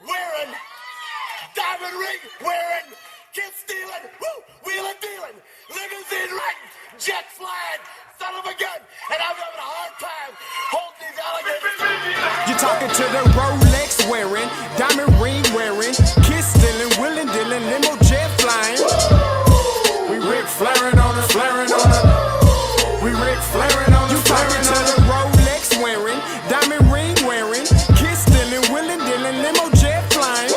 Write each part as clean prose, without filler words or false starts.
wearing, diamond ring wearing, kiss stealing, wheeling dealing, limousine riding, jet flying, son of a gun, and I'm having a hard time holding these alligators. You're talking to the Rolex wearing, diamond ring wearing, kiss stealing, wheeling dealing, limo jet flying. We Rick flaring on it, flaring on it. We Rick flaring on it. You talking to the Rolex wearing, diamond ring wearing, kiss stealing, wheeling dealing, limo jet flying.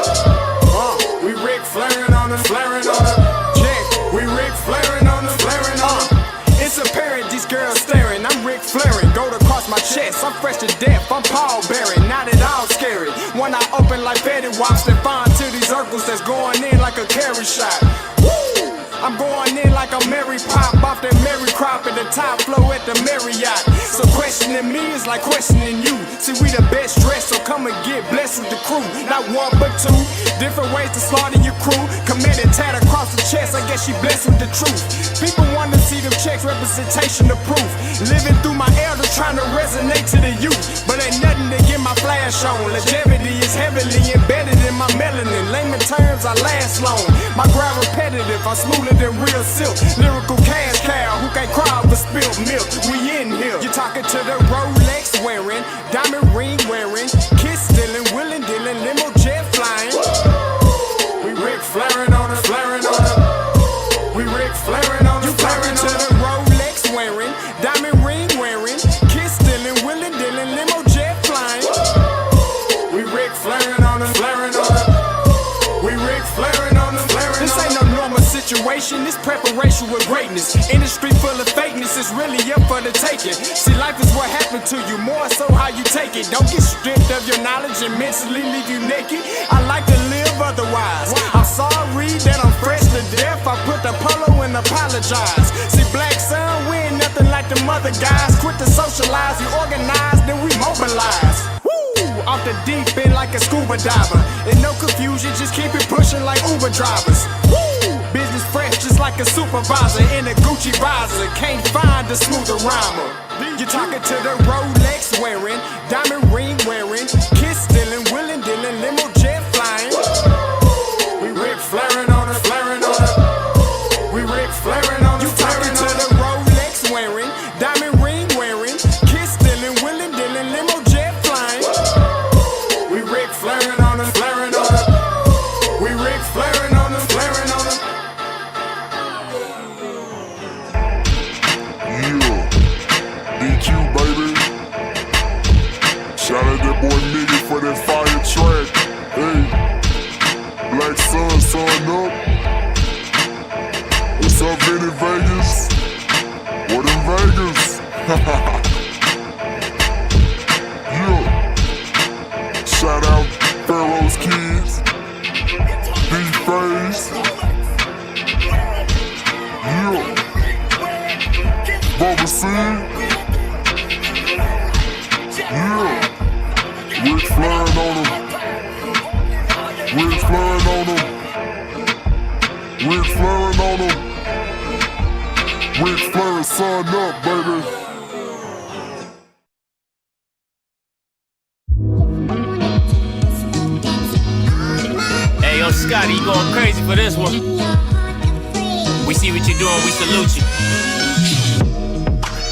We Rick flaring on it, flaring on it. Check, we Rick flaring on it, flaring on it. It's apparent these girls staring. I'm Rick flaring, gold across my chest. I'm fresh to death, I'm Paul Bearing, not at all scary. One eye open like Betty Wops that find to these circles that's going in like a carry shot. I'm going in like a Mary Pop off that Mary Crop at the top flow at the Marriott. So questioning me is like questioning you. See, we the best dressed, so come and get blessed with the crew. Not one but two, different ways to slaughter your crew. Committed tat across the chest, I guess she blessed with the truth. People want to see them checks, representation of proof. Living through my elders trying to resonate to the youth. But ain't nothing to get my flash on. Longevity is heavily embedded in my melanin. Layman terms, I last long. My grind repetitive, I'm smoother than real silk. Lyrical cash cow who can't cry over spilled milk. We in here. You're talking to the Rolex wearing, diamond ring wearing, kiss stealing, wheeling dealing, limo jet flying. We Rick flaring on it, flaring on it. We Rick flaring on it, flaring on it. You talking to the Rolex wearing, diamond ring wearing, kiss stealing, wheeling dealing, limo jet flying. We Rick flaring on it, flaring on it. We Rick flaring on it, flaring on it. This ain't no normal situation, this preparation with greatness. Industry full of fakeness, it's really up for the taking. See, life is what happened to you, more so how you take it. Don't get stripped of your knowledge and mentally leave you naked. I like to live otherwise. I'm sorry that I'm fresh to death. I put the polo and apologize. See, black son, we ain't nothing like the mother guys. Quit to socialize, we organize, then we mobilize. Off the deep end like a scuba diver. And no confusion, just keep it pushing like Uber drivers. Business fresh just like a supervisor in a Gucci visor. Can't find a smoother rhymer. You're talking to the Rolex wearing, diamond ring wearing, kiss stealing, wheeling dealing, limo jet flying. We Rick flaring on it, flaring on it. We Rick flaring on it. You talking to the Rolex wearing, diamond ring wearing, kiss stealing, wheeling dealing, limo jet flying. We Rick flaring on it, flaring on it. We Rick flaring on it, flaring on it. DQ, baby. Shout out that boy Nigga for that fire track. Hey, Black Sun, sun up. What's up, in Vegas? What in Vegas? Yeah. Shout out Pharaoh's Kids. D-Phase. Yeah. Bubba C. Yeah. Rick flaring on him. Rick flaring on him. Rick flaring on him. Rick flaring, sun up, baby. Hey, yo, Scotty, you going crazy for this one. We see what you're doing, we salute you.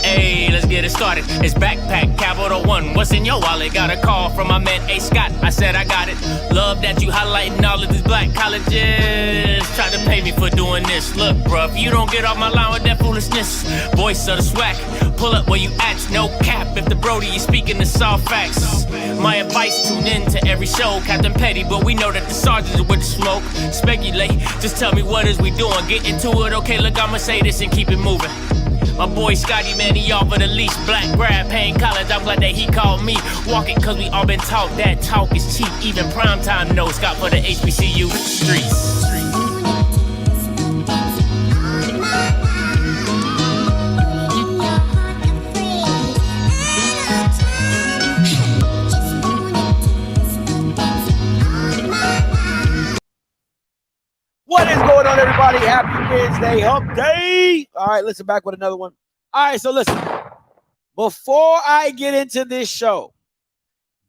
Hey, let's get it started. It's Backpack Capital One. What's in your wallet? Got a call from my man A. Scott. I said I got it. Love that you highlighting all of these black colleges. Try to pay me for doing this. Look, bruh, if you don't get off my line with that foolishness, voice of the swag, pull up where you at. No cap. If the Brody is speaking the soft facts. My advice, tune in to every show. Captain Petty, but we know that the sergeants are with the smoke. Speculate, just tell me what is we doing. Get into it, okay, look, I'ma say this and keep it moving. My boy Scotty, man, he off of the leash. Black grad, paying college, I'm glad that he called me. Walking cause we all been taught that talk is cheap. Even primetime knows Scott for the HBCU streets. What is going on, everybody? Happy Wednesday, hump day. All right, listen, back with another one. All right, so listen, before I get into this show,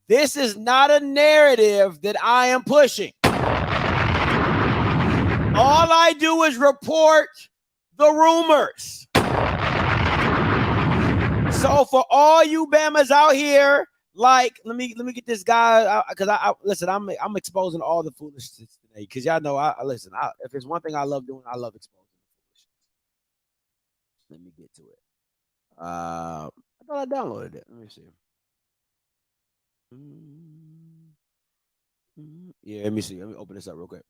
This is not a narrative that I am pushing. All I do is report the rumors. So for all you Bamas out here, like, let me get this guy, because listen, I'm exposing all the foolishness today, because y'all know if there's one thing I love doing, I love exposing foolishness. Let me get to it. I thought I downloaded it. Let me see. Yeah, let me see. Let me open this up real quick.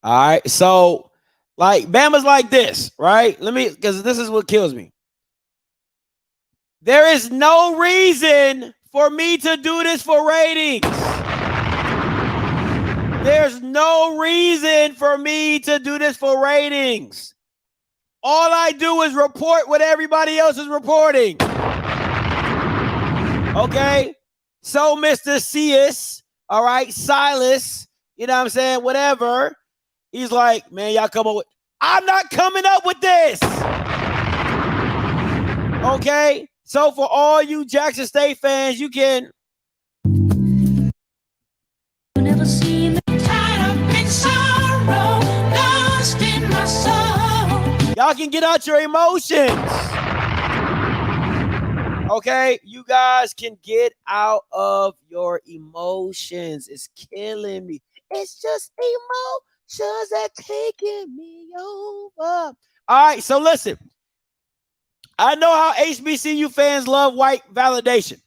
All right, so like Bama's like this, right? Because this is what kills me. There is no reason for me to do this for ratings. There's no reason for me to do this for ratings. All I do is report what everybody else is reporting. Okay? So, Mr. Cius, all right, Silas, you know what I'm saying, whatever, he's like, man, y'all come up with, I'm not coming up with this. Okay? So, for all you Jackson State fans, you can. Never see me tied up in sorrow, lost in my soul. Y'all can get out your emotions. Okay, you guys can get out of your emotions. It's killing me. It's just emotions that taking me over. All right, so listen. I know how HBCU fans love white validation.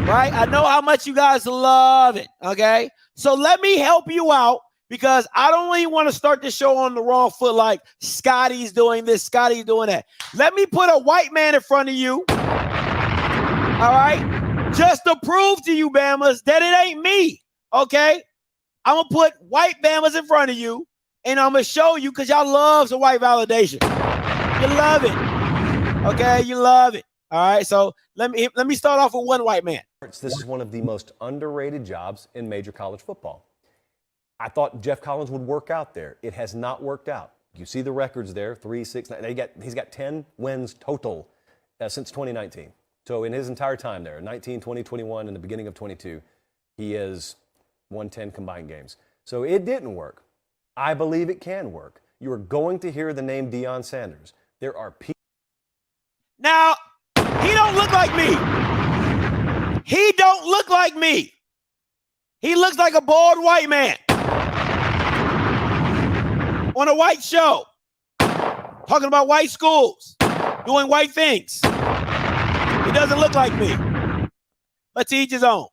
Right? I know how much you guys love it. Okay, so let me help you out, because I don't really want to start this show on the wrong foot, like Scotty's doing this, Scotty's doing that. Let me put a white man in front of you, all right, just to prove to you, Bamas, that it ain't me, okay? I'm going to put white Bamas in front of you, and I'm going to show you, because y'all love some white validation. You love it, okay? You love it, all right? So let me start off with one white man. This is one of the most underrated jobs in major college football. I thought Jeff Collins would work out there. It has not worked out. You see the records there, 3, 6, 9. He's got 10 wins total since 2019. So in his entire time there, 19, 20, 21, and the beginning of 22, he has won 10 combined games. So it didn't work. I believe it can work. You are going to hear the name Deion Sanders. There are people. Now, he don't look like me. He don't look like me. He looks like a bald white man on a white show, talking about white schools, doing white things. He doesn't look like me. But to each his own.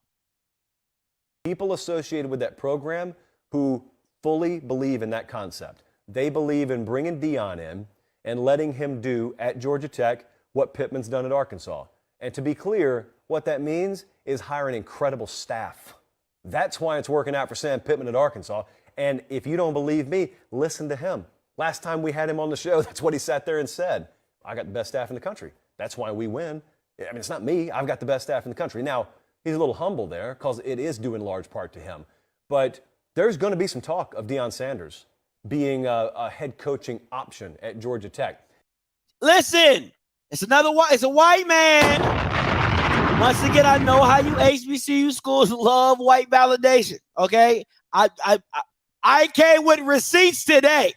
People associated with that program who fully believe in that concept. They believe in bringing Deion in and letting him do at Georgia Tech what Pittman's done at Arkansas. And to be clear, what that means is hiring incredible staff. That's why it's working out for Sam Pittman at Arkansas. And if you don't believe me, listen to him. Last time we had him on the show, that's what he sat there and said. I got the best staff in the country. That's why we win. I mean, it's not me. I've got the best staff in the country. Now, he's a little humble there because it is due in large part to him. But there's going to be some talk of Deion Sanders being a head coaching option at Georgia Tech. Listen, it's a white man. Once again, I know how you HBCU schools love white validation, okay? I came with receipts today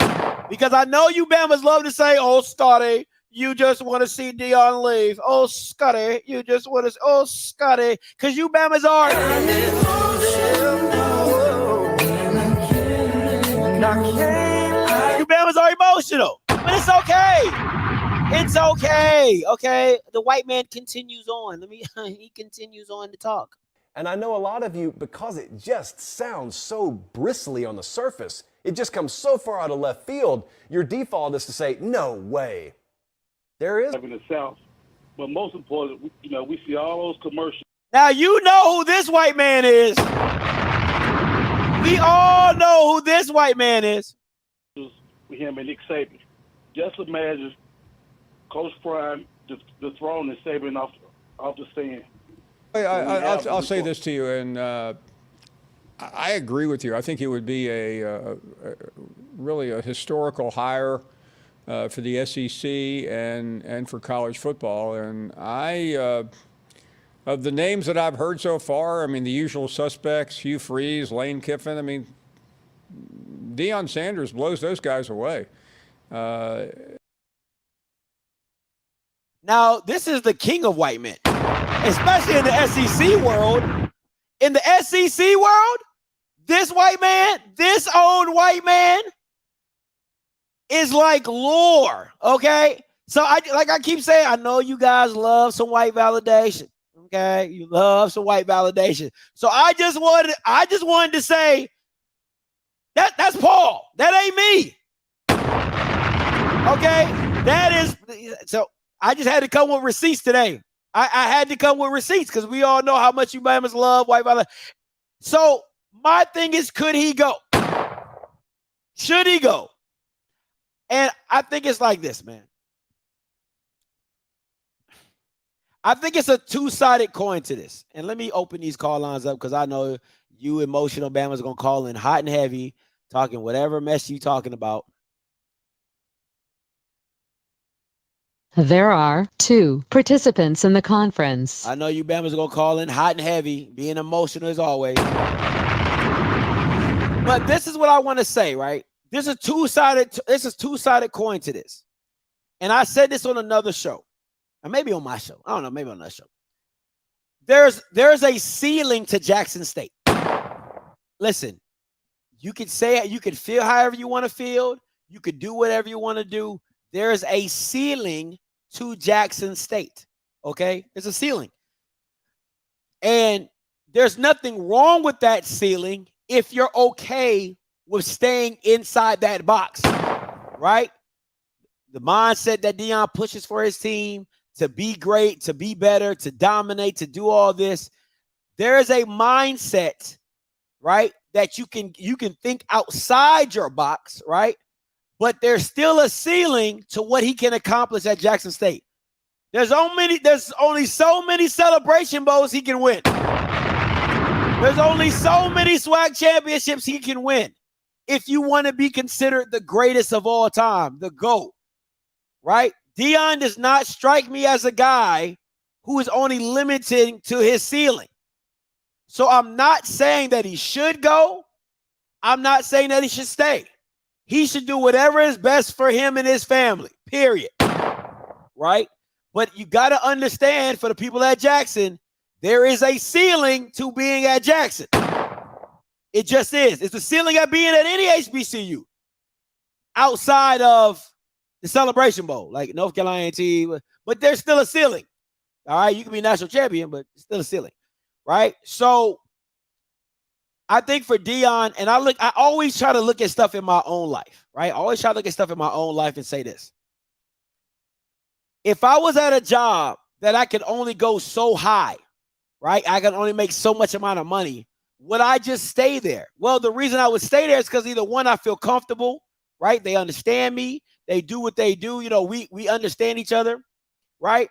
because I know you Bamas love to say, oh, Scotty, you just want to see Deion leave. Oh, Scotty, you just want to, oh, Scotty, because you Bamas are. You Bamas are emotional, but it's okay. It's okay, okay? The white man continues on. He continues on to talk. And I know a lot of you, because it just sounds so bristly on the surface, it just comes so far out of left field, your default is to say, no way. There is. In the South. But most important, we see all those commercials. Now, you know who this white man is. We all know who this white man is. With him and Nick Saban. Just imagine Coach Prime dethroning Saban off the stand. I'll say this to you, and I agree with you. I think it would be really a historical hire for the SEC and for college football. And I of the names that I've heard so far, I mean, the usual suspects, Hugh Freeze, Lane Kiffin, I mean, Deion Sanders blows those guys away. Now, this is the king of white men, especially in the SEC world. In the SEC world, this white man, this own white man is like lore, okay? So I keep saying, I know you guys love some white validation, okay? You love some white validation. So I just wanted to say that's Paul. That ain't me. Okay? That is so I just had to come with receipts today. I had to come with receipts because we all know how much you Bama's love white validation. So my thing is, could he go? Should he go? And I think it's like this, man. I think it's a two-sided coin to this. And let me open these call lines up because I know you emotional Bama's going to call in hot and heavy, talking whatever mess you talking about. There are 2 participants in the conference. I know you Bama's going to call in hot and heavy, being emotional as always. But this is what I want to say, right? This is two-sided coin to this. And I said this on another show. Or maybe on my show. I don't know, maybe on that show. There's a ceiling to Jackson State. Listen, you could say it, you could feel however you want to feel, you could do whatever you want to do. There's a ceiling to Jackson State. Okay? There's a ceiling. And there's nothing wrong with that ceiling if you're okay with staying inside that box, right? The mindset that Deion pushes for his team to be great, to be better, to dominate, to do all this. There is a mindset, right, that you can think outside your box, right? But there's still a ceiling to what he can accomplish at Jackson State. There's only so many celebration bowls he can win. There's only so many SWAC championships he can win. If you want to be considered the greatest of all time, the GOAT, right? Deion does not strike me as a guy who is only limited to his ceiling. So I'm not saying that he should go. I'm not saying that he should stay. He should do whatever is best for him and his family, period. Right? But you got to understand, for the people at Jackson, there is a ceiling to being at Jackson. It just is. It's the ceiling at being at any HBCU outside of the Celebration Bowl, like North Carolina A&T, but there's still a ceiling. All right, you can be national champion, but it's still a ceiling, right? So I think for Deion, and I always try to look at stuff in my own life, right? I always try to look at stuff in my own life and say this. If I was at a job that I could only go so high, right? I can only make so much amount of money. Would I just stay there? Well, the reason I would stay there is because either one, I feel comfortable, right? They understand me. They do what they do. You know, we understand each other, right?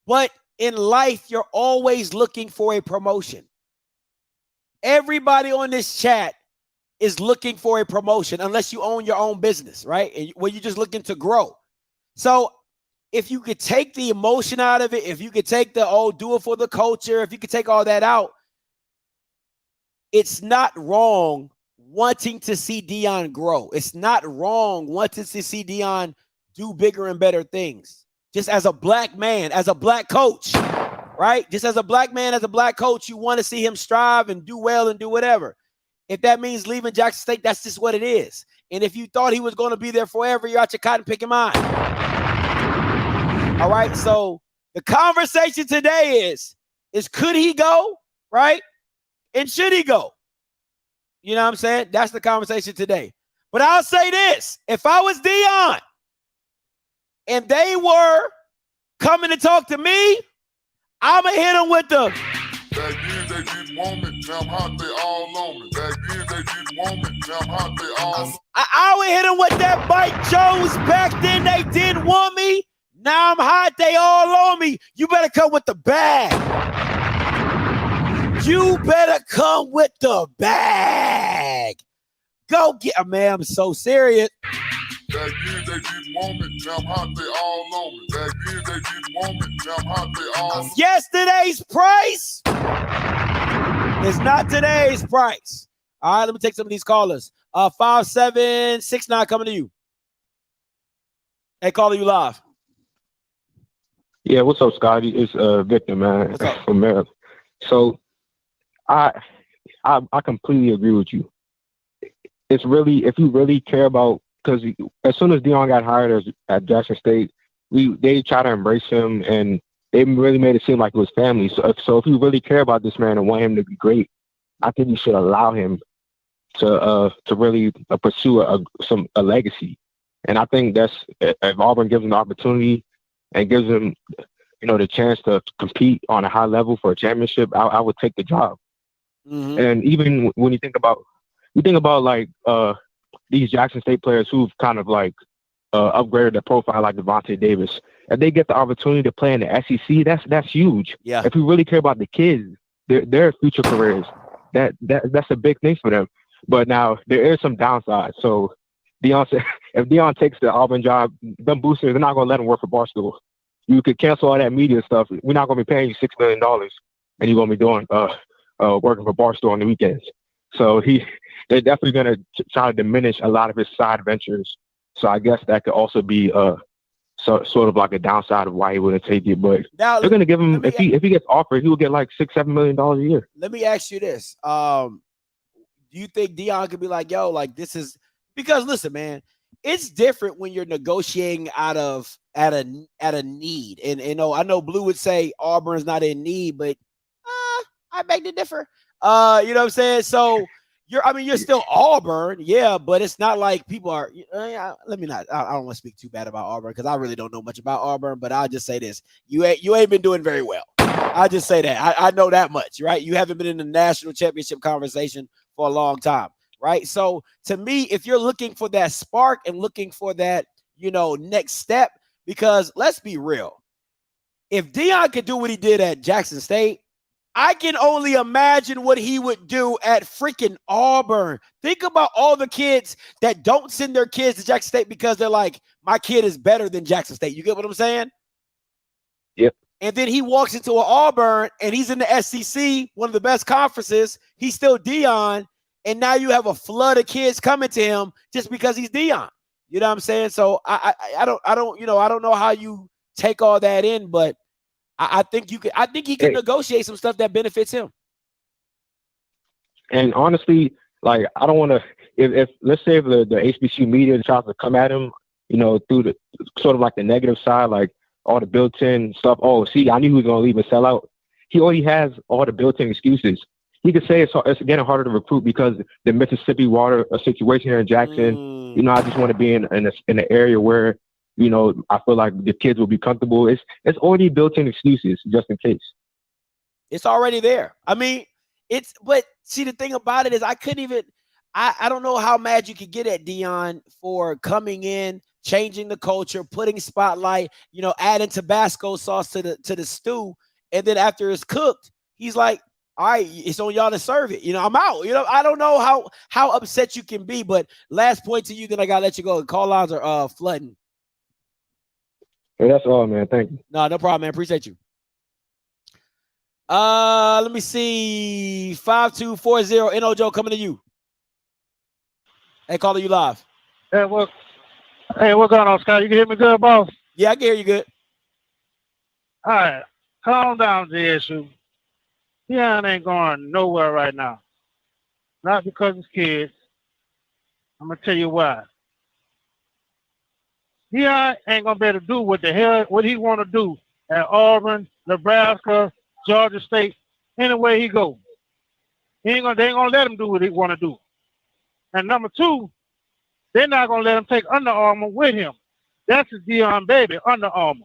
But in life, you're always looking for a promotion. Everybody on this chat is looking for a promotion unless you own your own business, right? And where you're just looking to grow. So if you could take the emotion out of it, if you could take the, do it for the culture, if you could take all that out, it's not wrong wanting to see Deion grow. It's not wrong wanting to see Deion do bigger and better things. Just as a black man, as a black coach, right? Just as a black man, as a black coach, you want to see him strive and do well and do whatever. If that means leaving Jackson State, that's just what it is. And if you thought he was going to be there forever, you're out your cotton picking mind. All right, so the conversation today is could he go, right? And should he go? You know what I'm saying? That's the conversation today. But I'll say this. If I was Deion and they were coming to talk to me, I'm going to hit them with the... Back then they didn't want me, now I'm hot, they all on me. Back then they didn't want me, now I'm hot, they all on me. I would hit them with that Mike Jones. Back then they didn't want me, now I'm hot, they all on me. You better come with the bag. You better come with the bag. Go get, man, I'm so serious. Back then they didn't want me, now I'm hot, they all on me. Back then they didn't want me, now I'm hot, they all on me. Yesterday's price is not today's price. All right, let me take some of these callers. 5769 coming to you. Hey, caller, you live. Yeah, what's up, Scotty? It's Victor, man, from Maryland. So I completely agree with you. It's really, if you really care about, because as soon as Deion got hired at Jackson State, they try to embrace him, and they really made it seem like it was family. So if you really care about this man and want him to be great, I think you should allow him to really pursue a legacy. And I think that's, if Auburn gives him the opportunity and gives him, the chance to compete on a high level for a championship, I would take the job. Mm-hmm. And even when you think about like these Jackson State players who've kind of like upgraded their profile, like Devontae Davis, if they get the opportunity to play in the SEC, that's huge. Yeah. If we really care about the kids, their future careers, that's a big thing for them. But now there is some downside. So if Deion takes the Auburn job, them boosters, they're not going to let him work for Barstool. You could cancel all that media stuff. We're not going to be paying you $6 million, and you're going to be doing working for Barstool on the weekends. So they're definitely going to try to diminish a lot of his side ventures. So I guess that could also be sort of like a downside of why he wouldn't take it. But now, they're going to give him, if he gets offered, he will get like $6-7 million a year. Let me ask you this: do you think Deion could be like, yo, like this is? Because listen, man, it's different when you're negotiating at a need. And I know Blue would say Auburn's not in need, but I beg to differ. You know what I'm saying? So you're still Auburn, yeah, but it's not like people are. Let me not. I don't want to speak too bad about Auburn because I really don't know much about Auburn. But I'll just say this: you ain't been doing very well. I just say that. I know that much, right? You haven't been in the national championship conversation for a long time. Right. So to me, if you're looking for that spark and looking for that, next step, because let's be real, if Deion could do what he did at Jackson State, I can only imagine what he would do at freaking Auburn. Think about all the kids that don't send their kids to Jackson State because they're like, my kid is better than Jackson State. You get what I'm saying? Yep. And then he walks into an Auburn and he's in the SEC, one of the best conferences. He's still Deion. And now you have a flood of kids coming to him just because he's Deion. You know what I'm saying? So I don't know how you take all that in, but I think he can negotiate some stuff that benefits him. And honestly, like I don't want to. If let's say if the HBCU media tries to come at him, through the sort of like the negative side, like all the built-in stuff. Oh, see, I knew he was gonna leave and sell out. He already has all the built-in excuses. He could say it's getting harder to recruit because the Mississippi water situation here in Jackson. I just want to be in an area where, I feel like the kids will be comfortable. It's already built-in excuses just in case. It's already there. I mean, but see, the thing about it is I don't know how mad you could get at Deion for coming in, changing the culture, putting spotlight, adding Tabasco sauce to the stew. And then after it's cooked, he's like, all right, it's on y'all to serve it. I'm out. I don't know how upset you can be, but last point to you, then I gotta let you go. Call lines are flooding. Hey, that's all, man. Thank you. No problem, man. Appreciate you. Let me see. 5240 NO Joe coming to you. Hey, caller, you live. Hey, what's going on, Scott? You can hear me good, boss? Yeah, I can hear you good. All right. Calm down, JSU. Deion ain't going nowhere right now. Not because it's kids. I'm going to tell you why. Deion ain't going to be able to do what he want to do at Auburn, Nebraska, Georgia State, anywhere he go. They ain't going to let him do what he want to do. And number two, they're not going to let him take Under Armour with him. That's his Deion baby, Under Armour.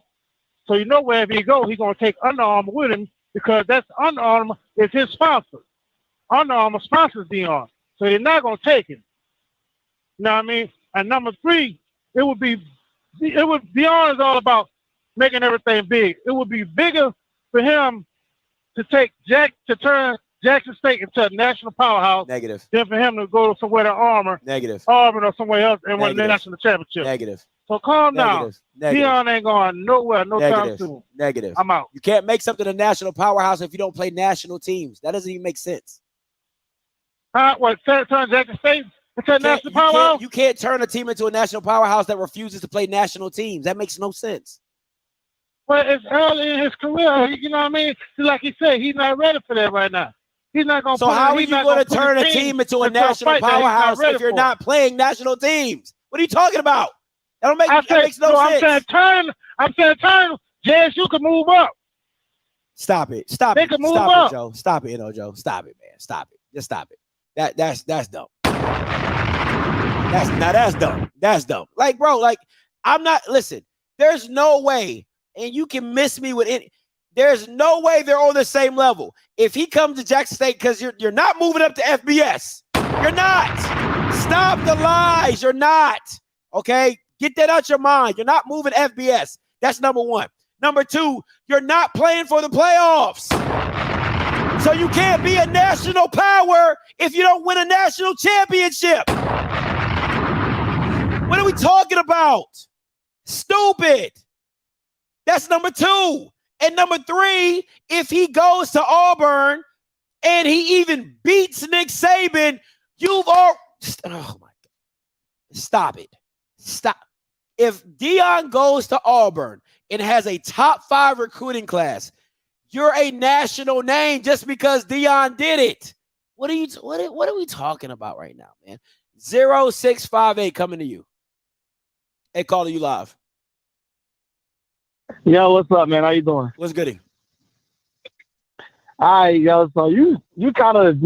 So wherever he go, he's going to take Under Armour with him, because that's Under Armour is his sponsor. Under Armour sponsors Deion, so they're not going to take him. You know what I mean? And number three, Deion is all about making everything big. It would be bigger for him to take turn Jackson State into a national powerhouse. Negative. Than for him to go somewhere to Auburn or somewhere else and win the national championship. Negative. So calm down. Negative. Deion ain't going nowhere no time soon. Negative. I'm out. You can't make something a national powerhouse if you don't play national teams. That doesn't even make sense. What? Turn Jackson State into a national powerhouse? You can't turn a team into a national powerhouse that refuses to play national teams. That makes no sense. But it's early in his career. You know what I mean? Like he said, he's not ready for that right now. He's not going to. So how are you going to turn a team into a national powerhouse if you're not playing national teams? What are you talking about? That makes no sense. I'm saying turn. JSU can move up. Stop it. Stop they it. Can move Stop up. It, Joe. Stop it, Joe. Stop it, man. Stop it. Just stop it. That's dumb. That's dumb. That's dumb. Like, bro, like, I'm not, listen, there's no way, and you can miss me with any, there's no way they're on the same level. If he comes to Jackson State, because you're not moving up to FBS. You're not. Stop the lies. You're not. Okay? Get that out your mind. You're not moving FBS. That's number one. Number two, you're not playing for the playoffs. So you can't be a national power if you don't win a national championship. What are we talking about? Stupid. That's number two. And number three, if he goes to Auburn and he even beats Nick Saban, you've all, oh my God. Stop it. Stop. If Deion goes to Auburn and has a top 5 recruiting class, you're a national name just because Deion did it. What are we talking about right now, man? 0658 coming to you. Hey, calling you live. Yo, what's up, man? How you doing? What's goody? All right, yo. So you kind of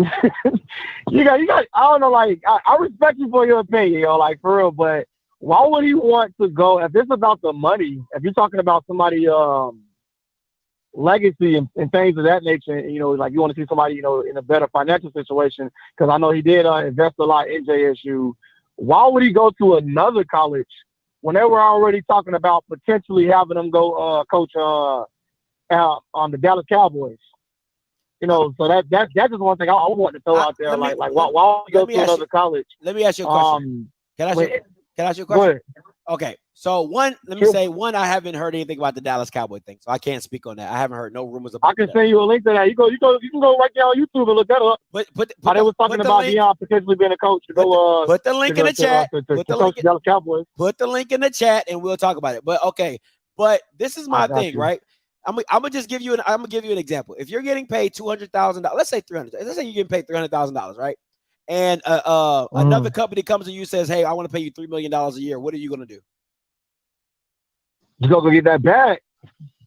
you got. I don't know. Like I respect you for your opinion, yo. Like for real, but why would he want to go if it's about the money? If you're talking about somebody legacy and things of that nature, you know, like you want to see somebody, you know, in a better financial situation. Because I know he did invest a lot in JSU. Why would he go to another college when they were already talking about potentially having him go coach on the Dallas Cowboys? You know, so that's just one thing I want to throw out there. Why would he go to another college? Let me ask you a question. Can I ask you a question? Okay. So one, let me say one, I haven't heard anything about the Dallas Cowboy thing, so I can't speak on that. I haven't heard no rumors about that. I can send you a link to that. You can go right there on YouTube and look that up. They was talking about Deion potentially being a coach to go. Put the link in the chat. Put the Cowboys. Put the link in the chat and we'll talk about it. But okay, but this is my thing, right? I'm gonna just give you an example. If you're getting paid $200,000, let's say $300,000. Let's say you're getting paid $300,000, right? And another company comes to you and says, "Hey, I want to pay you $3 million a year." What are you gonna do? You go get that back.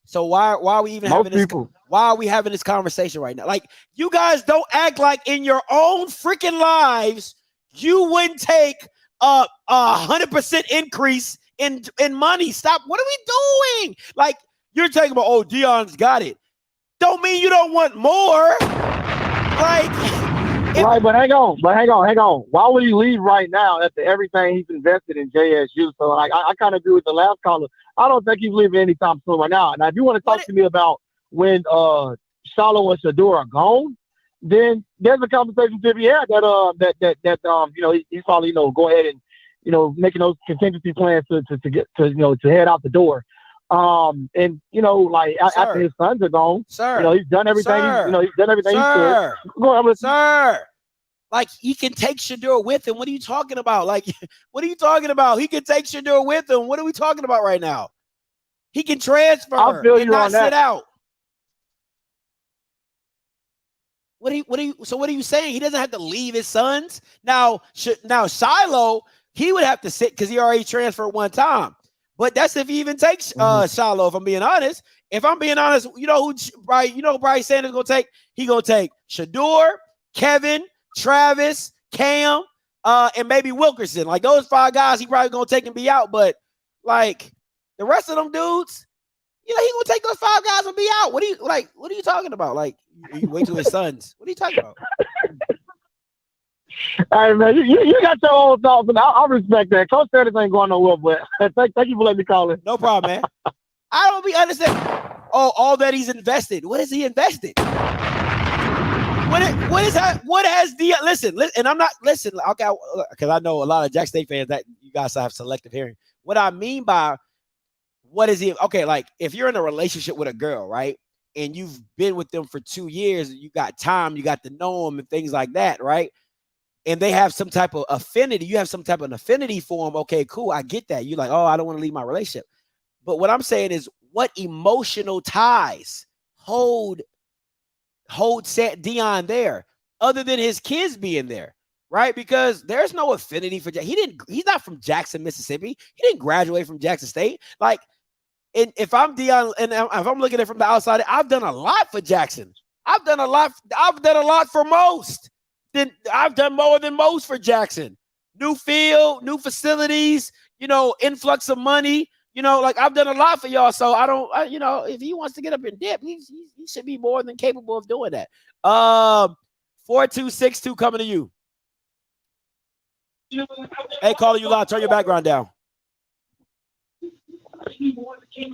So why are we even having this? Why are we having this conversation right now? Like, you guys don't act like in your own freaking lives you wouldn't take a 100% increase in money. Stop. What are we doing? Like, you're talking about, oh, Deion's got it. Don't mean you don't want more. Like, right, but hang on. Why would he leave right now after everything he's invested in JSU? So, like, I kind of agree with the last caller. I don't think he's leaving anytime soon right now. Now, if you want to talk to me about when Shiloh and Shador are gone, then there's a conversation to be had that you know, he's probably, you know, go ahead and, you know, making those contingency plans to get to, you know, to head out the door. And you know, like after his sons are gone, you know, he's done everything. He's done everything he could. Go ahead, sir. Like, he can take Shador with him. What are you talking about? Like, what are you talking about? He can take Shador with him. What are we talking about right now? He can transfer and not sit out. What are you saying? He doesn't have to leave his sons. Now Shiloh, he would have to sit because he already transferred one time. But that's if he even takes Shiloh, if I'm being honest. If I'm being honest, you know who Bryce Sanders gonna take? He gonna take Shador, Kevin, Travis, Cam, and maybe Wilkerson. Like, those 5 guys, he probably gonna take and be out. But like the rest of them dudes, you know, he gonna take those 5 guys and be out. What are you talking about? Like, you wait till his sons. What are you talking about? All right, man. You got your own thoughts, and I respect that. Coach Sanders ain't going nowhere, but thank you for letting me call in. No problem, man. I don't be understanding. Oh, all that he's invested. What has he invested? What is that? What has Deion? Listen, and I'm not listen. Okay, because I know a lot of Jack State fans that you guys have selective hearing. What I mean by what is he? Okay, like if you're in a relationship with a girl, right, and you've been with them for 2 years, you got time, you got to know them and things like that, right? And they have some type of affinity. You have some type of affinity for them. Okay, cool. I get that. You're like, oh, I don't want to leave my relationship. But what I'm saying is, what emotional ties hold Deion there, other than his kids being there, right? Because there's no affinity for he's not from Jackson, Mississippi. He didn't graduate from Jackson State. Like, and if I'm Deion, and if I'm looking at it from the outside, I've done a lot for Jackson. I've done a lot for most. I've done more than most for Jackson. New field, new facilities, influx of money. Like I've done a lot for y'all. So if he wants to get up and dip, he should be more than capable of doing that. 4262 coming to you. Hey, caller, you live. Turn your background down.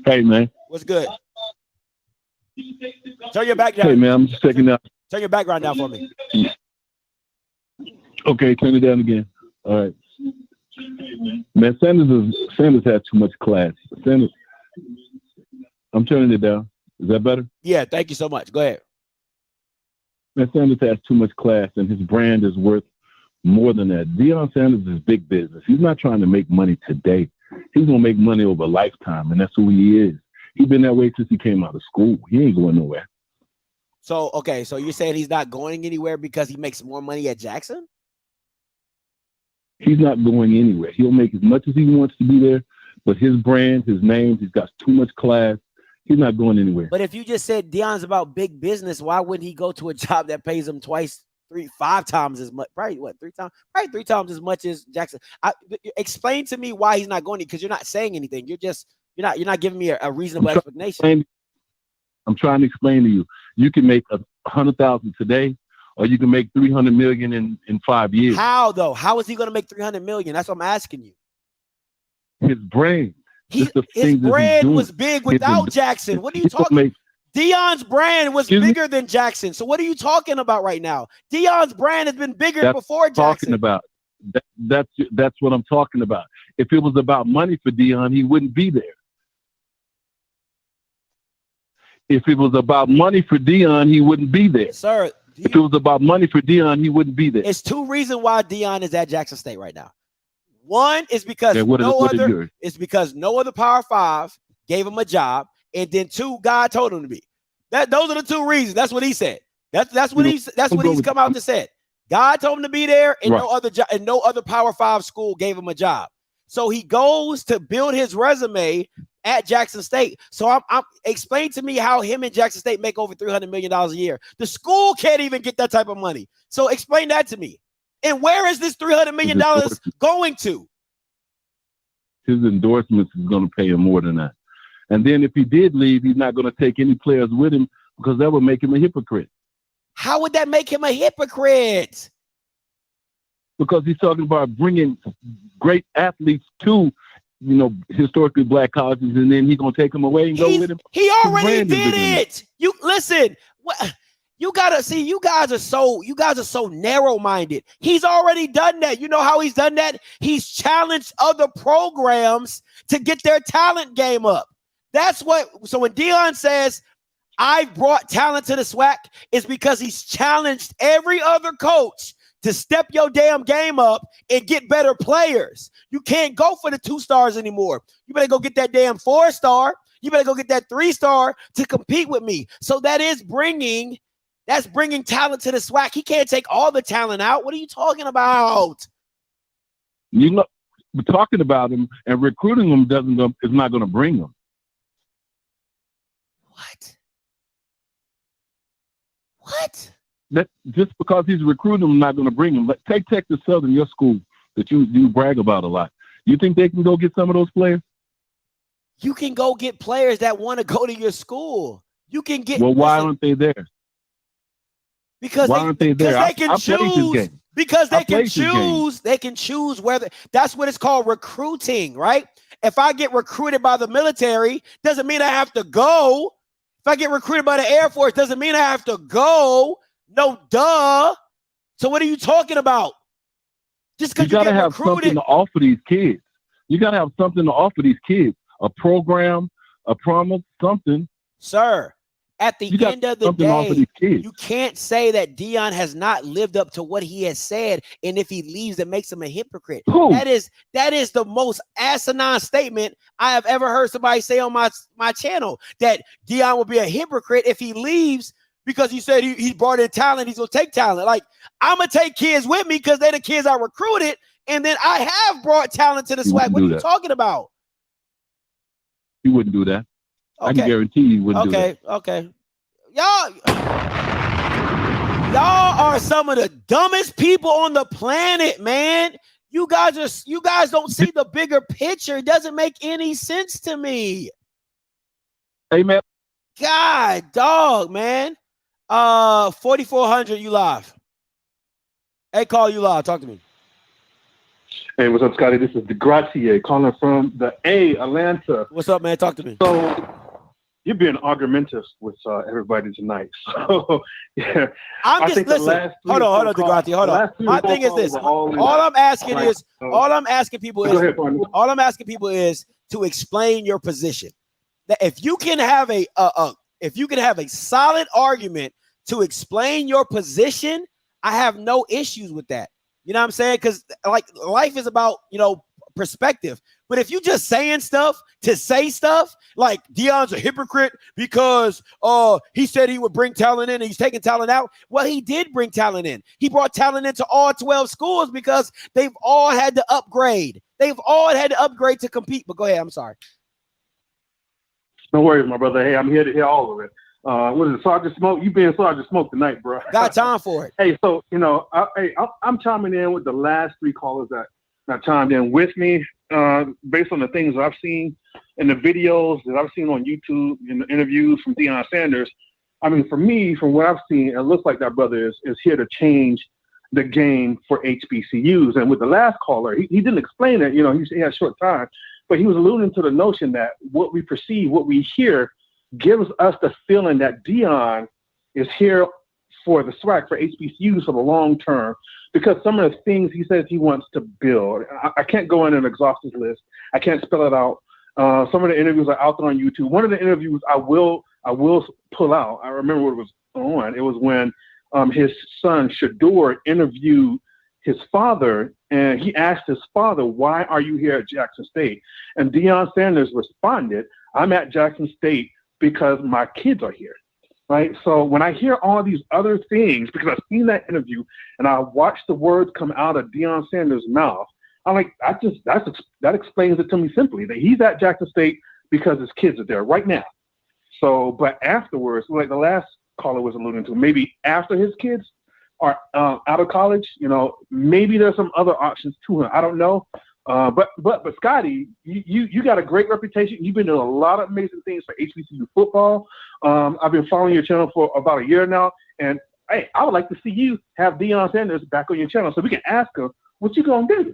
Hey, man. What's good? Turn your background. Hey, man, I'm just checking out. Turn your background down for me. Okay, turn it down again. All right. Man, Sanders has too much class. I'm turning it down. Is that better? Yeah, thank you so much. Go ahead. Man, Sanders has too much class, and his brand is worth more than that. Deion Sanders is big business. He's not trying to make money today. He's going to make money over a lifetime, and that's who he is. He's been that way since he came out of school. He ain't going nowhere. So, okay, so you're saying he's not going anywhere because he makes more money at Jackson? He's not going anywhere. He'll make as much as he wants to be there, but his brand, his name, he's got too much class. He's not going anywhere. But if you just said Deion's about big business, why wouldn't he go to a job that pays him 5 times as much? Probably what, 3 times? Probably 3 times as much as Jackson. Explain to me why he's not going, because you're not saying anything. You're not giving me a reasonable explanation. I'm trying to explain to you. You can make $100,000 today, or you can make $300 million in 5 years. How though? How is he going to make $300 million? That's what I'm asking you. His brand. His brand was big without Jackson. What are you talking? Deion's brand was bigger than Jackson. So what are you talking about right now? Deion's brand has been bigger before Jackson. Talking about. That's what I'm talking about. If it was about money for Deion, he wouldn't be there. If it was about money for Deion, he wouldn't be there. Sir, if it was about money for Deion, he wouldn't be there. It's 2 reasons why Deion is at Jackson State right now. One is because because no other Power 5 gave him a job, and then 2, God told him to be. Those are the 2 reasons. That's what he said. That's what he's come out to say. God told him to be there, and no other Power 5 school gave him a job. So he goes to build his resume at Jackson State. So I'm explain to me how him and Jackson State make over $300 million a year. The school can't even get that type of money. So explain that to me. And where is this $300 million going to? His endorsements is going to pay him more than that. And then if he did leave, he's not going to take any players with him, because that would make him a hypocrite. How would that make him a hypocrite? Because he's talking about bringing great athletes to, historically black colleges, and then he's going to take them away and go with him. He already did it. You listen. What? You gotta see, you guys are so narrow-minded. He's already done that. You know how he's done that? He's challenged other programs to get their talent game up. So when Deion says, I've brought talent to the SWAC, it's because he's challenged every other coach to step your damn game up and get better players. You can't go for the 2 stars anymore. You better go get that damn 4-star. You better go get that 3-star to compete with me. So that's bringing talent to the SWAC. He can't take all the talent out. What are you talking about? We're talking about him, and recruiting him is not going to bring him. What? That just because he's recruiting him, not going to bring him. Take Texas Southern, your school that you brag about a lot. You think they can go get some of those players? You can go get players that want to go to your school. You can get. Well, why aren't they there? Because why aren't they there? They can choose. Because they can choose. They can choose whether. That's what it's called, recruiting, right? If I get recruited by the military, doesn't mean I have to go. If I get recruited by the Air Force, doesn't mean I have to go. No, duh. So what are you talking about? Just because You got to have something to offer these kids. You got to have something to offer these kids. A program, a promise, something. Sir, at the end of the day, you can't say that Deion has not lived up to what he has said, and if he leaves, it makes him a hypocrite. That is the most asinine statement I have ever heard somebody say on my channel, that Deion will be a hypocrite if he leaves because he said he brought in talent, he's going to take talent. Like, I'm going to take kids with me because they're the kids I recruited, and then I have brought talent to the SWAC. What are you talking about? You wouldn't do that. Okay. I can guarantee you wouldn't do that. Okay. Y'all are some of the dumbest people on the planet, man. You guys don't see the bigger picture. It doesn't make any sense to me. Hey, man. God, dog, man. 4400, you live. Hey, call you live. Talk to me. Hey, what's up, Scotty? This is DeGrazier calling from the Atlanta. What's up, man? Talk to me. So you're being argumentative with everybody tonight. So yeah, I'm just listen. Hold on, DeGrazier. Hold on. My thing is this. All I'm asking people is to explain your position. That if you can have a solid argument to explain your position, I have no issues with that. You know what I'm saying? Because like life is about, perspective. But if you just saying stuff to say stuff, like Deion's a hypocrite because he said he would bring talent in and he's taking talent out. Well, he did bring talent in. He brought talent into all 12 schools because they've all had to upgrade. They've all had to upgrade to compete. But go ahead. I'm sorry. No worries, my brother. Hey, I'm here to hear all of it. What is it, Sergeant Smoke? You being Sergeant Smoke tonight, bro. Got time for it. Hey, so, I'm chiming in with the last three callers that chimed in with me based on the things that I've seen in the videos that I've seen on YouTube, in the interviews from Deion Sanders. I mean, for me, from what I've seen, it looks like that brother is here to change the game for HBCUs. And with the last caller, he didn't explain it. He had a short time, but he was alluding to the notion that what we perceive, what we hear, gives us the feeling that Deion is here for the SWAC, for HBCUs for the long term, because some of the things he says he wants to build, I can't go in and exhaust his list. I can't spell it out. Some of the interviews are out there on YouTube. One of the interviews I will pull out. I remember what it was on. It was when his son Shador interviewed his father, and he asked his father, "Why are you here at Jackson State?" And Deion Sanders responded, "I'm at Jackson State because my kids are here." Right. So when I hear all these other things, because I've seen that interview and I watched the words come out of Deion Sanders' mouth, I'm like, that explains it to me simply, that he's at Jackson State because his kids are there right now. So, but afterwards, like the last caller was alluding to, maybe after his kids are out of college, maybe there's some other options to him. I don't know. But Scotty, you got a great reputation. You've been doing a lot of amazing things for HBCU football. I've been following your channel for about a year now, and hey, I would like to see you have Deion Sanders back on your channel so we can ask him what you gonna do.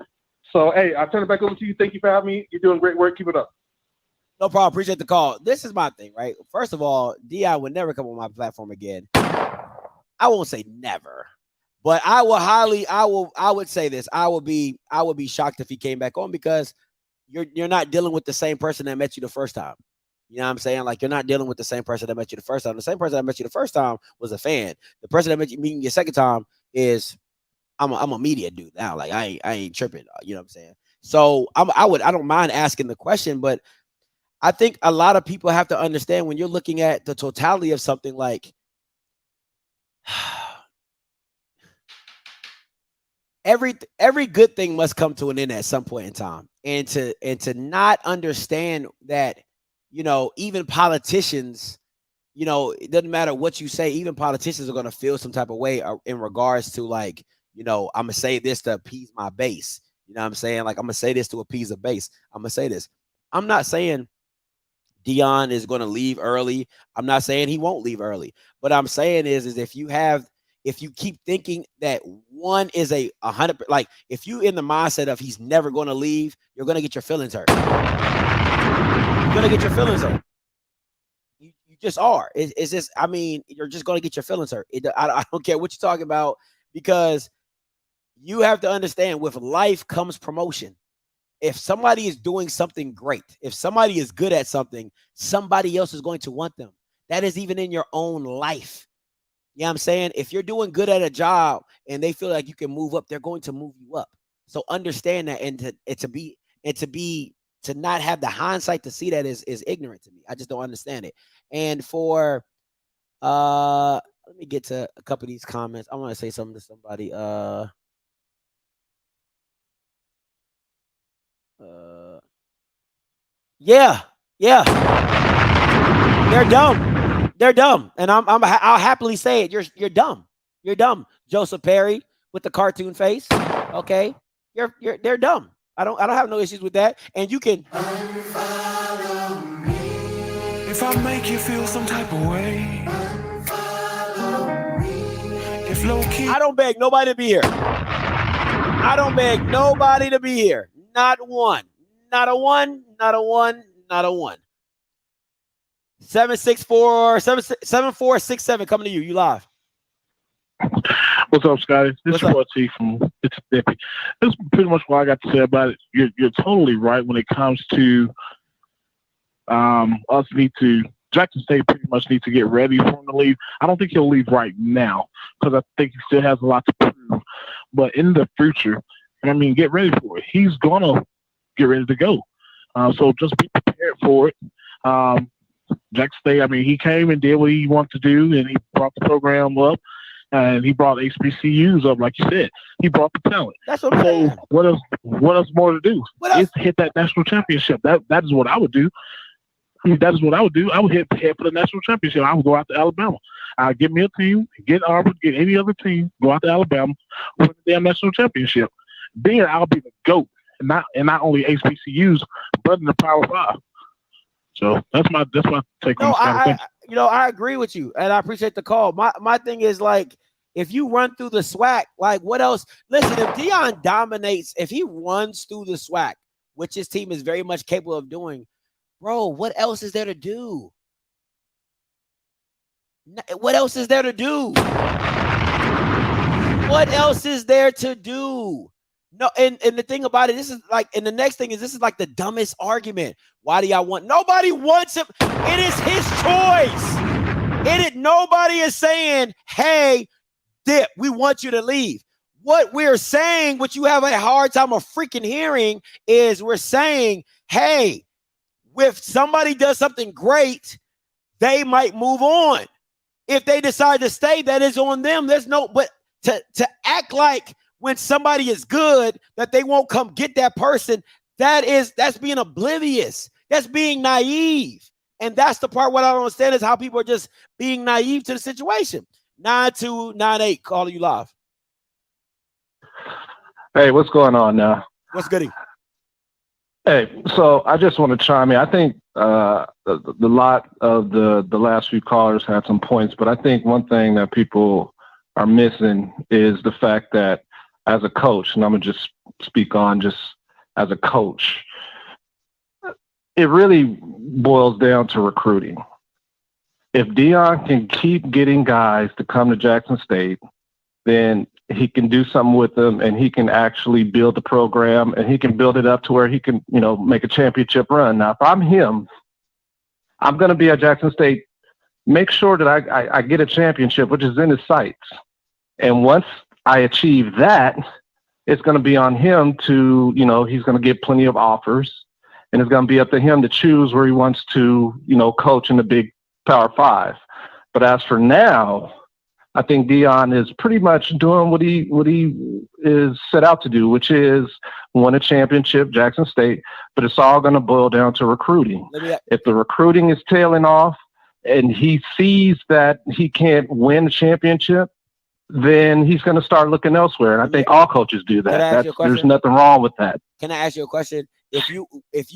So hey, I turn it back over to you. Thank you for having me. You're doing great work. Keep it up. No problem. Appreciate the call. This is my thing, right? First of all, Deion would never come on my platform again. I won't say never. But I would say this. I would be shocked if he came back on, because you're not dealing with the same person that met you the first time. You know what I'm saying? Like, you're not dealing with the same person that met you the first time. The same person that met you the first time was a fan. The person that met you meeting you second time is I'm a media dude now. Like, I ain't tripping. You know what I'm saying? So I don't mind asking the question, but I think a lot of people have to understand when you're looking at the totality of something, like every good thing must come to an end at some point in time, and to not understand that, even politicians, it doesn't matter what you say, even politicians are going to feel some type of way in regards to, like, I'm going to say this to appease my base. You know what I'm saying? Like, I'm going to say this to appease a base. I'm going to say this. I'm not saying Deion is going to leave early. I'm not saying he won't leave early. What I'm saying is if you keep thinking that one is 100, like, if you in the mindset of he's never going to leave, you're going to get your feelings hurt. You're going to get your feelings hurt. You just are. It's just, I mean, you're just going to get your feelings hurt. I don't care what you're talking about, because you have to understand, with life comes promotion. If somebody is doing something great, if somebody is good at something, somebody else is going to want them. That is even in your own life. You know what I'm saying? If you're doing good at a job and they feel like you can move up, they're going to move you up. So understand that, and to not have the hindsight to see that is ignorant to me. I just don't understand it. And for let me get to a couple of these comments. I want to say something to somebody. Yeah. They're dumb. They're dumb. And I'll happily say it. You're dumb. You're dumb. Joseph Perry with the cartoon face. Okay. They're dumb. I don't have no issues with that. And you can. If I make you feel some type of way. If low key. I don't beg nobody to be here. I don't beg nobody to be here. Not one. Not a one. Not a one. Not a one. 764-7467 coming to you. You live. What's up, Scotty? This is Roy T from Mississippi. That's pretty much what I got to say about it. You're totally right when it comes to Jackson State pretty much needs to get ready for him to leave. I don't think he'll leave right now because I think he still has a lot to prove. But in the future, I mean, get ready for it. He's going to get ready to go. So just be prepared for it. Jackson State, I mean, he came and did what he wanted to do, and he brought the program up, and he brought HBCUs up, like you said. He brought the talent. That's what I'm saying. So what else more to do? Is hit that national championship. That is what I would do. I mean, that is what I would do. I would head for the national championship. I would go out to Alabama. Get me a team, get Auburn, get any other team, go out to Alabama, win the damn national championship. Then I'll be the GOAT, and not only HBCUs, but in the Power 5. So that's my take on this. I agree with you, and I appreciate the call. My thing is, like, if you run through the SWAC, like, what else? Listen, if Deion dominates, if he runs through the SWAC, which his team is very much capable of doing, bro, what else is there to do? What else is there to do? What else is there to do? No, and the thing about it, this is like, and the next thing is, this is like the dumbest argument. Why do y'all want? Nobody wants him. It is his choice. Nobody is saying, hey, Dip, we want you to leave. What we're saying, what you have a hard time of freaking hearing, is we're saying, hey, if somebody does something great, they might move on. If they decide to stay, that is on them. There's no, but to act like when somebody is good that they won't come get that person, that's being oblivious. That's being naive. And that's the part what I don't understand, is how people are just being naive to the situation. 9298, calling you live. Hey, what's going on now? What's goody? Hey, so I just want to chime in. I think the lot of the last few callers had some points, but I think one thing that people are missing is the fact that as a coach, and I'm going to just speak on just as a coach, it really boils down to recruiting. If Deion can keep getting guys to come to Jackson State, then he can do something with them, and he can actually build the program, and he can build it up to where he can, make a championship run. Now, if I'm him, I'm going to be at Jackson State, make sure that I get a championship, which is in his sights. And once I achieve that, it's going to be on him to, he's going to get plenty of offers, and it's going to be up to him to choose where he wants to, coach in the big Power 5. But as for now, I think Deion is pretty much doing what he is set out to do, which is win a championship, Jackson State. But it's all going to boil down to recruiting. If the recruiting is tailing off and he sees that he can't win a championship, then he's going to start looking elsewhere. And I think all coaches do that. There's nothing wrong with that. Can I ask you a question? If you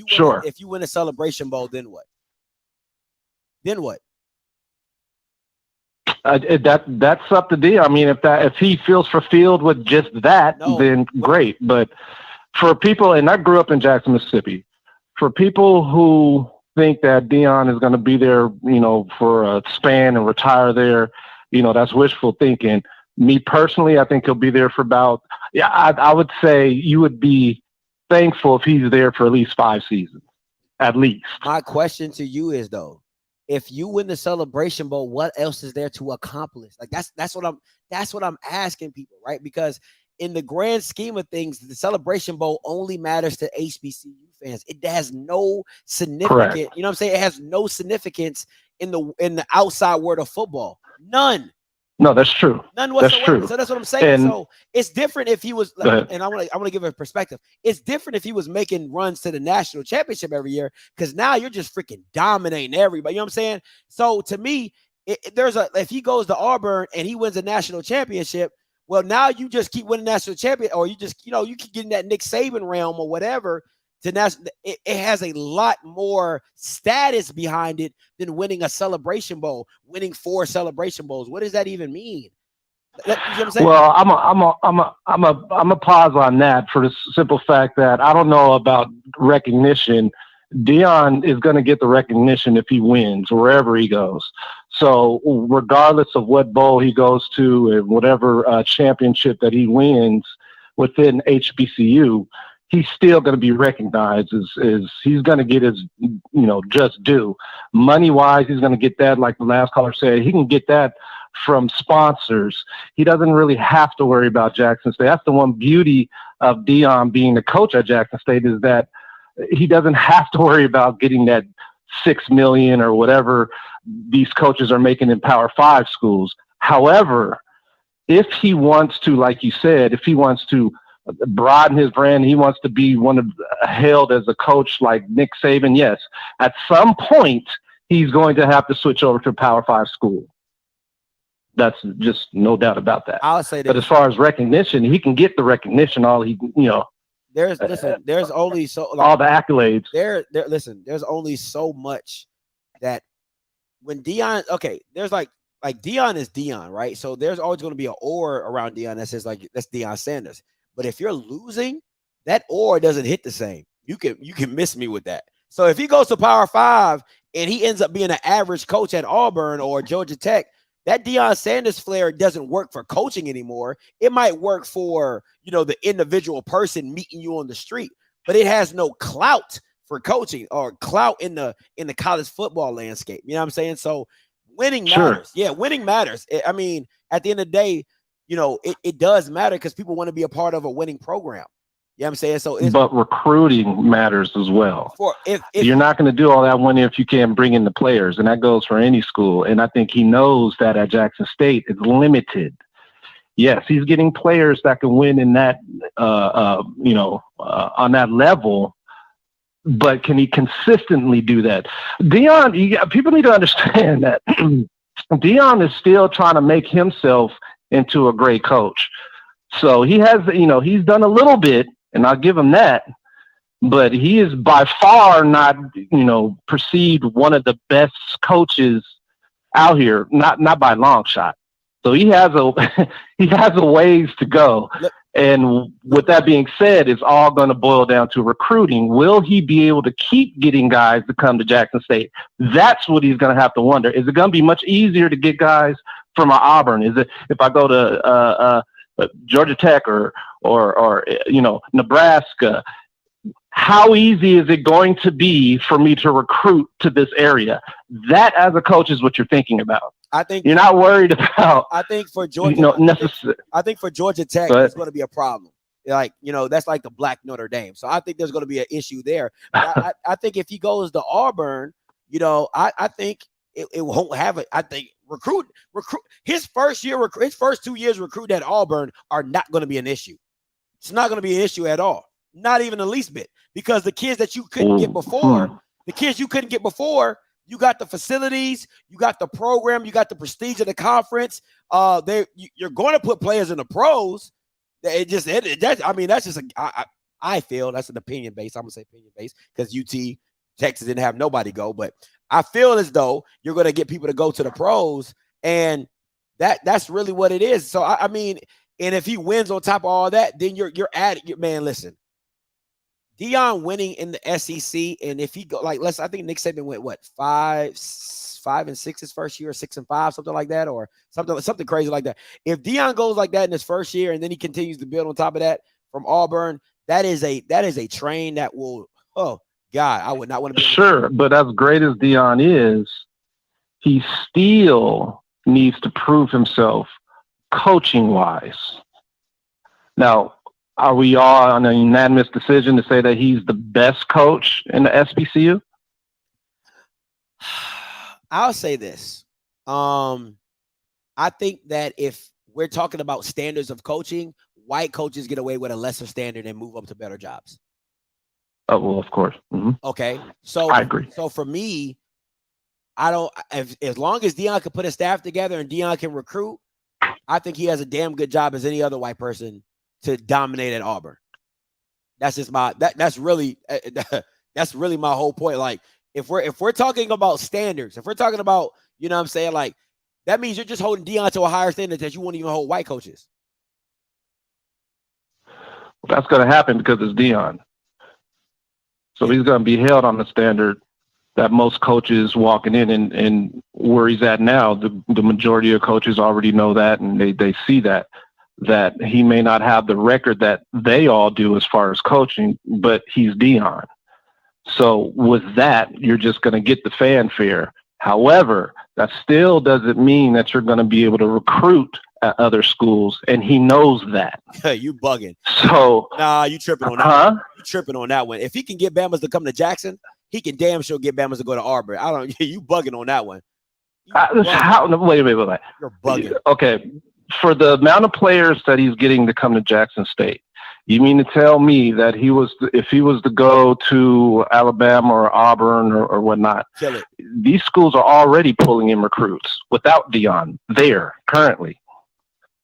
Sure. If you win a Celebration Bowl, then what? Then what? That's up to Deion. I mean, if he feels fulfilled with just that, then great. But for people, and I grew up in Jackson, Mississippi, for people who think that Deion is going to be there, for a span and retire there, that's wishful thinking. Me personally, I think he'll be there for about, I would say you would be thankful if he's there for at least 5 seasons, at least. My question to you is, though, if you win the Celebration Bowl, what else is there to accomplish? Like that's what I'm asking people, right? Because in the grand scheme of things, the Celebration Bowl only matters to HBCU fans. It has no significance. Correct. You know what I'm saying? It has no significance in the outside world of football. None. No, that's true. None whatsoever. That's true. So that's what I'm saying. And, so it's different if he was, and I want to give a perspective. It's different if he was making runs to the national championship every year, because now you're just freaking dominating everybody. You know what I'm saying? So to me, if he goes to Auburn and he wins a national championship, well, now you just keep winning national champion, or you just, you keep getting that Nick Saban realm or whatever. It has a lot more status behind it than winning a Celebration Bowl, winning 4 Celebration Bowls. What does that even mean? You know what I'm saying? Well, I'm a pause on that for the simple fact that I don't know about recognition. Deion is going to get the recognition if he wins wherever he goes. So regardless of what bowl he goes to and whatever championship that he wins within HBCU, he's still going to be recognized as he's going to get his, just due. Money-wise, he's going to get that, like the last caller said. He can get that from sponsors. He doesn't really have to worry about Jackson State. That's the one beauty of Deion being the coach at Jackson State, is that he doesn't have to worry about getting that $6 million or whatever these coaches are making in Power 5 schools. However, if he wants to, like you said, if he wants to broaden his brand, he wants to be hailed as a coach like Nick Saban, yes, at some point he's going to have to switch over to a Power 5 school. That's just no doubt about that. I'll say that. But as far as recognition, he can get the recognition, there's only so all the accolades. There's only so much that when Deion, there's like Deion is Deion, right? So there's always going to be an aura around Deion that says like that's Deion Sanders. But if you're losing, that aura doesn't hit the same. You can miss me with that. So if he goes to Power 5 and he ends up being an average coach at Auburn or Georgia Tech, that Deion Sanders flair doesn't work for coaching anymore. It might work for, the individual person meeting you on the street, but it has no clout for coaching or clout in the college football landscape. You know what I'm saying? So winning matters. Yeah, winning matters. I mean, at the end of the day, it does matter because people want to be a part of a winning program. You know what I'm saying? So but recruiting matters as well. If you're not going to do all that winning if you can't bring in the players, and that goes for any school. And I think he knows that at Jackson State it's limited. Yes, he's getting players that can win in that, on that level. But can he consistently do that? Deion, people need to understand that Deion is still trying to make himself into a great coach. So he has, he's done a little bit, and I'll give him that, but he is by far not, perceived one of the best coaches out here, not by a long shot. So he has a ways to go. And with that being said, it's all going to boil down to recruiting. Will he be able to keep getting guys to come to Jackson State? That's what he's going to have to wonder. Is it going to be much easier to get guys from Auburn? Is it if I go to Georgia Tech or Nebraska? How easy is it going to be for me to recruit to this area? That, as a coach, is what you're thinking about. I think you're not worried about. I think for Georgia, I think for Georgia Tech, it's going to be a problem. Like, that's like the Black Notre Dame. So I think there's going to be an issue there. But I think if he goes to Auburn, I think it won't have it. I think recruit his first 2 years recruiting at Auburn are not going to be an issue. It's not going to be an issue at all. Not even the least bit, because the kids that you couldn't get before, you got the facilities, you got the program, you got the prestige of the conference. You're going to put players in the pros. I feel that's an opinion based. I'm gonna say opinion based because UT Texas didn't have nobody go, but I feel as though you're going to get people to go to the pros, and that's really what it is. So I mean, and if he wins on top of all that, then you're at it. Man, listen, Deion winning in the SEC, and if he go like I think Nick Saban went what 5-6 his first year, 6-5, something like that, or something crazy like that. If Deion goes like that in his first year, and then he continues to build on top of that from Auburn, that is a train that will. Oh God, I would not want to be. Sure, but as great as Deion is, he still needs to prove himself coaching wise. Now, are we all on a unanimous decision to say that he's the best coach in the SBCU? I'll say this. I think that if we're talking about standards of coaching, white coaches get away with a lesser standard and move up to better jobs. Oh, well, of course. Mm-hmm. Okay. So I agree. So for me, I don't, as long as Deion can put his staff together and Deion can recruit, I think he has a damn good job as any other white person to dominate at Auburn. That's just that's really my whole point. Like if we're talking about standards, if we're talking about, you know what I'm saying, like that means you're just holding Deion to a higher standard that you won't even hold white coaches. That's going to happen because it's Deion. So he's going to be held on the standard that most coaches walking in and where he's at now, the majority of coaches already know that, and they see that he may not have the record that they all do as far as coaching, but he's Deion. So with that, you're just going to get the fanfare. However, that still doesn't mean that you're going to be able to recruit at other schools, and he knows that. You bugging. So nah, you tripping on that one. You tripping on that one. If he can get Bama's to come to Jackson, he can damn sure get Bama's to go to Auburn. I don't. You bugging on that one. Wait. You're bugging. Okay, for the amount of players that he's getting to come to Jackson State, you mean to tell me that if he was to go to Alabama or Auburn or whatnot, kill it. These schools are already pulling in recruits without Deion there currently.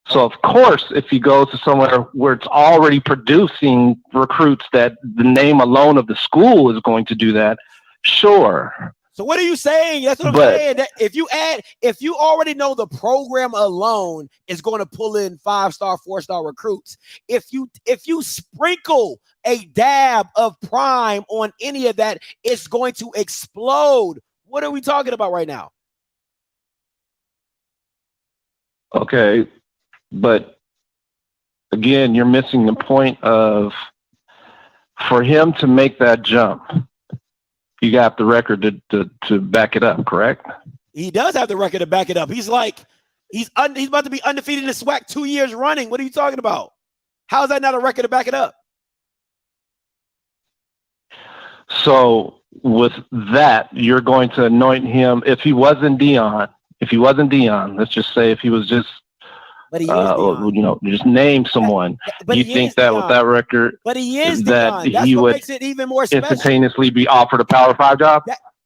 So, of course, if he goes to somewhere where it's already producing recruits that the name alone of the school is going to do that, sure. So what are you saying? That's what I'm saying. That if you already know the program alone is going to pull in 5-star, 4-star recruits, if you sprinkle a dab of prime on any of that, it's going to explode. What are we talking about right now? Okay. But again, you're missing the point of, for him to make that jump, you got the record to back it up, correct? He does have the record to back it up. He's about to be undefeated in the SWAC 2 years running. What are you talking about? How is that not a record to back it up? So with that, you're going to anoint him. If he wasn't Deion, let's just say if he was just, but he is just name someone. But you think that with that record, but he is that Deion. That's he what would makes it even more special. instantaneously be offered a Power 5 job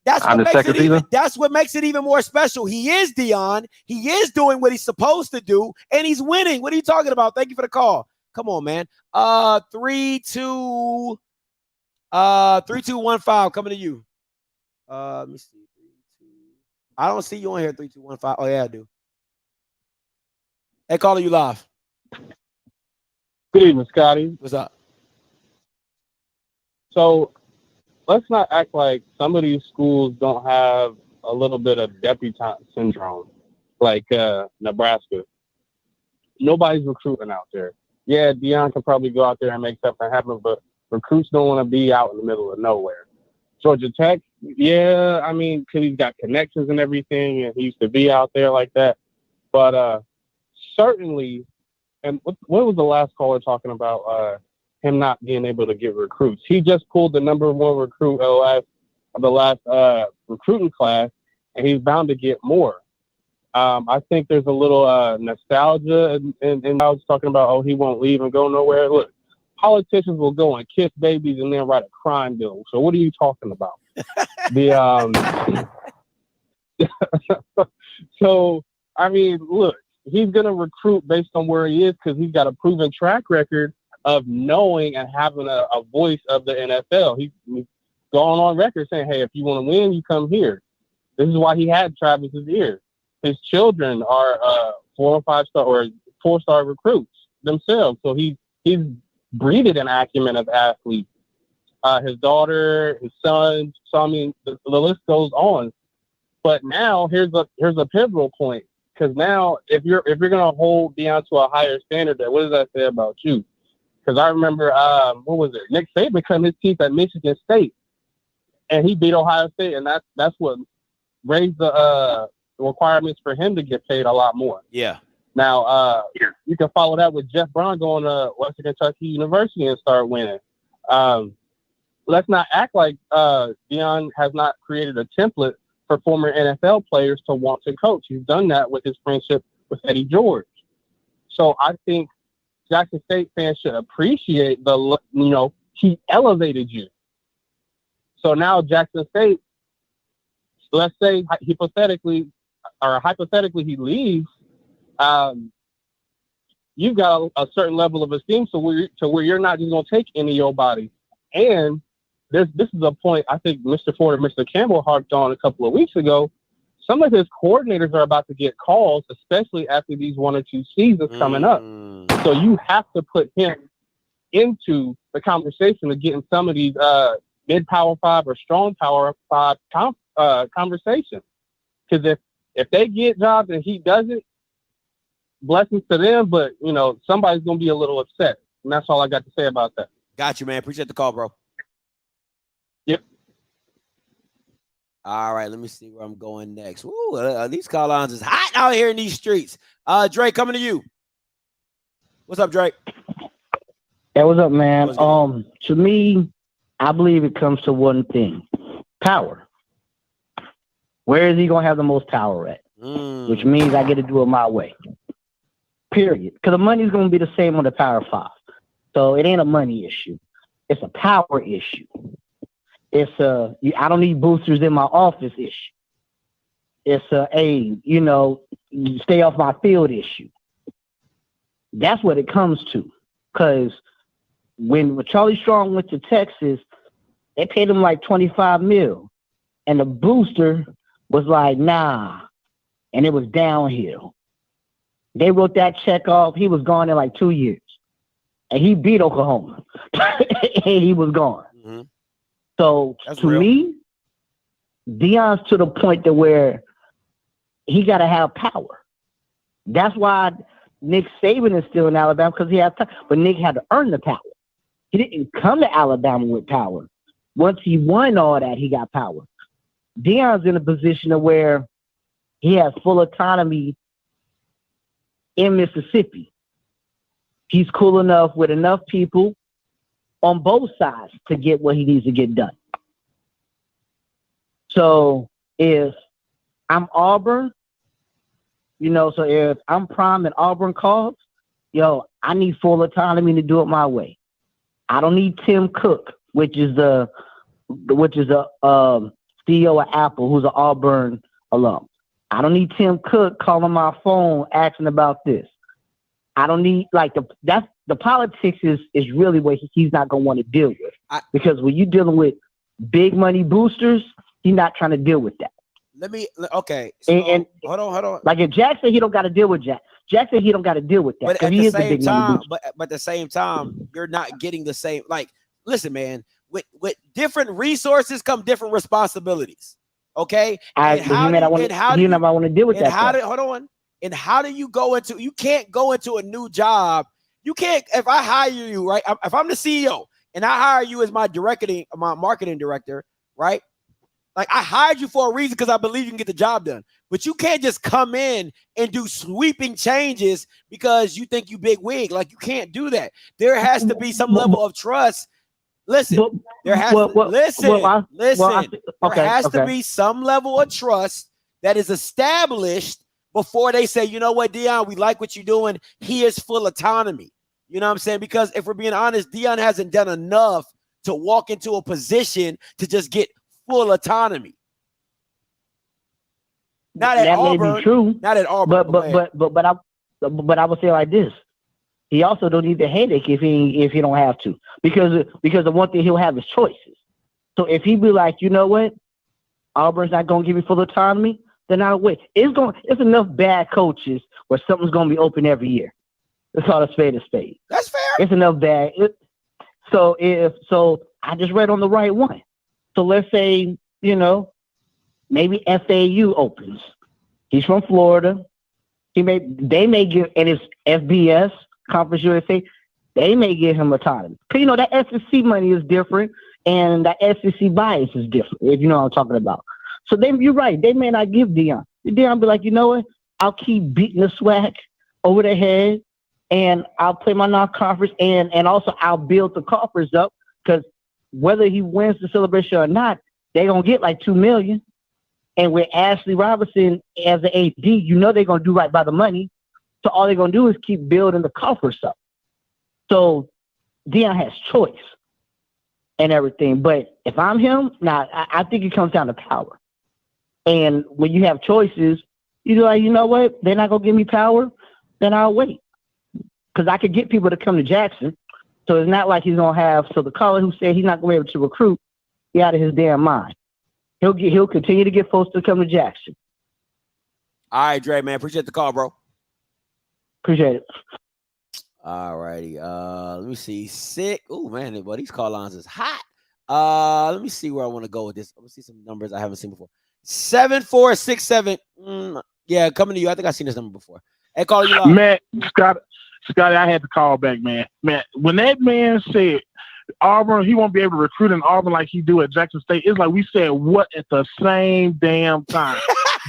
That's on the second season? That's what makes it even more special. He is Deion. He is doing what he's supposed to do, and he's winning. What are you talking about? Thank you for the call. Come on, man. 3215 coming to you. Let me see. I don't see you on here. 3215. Oh yeah, I do. Hey, caller, you live. Good evening, Scotty. What's up? So let's not act like some of these schools don't have a little bit of debutante syndrome, like Nebraska. Nobody's recruiting out there. Yeah, Deion can probably go out there and make something happen, but recruits don't want to be out in the middle of nowhere. Georgia Tech, yeah, I mean, because he's got connections and everything, and he used to be out there like that. But certainly, and what was the last caller talking about him not being able to get recruits? He just pulled the number one recruit of the last recruiting class, and he's bound to get more. I think there's a little nostalgia, and I was talking about, oh, he won't leave and go nowhere. Look, politicians will go and kiss babies and then write a crime bill. So what are you talking about? So, I mean, look, he's going to recruit based on where he is because he's got a proven track record of knowing and having a voice of the NFL. He's gone on record saying, hey, if you want to win, you come here. This is why he had Travis's ear. His children are 4 or 5 star or 4-star recruits themselves. So he's breeded an acumen of athletes. his daughter, his son. So I mean, the list goes on. But now here's a pivotal point, because now if you're gonna hold Deion to a higher standard, then what does that say about you? Because I remember what was it? Nick Saban cut his teeth at Michigan State, and he beat Ohio State, and that's what raised the requirements for him to get paid a lot more. Yeah. Now you can follow that with Jeff Brown going to Western Kentucky University and start winning. Let's not act like Deion has not created a template for former NFL players to want to coach. He's done that with his friendship with Eddie George. So I think Jackson State fans should appreciate he elevated you. So now Jackson State, let's say hypothetically he leaves, you've got a certain level of esteem to where you're not just going to take any of your body. And this is a point I think Mr. Ford and Mr. Campbell harped on a couple of weeks ago. Some of his coordinators are about to get calls, especially after these 1 or 2 seasons coming up. So you have to put him into the conversation of getting some of these mid-power 5 or strong power 5 conversations. Because if they get jobs and he doesn't, blessings to them, but somebody's going to be a little upset. And that's all I got to say about that. Got you, man. Appreciate the call, bro. Yep. All right, let me see where I'm going next. Ooh, these call lines is hot out here in these streets. Drake, coming to you. What's up, Drake? Hey, what's up, man? To me, I believe it comes to one thing: power. Where is he gonna have the most power at? Which means I get to do it my way. Period. Because the money's gonna be the same on the Power 5. So it ain't a money issue. It's a power issue. It's I don't need boosters in my office issue. It's stay off my field issue. That's what it comes to. Because when Charlie Strong went to Texas, they paid him like $25 million. And the booster was like, nah. And it was downhill. They wrote that check off. He was gone in like 2 years. And he beat Oklahoma. And he was gone. Mm-hmm. So to me, Deion's to the point to where he got to have power. That's why Nick Saban is still in Alabama, because he has time. But Nick had to earn the power. He didn't come to Alabama with power. Once he won all that, he got power. Deion's in a position of where he has full autonomy in Mississippi. He's cool enough with enough people on both sides to get what he needs to get done. So if I'm Auburn, so if I'm Prime and Auburn calls, I need full autonomy to do it my way. I don't need Tim Cook, which is the CEO of Apple, who's an Auburn alum. I don't need Tim Cook calling my phone asking about this. I don't need the politics is really what he's not gonna want to deal with, because when you're dealing with big money boosters, he's not trying to deal with that. Okay. So, and hold on. Like if Jack said he don't got to deal with Jack said he don't got to deal with that. But at he the is the same big time, money booster. but at the same time, you're not getting the same. Like, listen, man. With different resources come different responsibilities. Okay. I want to deal with that. Hold on. And how do you go into? You can't go into a new job. You can't. If I hire you, right? If I'm the CEO and I hire you as my marketing director, right? Like, I hired you for a reason, because I believe you can get the job done. But you can't just come in and do sweeping changes because you think you big wig. Like, you can't do that. There has to be some level of trust. Listen, there has to be some level of trust that is established before they say, you know what, Deion, we like what you're doing. Here's full autonomy. You know what I'm saying? Because if we're being honest, Deion hasn't done enough to walk into a position to just get full autonomy. Not at Auburn. May be true. Not at Auburn. But I would say like this: he also don't need the headache if he don't have to, because the one thing he'll have is choices. So if he be like, you know what, Auburn's not gonna give me full autonomy, then I'll wait. It's enough bad coaches where something's gonna be open every year. That's all a spade is spade. That's fair. It's enough bad. So I just read on the right one. So let's say, maybe FAU opens. He's from Florida. They may give, and it's FBS, Conference USA, they may give him autonomy. Because, that SEC money is different, and that SEC bias is different, if you know what I'm talking about. So you're right. They may not give Deion. Deion be like, you know what? I'll keep beating the swag over the head, and I'll play my non-conference, and also I'll build the conference up, because whether he wins the celebration or not, they're going to get like $2 million. And with Ashley Robinson as an AD, they're going to do right by the money. So all they're going to do is keep building the conference up. So Deion has choice and everything. But if I'm him, I think it comes down to power. And when you have choices, you're like, you know what? They're not going to give me power. Then I'll wait. Because I could get people to come to Jackson. So it's not like he's going to have, so the caller who said he's not going to be able to recruit, he out of his damn mind. He'll continue to get folks to come to Jackson. All right, Dre, man. Appreciate the call, bro. Appreciate it. All righty. Let me see. Sick. Oh, man. Well, these call lines is hot. Let me see where I want to go with this. Let me see some numbers I haven't seen before. 7467. Yeah, coming to you. I think I've seen this number before. Hey, call you live. Man, Scotty, I had to call back, man. Man, when that man said Auburn, he won't be able to recruit in Auburn like he do at Jackson State, it's like we said what at the same damn time.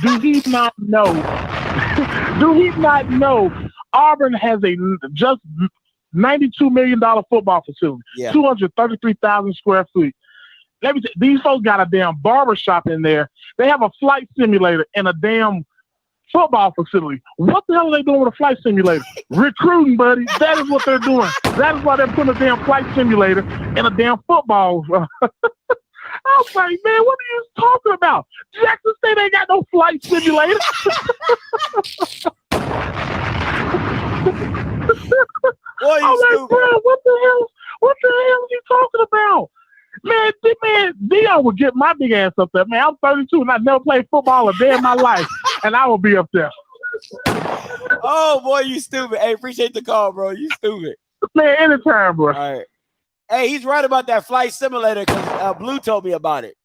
Do he not know? Do he not know Auburn has a just $92 million football facility, 233,000 square feet. Let me these folks got a damn barbershop in there. They have a flight simulator and a damn football facility. What the hell are they doing with a flight simulator? Recruiting, buddy. That is what they're doing. That is why they're putting a damn flight simulator and a damn football. I was like, man, what are you talking about? Jackson State ain't got no flight simulator. Boy, I'm like, bro, what the hell are you talking about? Man, Deion would get my big ass up there. Man, I'm 32 and I never played football a day in my life, and I will be up there. Oh, boy, you stupid. Hey, appreciate the call, bro. You stupid. Man, anytime, bro. All right. Hey, he's right about that flight simulator because Blue told me about it.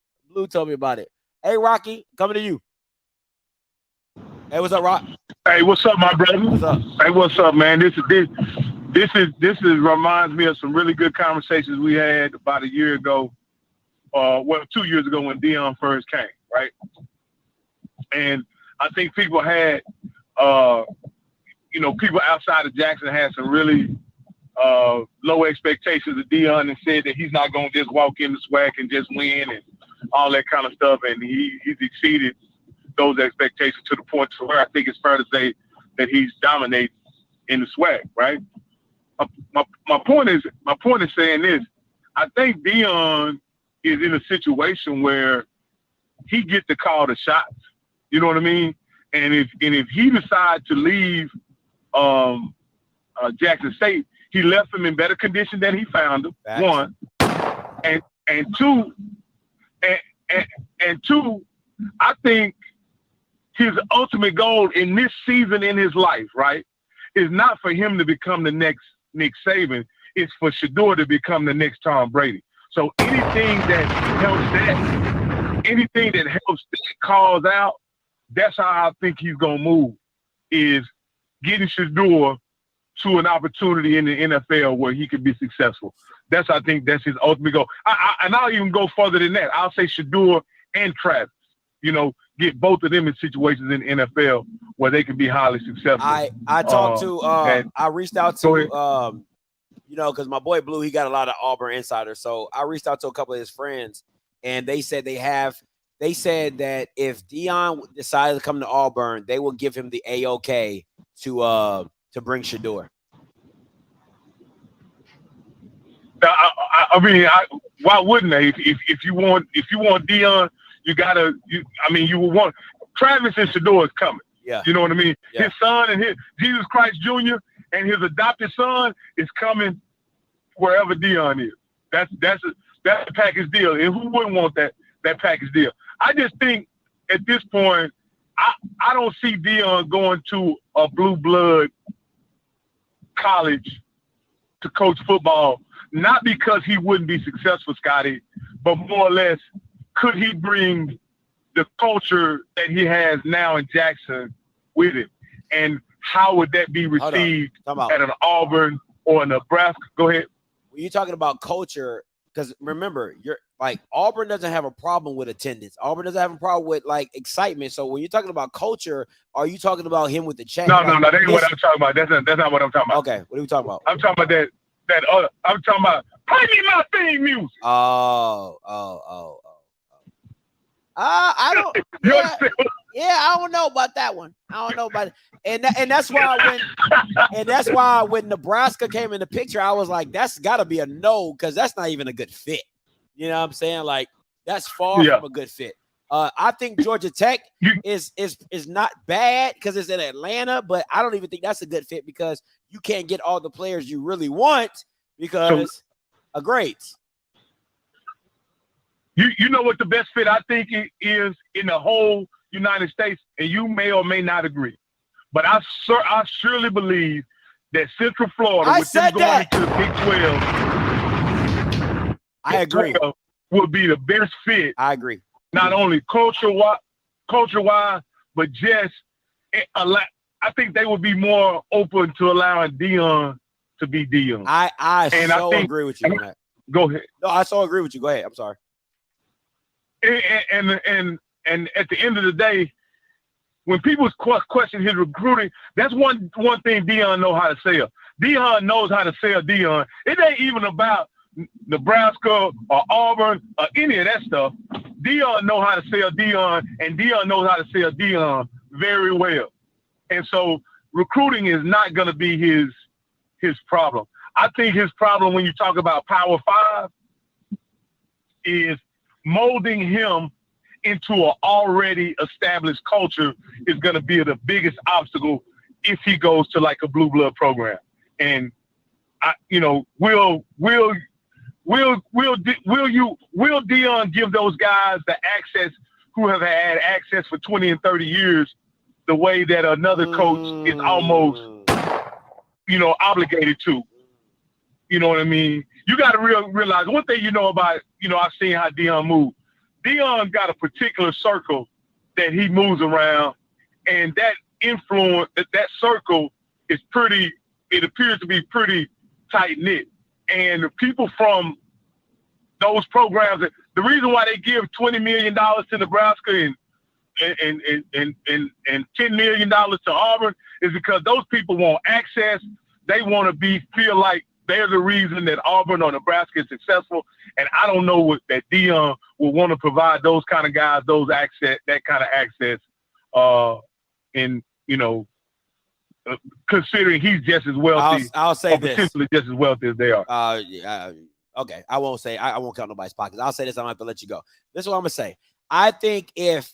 Hey, Rocky, coming to you. Hey, what's up, Rock? Hey, what's up, my brother? What's up? Hey, what's up, man? This reminds me of some really good conversations we had about a year ago, 2 years ago when Deion first came, right? And I think people had, people outside of Jackson had some really low expectations of Deion and said that he's not going to just walk in the SWAC and just win and all that kind of stuff. And he's exceeded those expectations to the point to where I think it's fair to say that he's dominating in the SWAC, right? My point is saying this. I think Deion is in a situation where he gets to call the shots. You know what I mean? And if he decides to leave Jackson State, he left them in better condition than he found them. Facts. One, and two, I think his ultimate goal in this season in his life, right, is not for him to become the next Nick Saban. It's for Shedeur to become the next Tom Brady. So anything that helps that cause out, that's how I think he's gonna move. Is getting Shedeur to an opportunity in the NFL where he could be successful. I think that's his ultimate goal. And I'll even go further than that. I'll say Shedeur and Travis. Get both of them in situations in the NFL where they can be highly successful. I talked to I reached out to because my boy Blue, he got a lot of Auburn insiders. So I reached out to a couple of his friends, and they said they said that if Deion decided to come to Auburn, they will give him the A-OK to bring Shedeur. I mean, why wouldn't they? If you want Deion, you will want Travis and Shedeur is coming. Yeah. You know what I mean? Yeah. His son and his Jesus Christ Jr. and his adopted son is coming wherever Deion is. That's a package deal. And who wouldn't want that package deal? I just think at this point, I don't see Deion going to a blue blood college to coach football not because he wouldn't be successful, Scotty, but more or less, could he bring the culture that he has now in Jackson with him? And how would that be received at an Auburn or a Nebraska? Go ahead. When you're talking about culture, because remember, you're like Auburn doesn't have a problem with attendance. Auburn doesn't have a problem with like excitement. So when you're talking about culture, are you talking about him with the chain? No, that ain't what I'm talking about. That's not what I'm talking about. Okay, what are we talking about? I'm talking about that other. I'm talking about play me my theme music. I don't. I don't know about that one. I don't know about it. And that's why when Nebraska came in the picture, I was like, that's got to be a no, because that's not even a good fit. You know what I'm saying? Like that's far from a good fit. I think Georgia Tech is not bad because it's in Atlanta, but I don't even think that's a good fit because you can't get all the players you really want because of grades. You know what the best fit I think is in the whole United States, and you may or may not agree, but I surely believe that Central Florida, with them going into the Big 12, I agree, would be the best fit. I agree. Not only culture-wise, but just I think they would be more open to allowing Deion to be Deion. I agree with you on that. Go ahead. No, I so agree with you. Go ahead. I'm sorry. And at the end of the day, when people question his recruiting, that's one thing Deion knows how to sell. Deion knows how to sell Deion. It ain't even about Nebraska or Auburn or any of that stuff. Deion knows how to sell Deion, and Deion knows how to sell Deion very well. And so recruiting is not going to be his problem. I think his problem when you talk about Power 5 is molding him into an already established culture is going to be the biggest obstacle if he goes to like a blue blood program. And will Deion give those guys the access who have had access for 20 and 30 years the way that another coach is almost, obligated to? You know what I mean? You got to realize one thing about, I've seen how Deion moves. Deion got a particular circle that he moves around, and that influence, that circle is it appears to be pretty tight-knit. And the people from those programs, the reason why they give $20 million to Nebraska and $10 million to Auburn is because those people want access. They want to feel like they're the reason that Auburn or Nebraska is successful. And I don't know that Deion will want to provide those kind of guys, that kind of access, considering he's just as wealthy. I'll say this. Potentially just as wealthy as they are. Okay. I won't count nobody's pockets. I'll say this. I'm going to have to let you go. This is what I'm going to say. I think if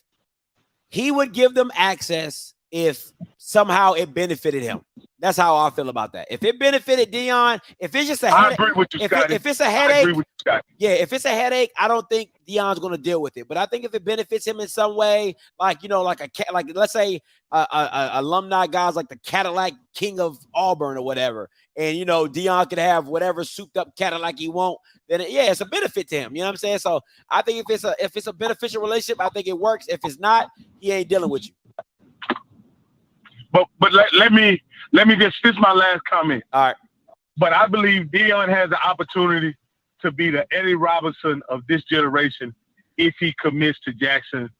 he would give them access, if somehow it benefited him. That's how I feel about that. If it benefited Deion, if it's just a headache, I agree with you, Scotty. If it's a headache, I agree with you, Scotty. Yeah, if it's a headache, I don't think Deion's going to deal with it. But I think if it benefits him in some way, like let's say alumni guys like the Cadillac King of Auburn or whatever, and Deion could have whatever souped up Cadillac he want, then it's a benefit to him. You know what I'm saying? So I think if it's a beneficial relationship, I think it works. If it's not, he ain't dealing with you. But let me this is my last comment. All right. But I believe Deion has the opportunity to be the Eddie Robinson of this generation if he commits to Jackson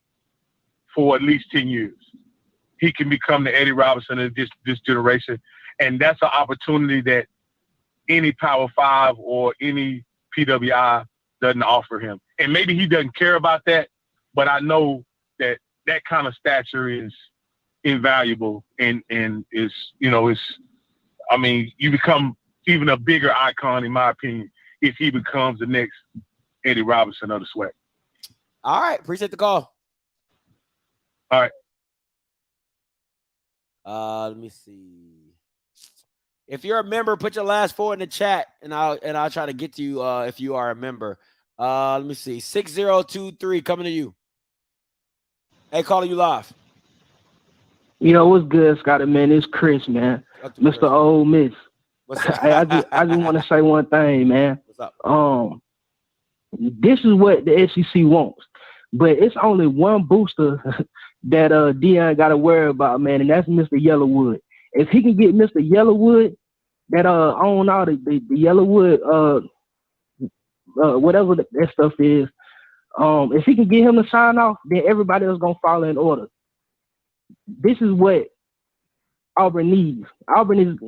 for at least 10 years. He can become the Eddie Robinson of this generation. And that's an opportunity that any Power 5 or any PWI doesn't offer him. And maybe he doesn't care about that, but I know that kind of stature is invaluable and is you become even a bigger icon in my opinion if he becomes the next Eddie Robinson of the SWAC. All right, appreciate the call. All right. Let me see. If you're a member, put your last four in the chat and I'll try to get to you if you are a member. Let me see. 6023 coming to you. Hey, calling you live. What's good, Scotty, man? It's Chris, man. Mr. Ole Miss. What's up? I just want to say one thing, man. What's This is what the SEC wants, but it's only one booster that Deion got to worry about, man, and that's Mr. Yellowwood. If he can get Mr. Yellowwood that own all the Yellowwood whatever that stuff is, if he can get him to sign off, then everybody else gonna follow in order. This is what Auburn needs. Auburn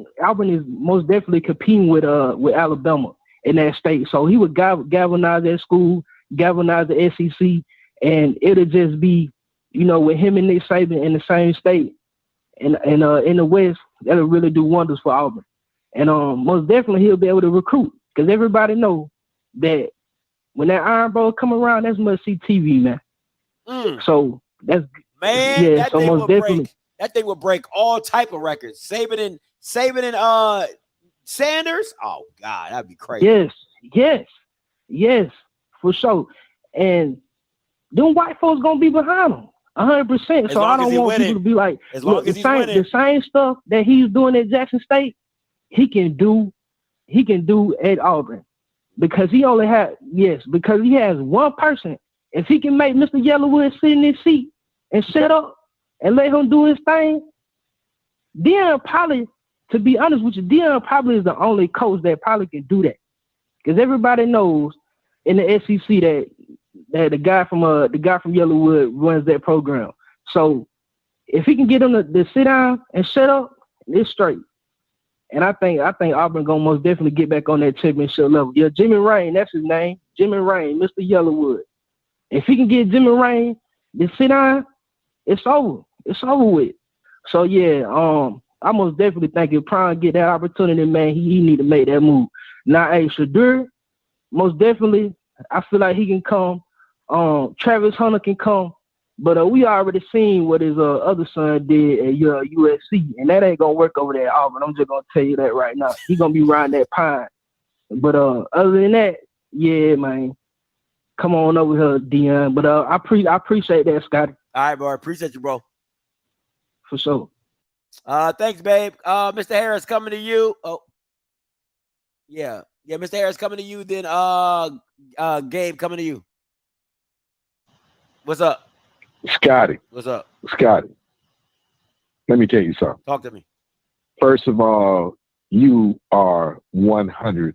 is most definitely competing with Alabama in that state. So he would galvanize that school, galvanize the SEC, and it'll just be, with him and Nick Saban in the same state and in the West, that'll really do wonders for Auburn. And most definitely he'll be able to recruit, because everybody know that when that Iron Bowl come around, that's must-see TV, man. So that's that so thing most would definitely. break. That thing would break all type of records. Saban and Sanders. Oh God, that'd be crazy. Yes, for sure. And them white folks gonna be behind him 100%. So I don't want people to be like, look, the same stuff that he's doing at Jackson State, he can do at Auburn, because he has one person. If he can make Mr. Yellowwood sit in his seat and shut up and let him do his thing, Deion probably, to be honest with you, Deion probably is the only coach that probably can do that, because everybody knows in the SEC that the guy from Yellowwood runs that program. So if he can get him to sit down and shut up, it's straight. And I think Auburn gonna most definitely get back on that championship level. Yeah, Jimmy Rain, that's his name. Jimmy Rain, Mr. Yellowwood. If he can get Jimmy Rain to sit down, it's over. It's over with. So yeah, I most definitely think if Prime get that opportunity, man, he need to make that move. Now, hey, Shadur, most definitely, I feel like he can come. Travis Hunter can come. But we already seen what his other son did at USC, and that ain't gonna work over there at Auburn. I'm just gonna tell you that right now. He's gonna be riding that pine. But other than that, yeah, man, come on over here, Deion. But I appreciate that, Scotty. All right, bro. I appreciate you, bro. For sure. Thanks, babe. Mr. Harris, coming to you. Oh, yeah, Mr. Harris coming to you. Then Gabe coming to you. What's up? Scotty. What's up? Scotty. Let me tell you something. Talk to me. First of all, you are 100%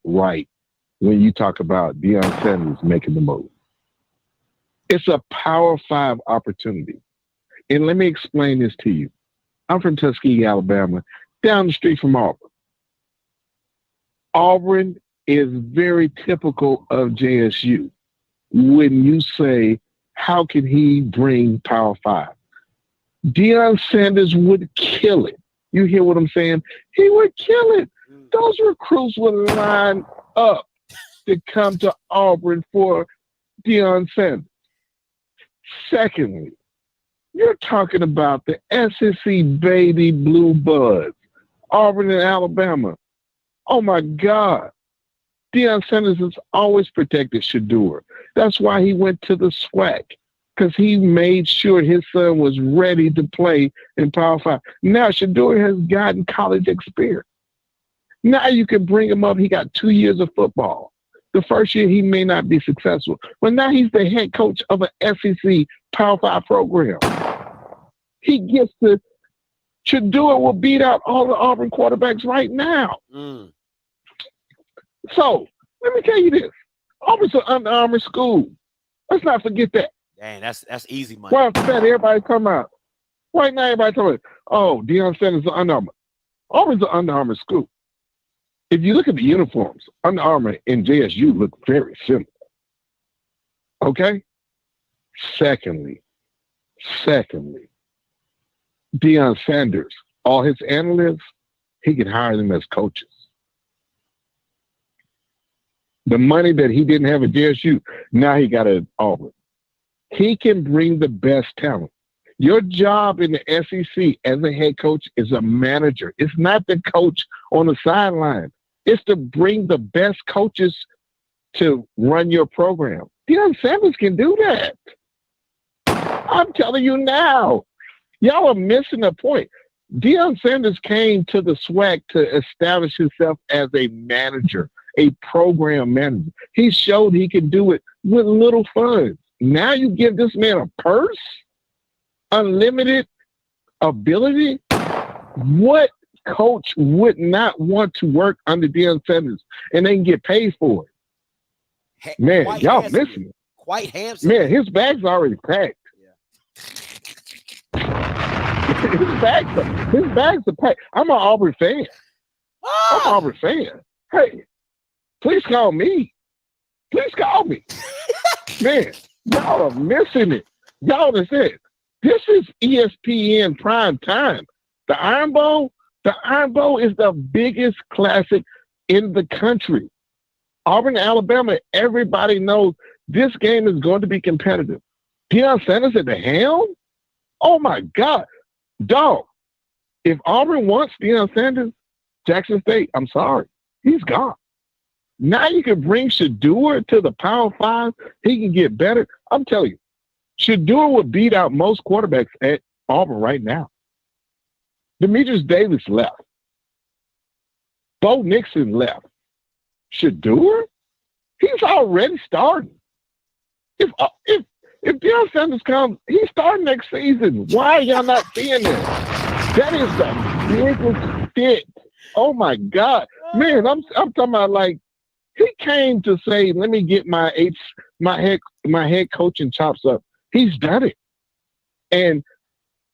right when you talk about Deion Sanders making the move. It's a Power 5 opportunity. And let me explain this to you. I'm from Tuskegee, Alabama, down the street from Auburn. Auburn is very typical of JSU when you say, how can he bring Power 5? Deion Sanders would kill it. You hear what I'm saying? He would kill it. Those recruits would line up to come to Auburn for Deion Sanders. Secondly, you're talking about the SEC baby blue buds, Auburn and Alabama. Oh my God. Deion Sanders has always protected Shadur. That's why he went to the SWAC, because he made sure his son was ready to play in Power 5. Now Shadur has gotten college experience. Now you can bring him up. He got 2 years of football. The first year he may not be successful, but now he's the head coach of an SEC Power 5 program. He gets to Shadur will beat out all the Auburn quarterbacks right now. So let me tell you this: Auburn's an Under Armour school. Let's not forget that. Dang, that's easy money. Why after that everybody come out? Right now everybody talking, oh, Deion Sanders is Under Armour. Auburn's an Under Armour school. If you look at the uniforms, Under Armour and JSU look very similar. Okay? Secondly, Deion Sanders, all his analysts, he can hire them as coaches. The money that he didn't have at JSU, now he got it at Auburn. He can bring the best talent. Your job in the SEC as a head coach is a manager. It's not the coach on the sideline. It's to bring the best coaches to run your program. Deion Sanders can do that. I'm telling you now. Y'all are missing the point. Deion Sanders came to the SWAC to establish himself as a manager, a program manager. He showed he could do it with little funds. Now you give this man a purse, unlimited ability. What coach would not want to work under Deion Sanders and they can get paid for it? Man, Quite y'all handsomely. missing it. Quite handsome. Man, his bag's already packed. his bags are packed. I'm an Auburn fan. I'm an Auburn fan. Hey, please call me. Please call me. Man, y'all are missing it. Y'all are saying this is ESPN prime time. The Iron Bowl is the biggest classic in the country. Auburn, Alabama, everybody knows this game is going to be competitive. Deion Sanders at the helm? Oh, my God. Dog, if Auburn wants Deion Sanders, Jackson State, I'm sorry. He's gone. Now you can bring Shador to the Power 5. He can get better. I'm telling you, Shador would beat out most quarterbacks at Auburn right now. Demetrius Davis left. Bo Nixon left. Shador? He's already starting. If Deion Sanders comes, he's starting next season. Why are y'all not seeing that? That is the biggest fit. Oh my God, man! I'm talking about like he came to say, "Let me get my head coaching chops up." He's done it, and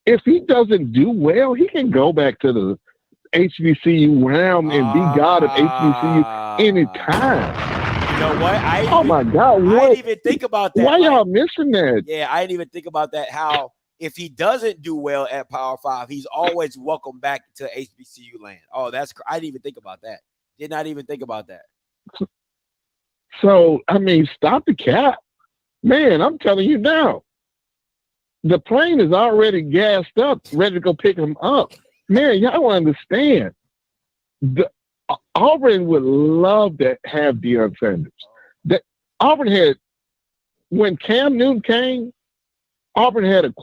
if he doesn't do well, he can go back to the HBCU realm and be God of HBCU anytime. You know what? My God! What? I didn't even think about that. Why y'all missing that? Yeah, I didn't even think about that. How if he doesn't do well at Power 5, he's always welcome back to HBCU land. Oh, I didn't even think about that. Did not even think about that. So I mean, stop the cap, man! I'm telling you now. The plane is already gassed up, ready to go pick him up. Man, y'all understand. Auburn would love to have Deion Sanders. Auburn had, when Cam Newton came, Auburn had a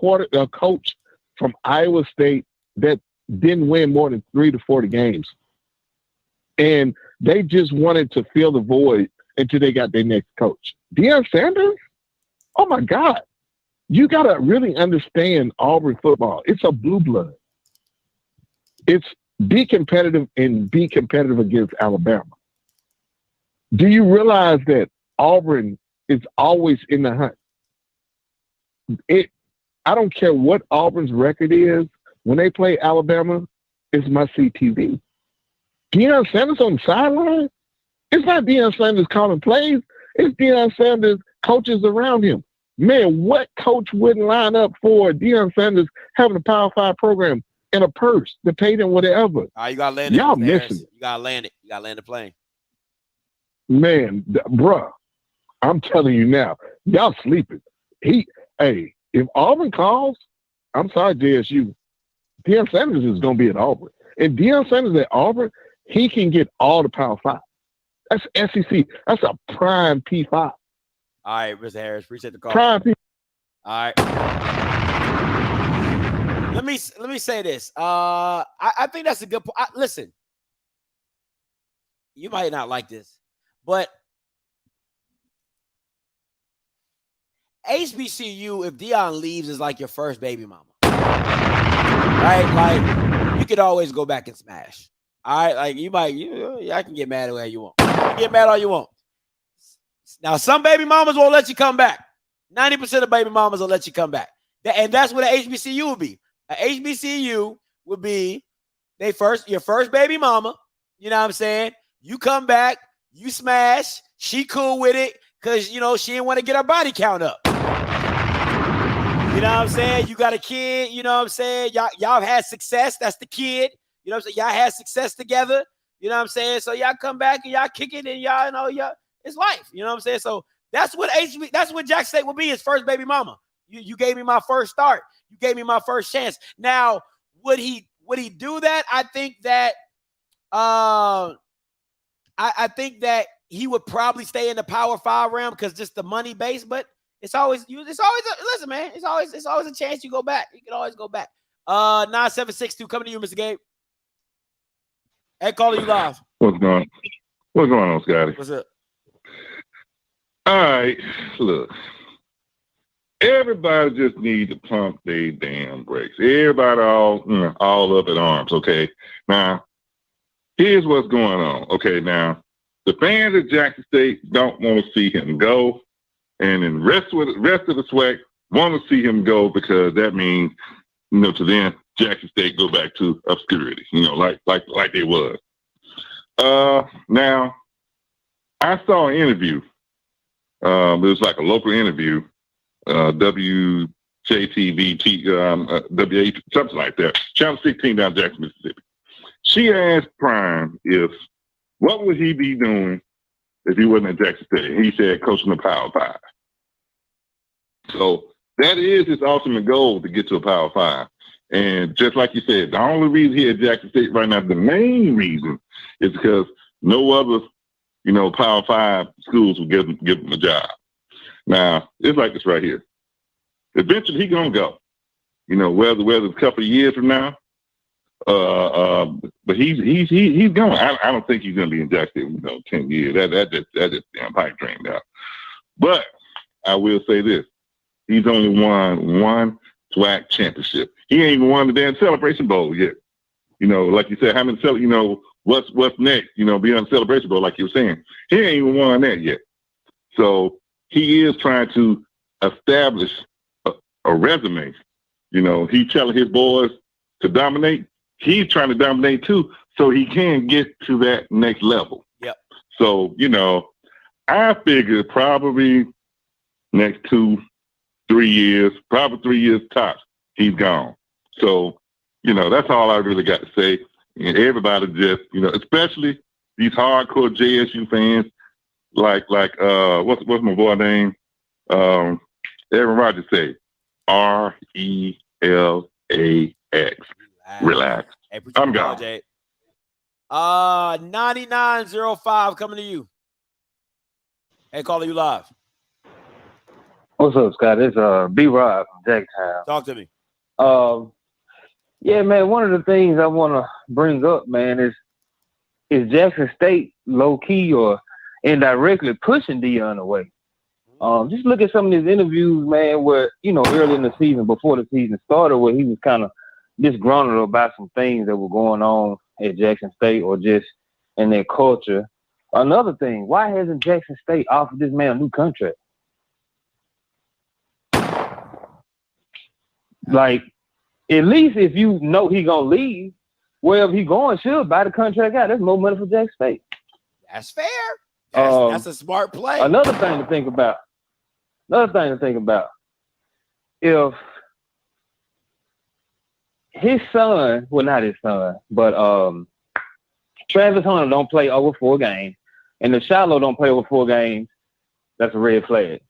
coach from Iowa State that didn't win more than 30 to 40 games. And they just wanted to fill the void until they got their next coach. Deion Sanders? Oh, my God. You got to really understand Auburn football. It's a blue blood. It's be competitive and be competitive against Alabama. Do you realize that Auburn is always in the hunt? I don't care what Auburn's record is. When they play Alabama, it's must-see TV. Deion Sanders on the sideline? It's not Deion Sanders calling plays. It's Deion Sanders coaches around him. Man, what coach wouldn't line up for Deion Sanders having a Power 5 program and a purse to pay them whatever? You got to land it. Y'all missing it. You got to land it. You got to land the plane. Man, bruh, I'm telling you now, y'all sleeping. If Auburn calls, I'm sorry, JSU, Deion Sanders is going to be at Auburn. If Deion Sanders at Auburn, he can get all the Power 5. That's SEC. That's a prime P5. All right, Mr. Harris, appreciate the call. Prime P5. All right. Let me say this. I think that's a good point. Listen, you might not like this, but HBCU, if Deion leaves, is like your first baby mama, right? Like you could always go back and smash. All right, like I can get mad at where you want. You can get mad all you want. Now, some baby mamas won't let you come back. 90% of baby mamas will let you come back, and that's what an HBCU would be. An HBCU would be your first baby mama. You know what I'm saying? You come back, you smash. She cool with it because she didn't want to get her body count up. You know what I'm saying? You got a kid. You know what I'm saying? Y'all had success. That's the kid. You know what I'm saying? Y'all had success together. You know what I'm saying? So y'all come back and y'all kick it and y'all it's life. You know what I'm saying? So that's what Jackson State will be, his first baby mama. You gave me my first start. You gave me my first chance. Now, would he do that? I think that I think that he would probably stay in the Power 5 realm because just the money base, but listen, man, it's always a chance you go back. You can always go back. 9762 coming to you, Mr. Gabe. Hey, caller, you live. What's going on? What's going on, Scotty? What's up? All right, look. Everybody just needs to pump their damn brakes. Everybody all up in arms, okay? Now, here's what's going on. Okay, now, the fans at Jackson State don't want to see him go, and then the rest of the SWAC want to see him go because that means, to them, Jackson State go back to obscurity, like they was. Now, I saw an interview. It was like a local interview, WJTV, something like that. Channel 16 down Jackson, Mississippi. She asked Prime what would he be doing if he wasn't at Jackson State? He said coaching the Power 5. So that is his ultimate goal, to get to a Power 5. And just like you said, the only reason he at Jackson State right now, the main reason, is because no other, Power 5 schools will give him a job. Now, it's like this right here. Eventually, he's going to go. Whether it's a couple of years from now, but he's going. I don't think he's going to be in Jackson State, 10 years. That just damn pipe dreamed out. But I will say this. He's only won one SWAC championship. He ain't even won the damn Celebration Bowl yet. Like you said, how many what's next, beyond the Celebration Bowl, like you were saying. He ain't even won that yet. So he is trying to establish a resume. He's telling his boys to dominate. He's trying to dominate too, so he can get to that next level. Yep. So, I figure probably next 2-3 years, probably 3 years tops, he's gone. So, that's all I really got to say. And everybody just, especially these hardcore JSU fans, like what's my boy name? Aaron Rodgers say, RELAX. Relax. Hey, I'm gone. 9905 coming to you. Hey, caller, you live. What's up, Scott? It's B-Rod from Jacktown. Talk to me. Yeah, man, one of the things I want to bring up, man, is Jackson State low-key or indirectly pushing Deion away. Just look at some of his interviews, man, where, early in the season, before the season started, where he was kind of disgruntled about some things that were going on at Jackson State or just in their culture. Another thing, why hasn't Jackson State offered this man a new contract? Like, at least if you know he gonna leave, wherever he going, should buy the contract out. That's more money for Jackson State. That's fair. That's a smart play. Another thing to think about. If his son, well, not his son, but Travis Hunter don't play over 4 games, and the Shiloh don't play over 4 games, that's a red flag.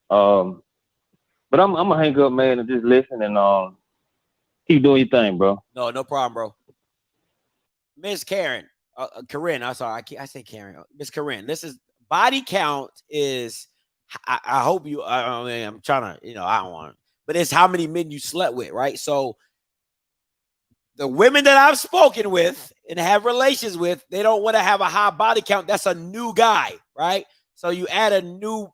But I'm gonna hang up, man, and just listen and keep doing your thing, bro. No problem, bro. Miss Karen, Corinne, I'm sorry, I say Karen. Miss Corinne, this is body count is. I hope you. I'm trying to, I don't want, but it's how many men you slept with, right? So the women that I've spoken with and have relations with, they don't want to have a high body count. That's a new guy, right? So when you add a new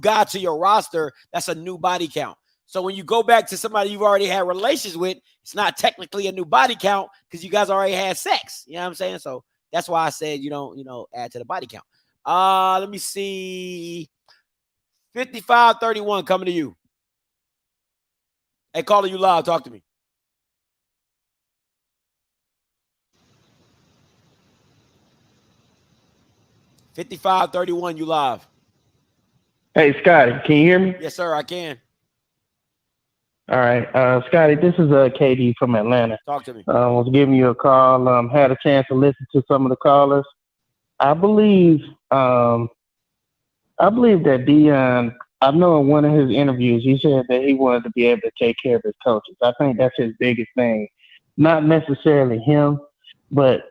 guy to your roster, that's a new body count. So when you go back to somebody you've already had relations with, it's not technically a new body count because you guys already had sex. You know what I'm saying? So that's why I said you don't, add to the body count. Let me see. 5531 coming to you. Hey, caller, you live. Talk to me. $55.31, you live. Hey, Scotty, can you hear me? Yes, sir, I can. All right. Scotty, this is KD from Atlanta. Talk to me. I was giving you a call. Had a chance to listen to some of the callers. I believe that Deion, I know in one of his interviews, he said that he wanted to be able to take care of his coaches. I think that's his biggest thing. Not necessarily him, but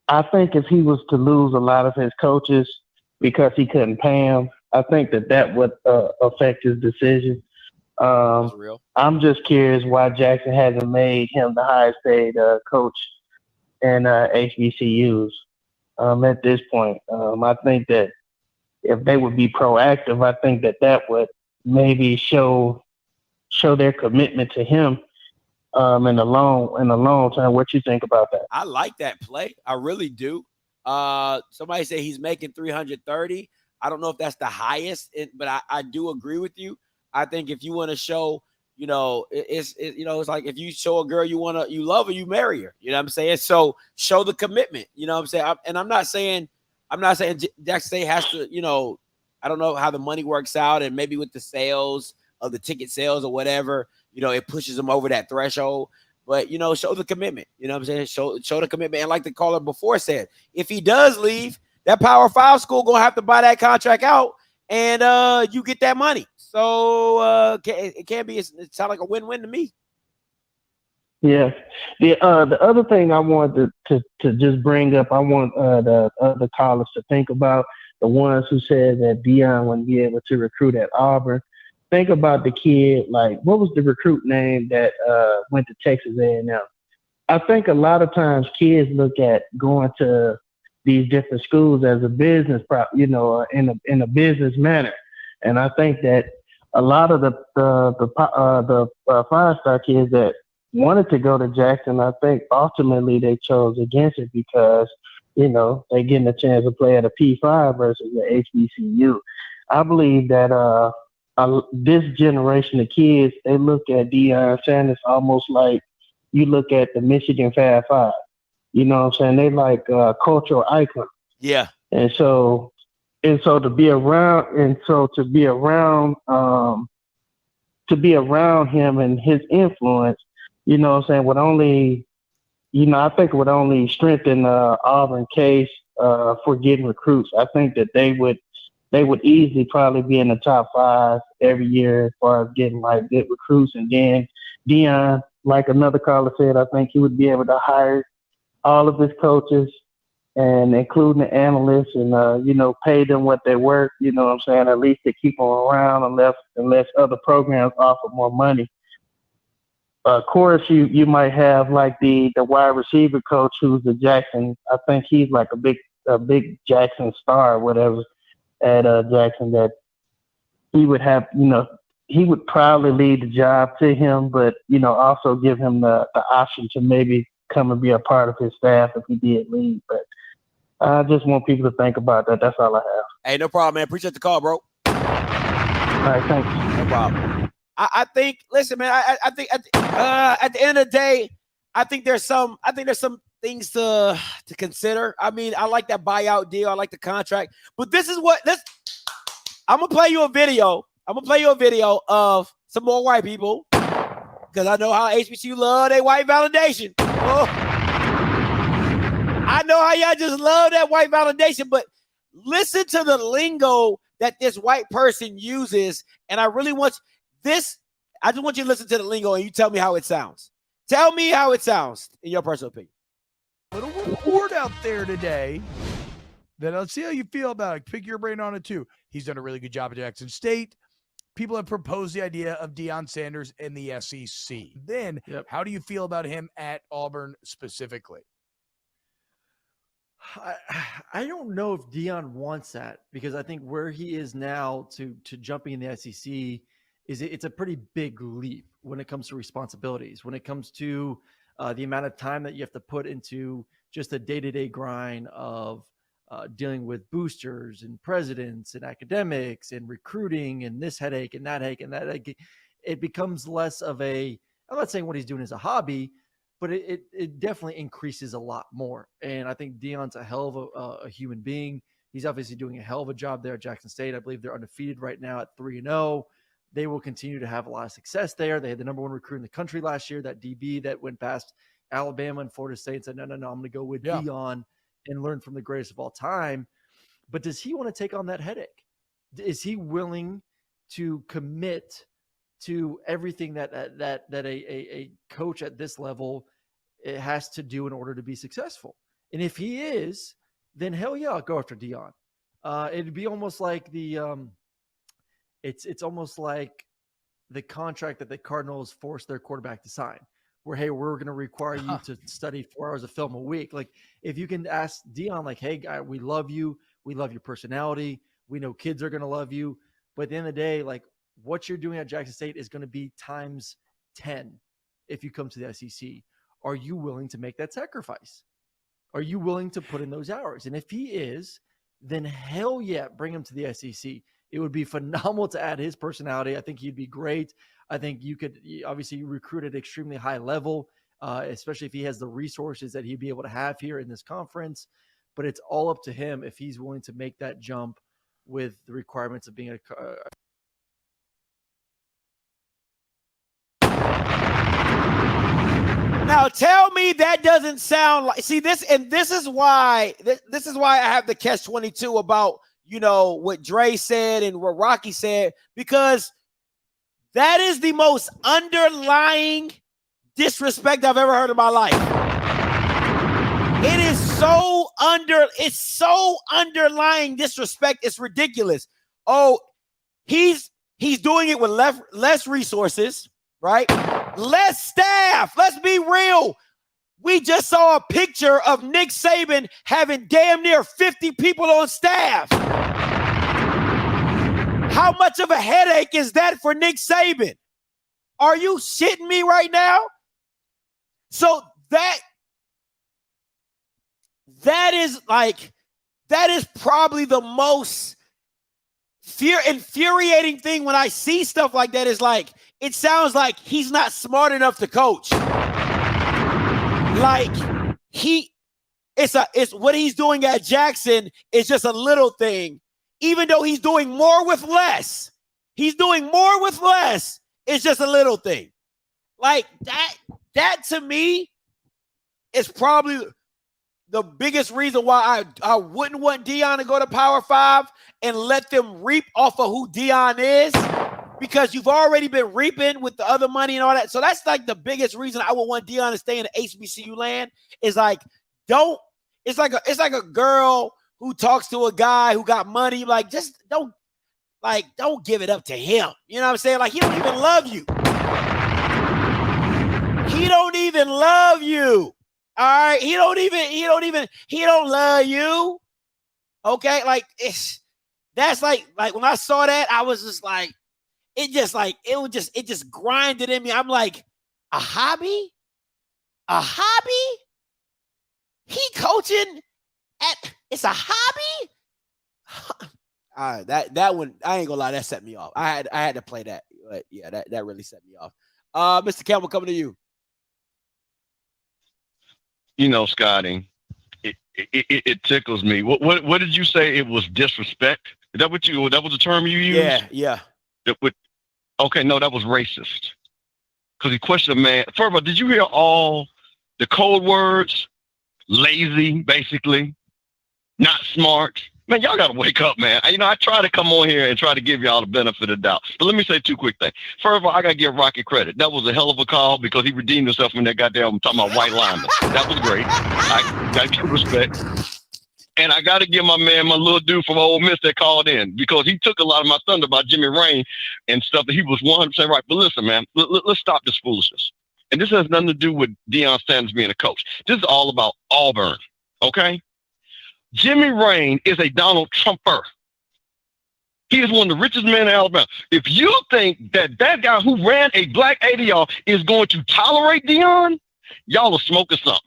I think if he was to lose a lot of his coaches because he couldn't pay them, I think that would affect his decision. I'm just curious why Jackson hasn't made him the highest paid coach in HBCUs. at this point. I think that if they would be proactive, I think that would maybe show their commitment to him in the long term. What you think about that? I like that play. I really do. Somebody said he's making 330. I don't know if that's the highest, but I do agree with you. I think if you want to show, it's like if you show a girl you love her, you marry her. You know what I'm saying? So show the commitment. You know what I'm saying? I'm not saying Jackson State has to. I don't know how the money works out, and maybe with the sales of the ticket sales or whatever, it pushes them over that threshold. But, show the commitment. You know what I'm saying? Show the commitment. And like the caller before said, if he does leave, that Power 5 school going to have to buy that contract out, and you get that money. So it can't be – it sounds like a win-win to me. Yeah. The other thing I wanted to just bring up, I want the other callers to think about, the ones who said that Deion wouldn't be able to recruit at Auburn. Think about the kid, like, what was the recruit name that went to Texas A&M? I think a lot of times kids look at going to these different schools as a business, in a business manner. And I think that a lot of the 5-star kids that wanted to go to Jackson, I think ultimately they chose against it because, they're getting a chance to play at a P5 versus the HBCU. I believe that this generation of kids, they look at Deion Sanders almost like you look at the Michigan Fab Five. You know what I'm saying? They like cultural icons. Yeah. And so to be around him and his influence, you know what I'm saying, would only, I think it would only strengthen Auburn case for getting recruits. I think that they would easily probably be in the top 5 every year as far as getting like good recruits. And then Deion, like another caller said, I think he would be able to hire all of his coaches and including the analysts and, pay them what they're worth, you know what I'm saying, at least to keep them around unless other programs offer more money. Of course, you might have like the wide receiver coach who's the Jackson. I think he's like a big Jackson star or whatever at Jackson, that he would have, he would probably lead the job to him, but, also give him the option to maybe come and be a part of his staff if he did leave. But I just want people to think about that. That's all I have. Hey, no problem, man. Appreciate the call, bro. All right, thanks. No problem. I think, listen, man, I think at the end of the day, I think there's some things to consider. I mean, I like that buyout deal. I like the contract. But I'm going to play you a video. I'm going to play you a video of some more white people because I know how HBCU love their white validation. Oh. I know how y'all just love that white validation, but listen to the lingo that this white person uses, and I really want this. I just want you to listen to the lingo, and you tell me how it sounds. Tell me how it sounds in your personal opinion. Little report out there today that I'll see how you feel about it. Pick your brain on it too. He's done a really good job at Jackson State. People have proposed the idea of Deion Sanders in the SEC. Then, How do you feel about him at Auburn specifically? I don't know if Deion wants that, because I think where he is now to jumping in the SEC it's a pretty big leap when it comes to responsibilities, when it comes to the amount of time that you have to put into just the day-to-day grind of dealing with boosters and presidents and academics and recruiting and this headache and that headache and that headache. It becomes less of I'm not saying what he's doing is a hobby, but it definitely increases a lot more. And I think Deion's a hell of a human being. He's obviously doing a hell of a job there at Jackson State. I believe they're undefeated right now at 3-0. They will continue to have a lot of success there. They had the number 1 recruit in the country last year, that DB that went past Alabama and Florida State and said, no, I'm going to go with Deion and learn from the greatest of all time. But does he want to take on that headache? Is he willing to commit to everything that a coach at this level has to do in order to be successful? And if he is, then hell yeah, I'll go after Deion. It'd be almost like it's almost like the contract that the Cardinals forced their quarterback to sign, where, hey, we're going to require you to study 4 hours of film a week. Like, if you can ask Deion, like, hey, guy, we love you. We love your personality. We know kids are going to love you. But at the end of the day, like, what you're doing at Jackson State is going to be times 10 if you come to the SEC. Are you willing to make that sacrifice? Are you willing to put in those hours? And if he is, then hell yeah, bring him to the SEC. It would be phenomenal to add his personality. I think he'd be great. I think you could obviously recruit at extremely high level, especially if he has the resources that he'd be able to have here in this conference. But it's all up to him if he's willing to make that jump with the requirements of being a Now tell me that doesn't sound like, see this, and this is why I have the catch-22 about, you know, what Dre said and what Rocky said, because that is the most underlying disrespect I've ever heard in my life. It is so underlying disrespect. It's ridiculous. Oh, he's doing it with less resources, right? Less staff. Let's be real. We just saw a picture of Nick Saban having damn near 50 people on staff. How much of a headache is that for Nick Saban? Are you shitting me right now? So that is probably the most infuriating thing when I see stuff like that. Is like, it sounds like he's not smart enough to coach. Like it's what he's doing at Jackson is just a little thing, even though he's doing more with less. He's doing more with less. It's just a little thing. Like that to me is probably the biggest reason why I wouldn't want Deion to go to Power 5 and let them reap off of who Deion is, because you've already been reaping with the other money and all that. So that's like the biggest reason I would want Deion to stay in the HBCU land. Is like, it's like a girl who talks to a guy who got money. Like, just don't give it up to him. You know what I'm saying? Like, he don't even love you. He don't even love you. All right, he don't love you. Okay, like that's like when I saw that, I was just like, it just grinded in me. I'm like, a hobby? He coaching it's a hobby? All right, that one, I ain't gonna lie, that set me off. I had to play that. But yeah, that really set me off. Mr. Campbell, coming to you. You know, Scotty, it tickles me. What did you say? It was disrespect? Is that what that was the term you used? Yeah. Okay, no, that was racist. Because he questioned a man. First of all, did you hear all the code words? Lazy, basically. Not smart. Man, y'all got to wake up, man. I try to come on here and try to give y'all the benefit of the doubt. But let me say two quick things. First of all, I got to give Rocky credit. That was a hell of a call because he redeemed himself from that goddamn talking about white lineman. That was great. I got to give respect. And I got to give my man, my little dude from Ole Miss that called in, because he took a lot of my thunder about Jimmy Rain and stuff that he was 100% right. But listen, man, let's stop this foolishness. And this has nothing to do with Deion Sanders being a coach. This is all about Auburn, okay? Jimmy Rain is a Donald Trumper. He is one of the richest men in Alabama. If you think that guy who ran a black ADR is going to tolerate Deion, y'all are smoking something.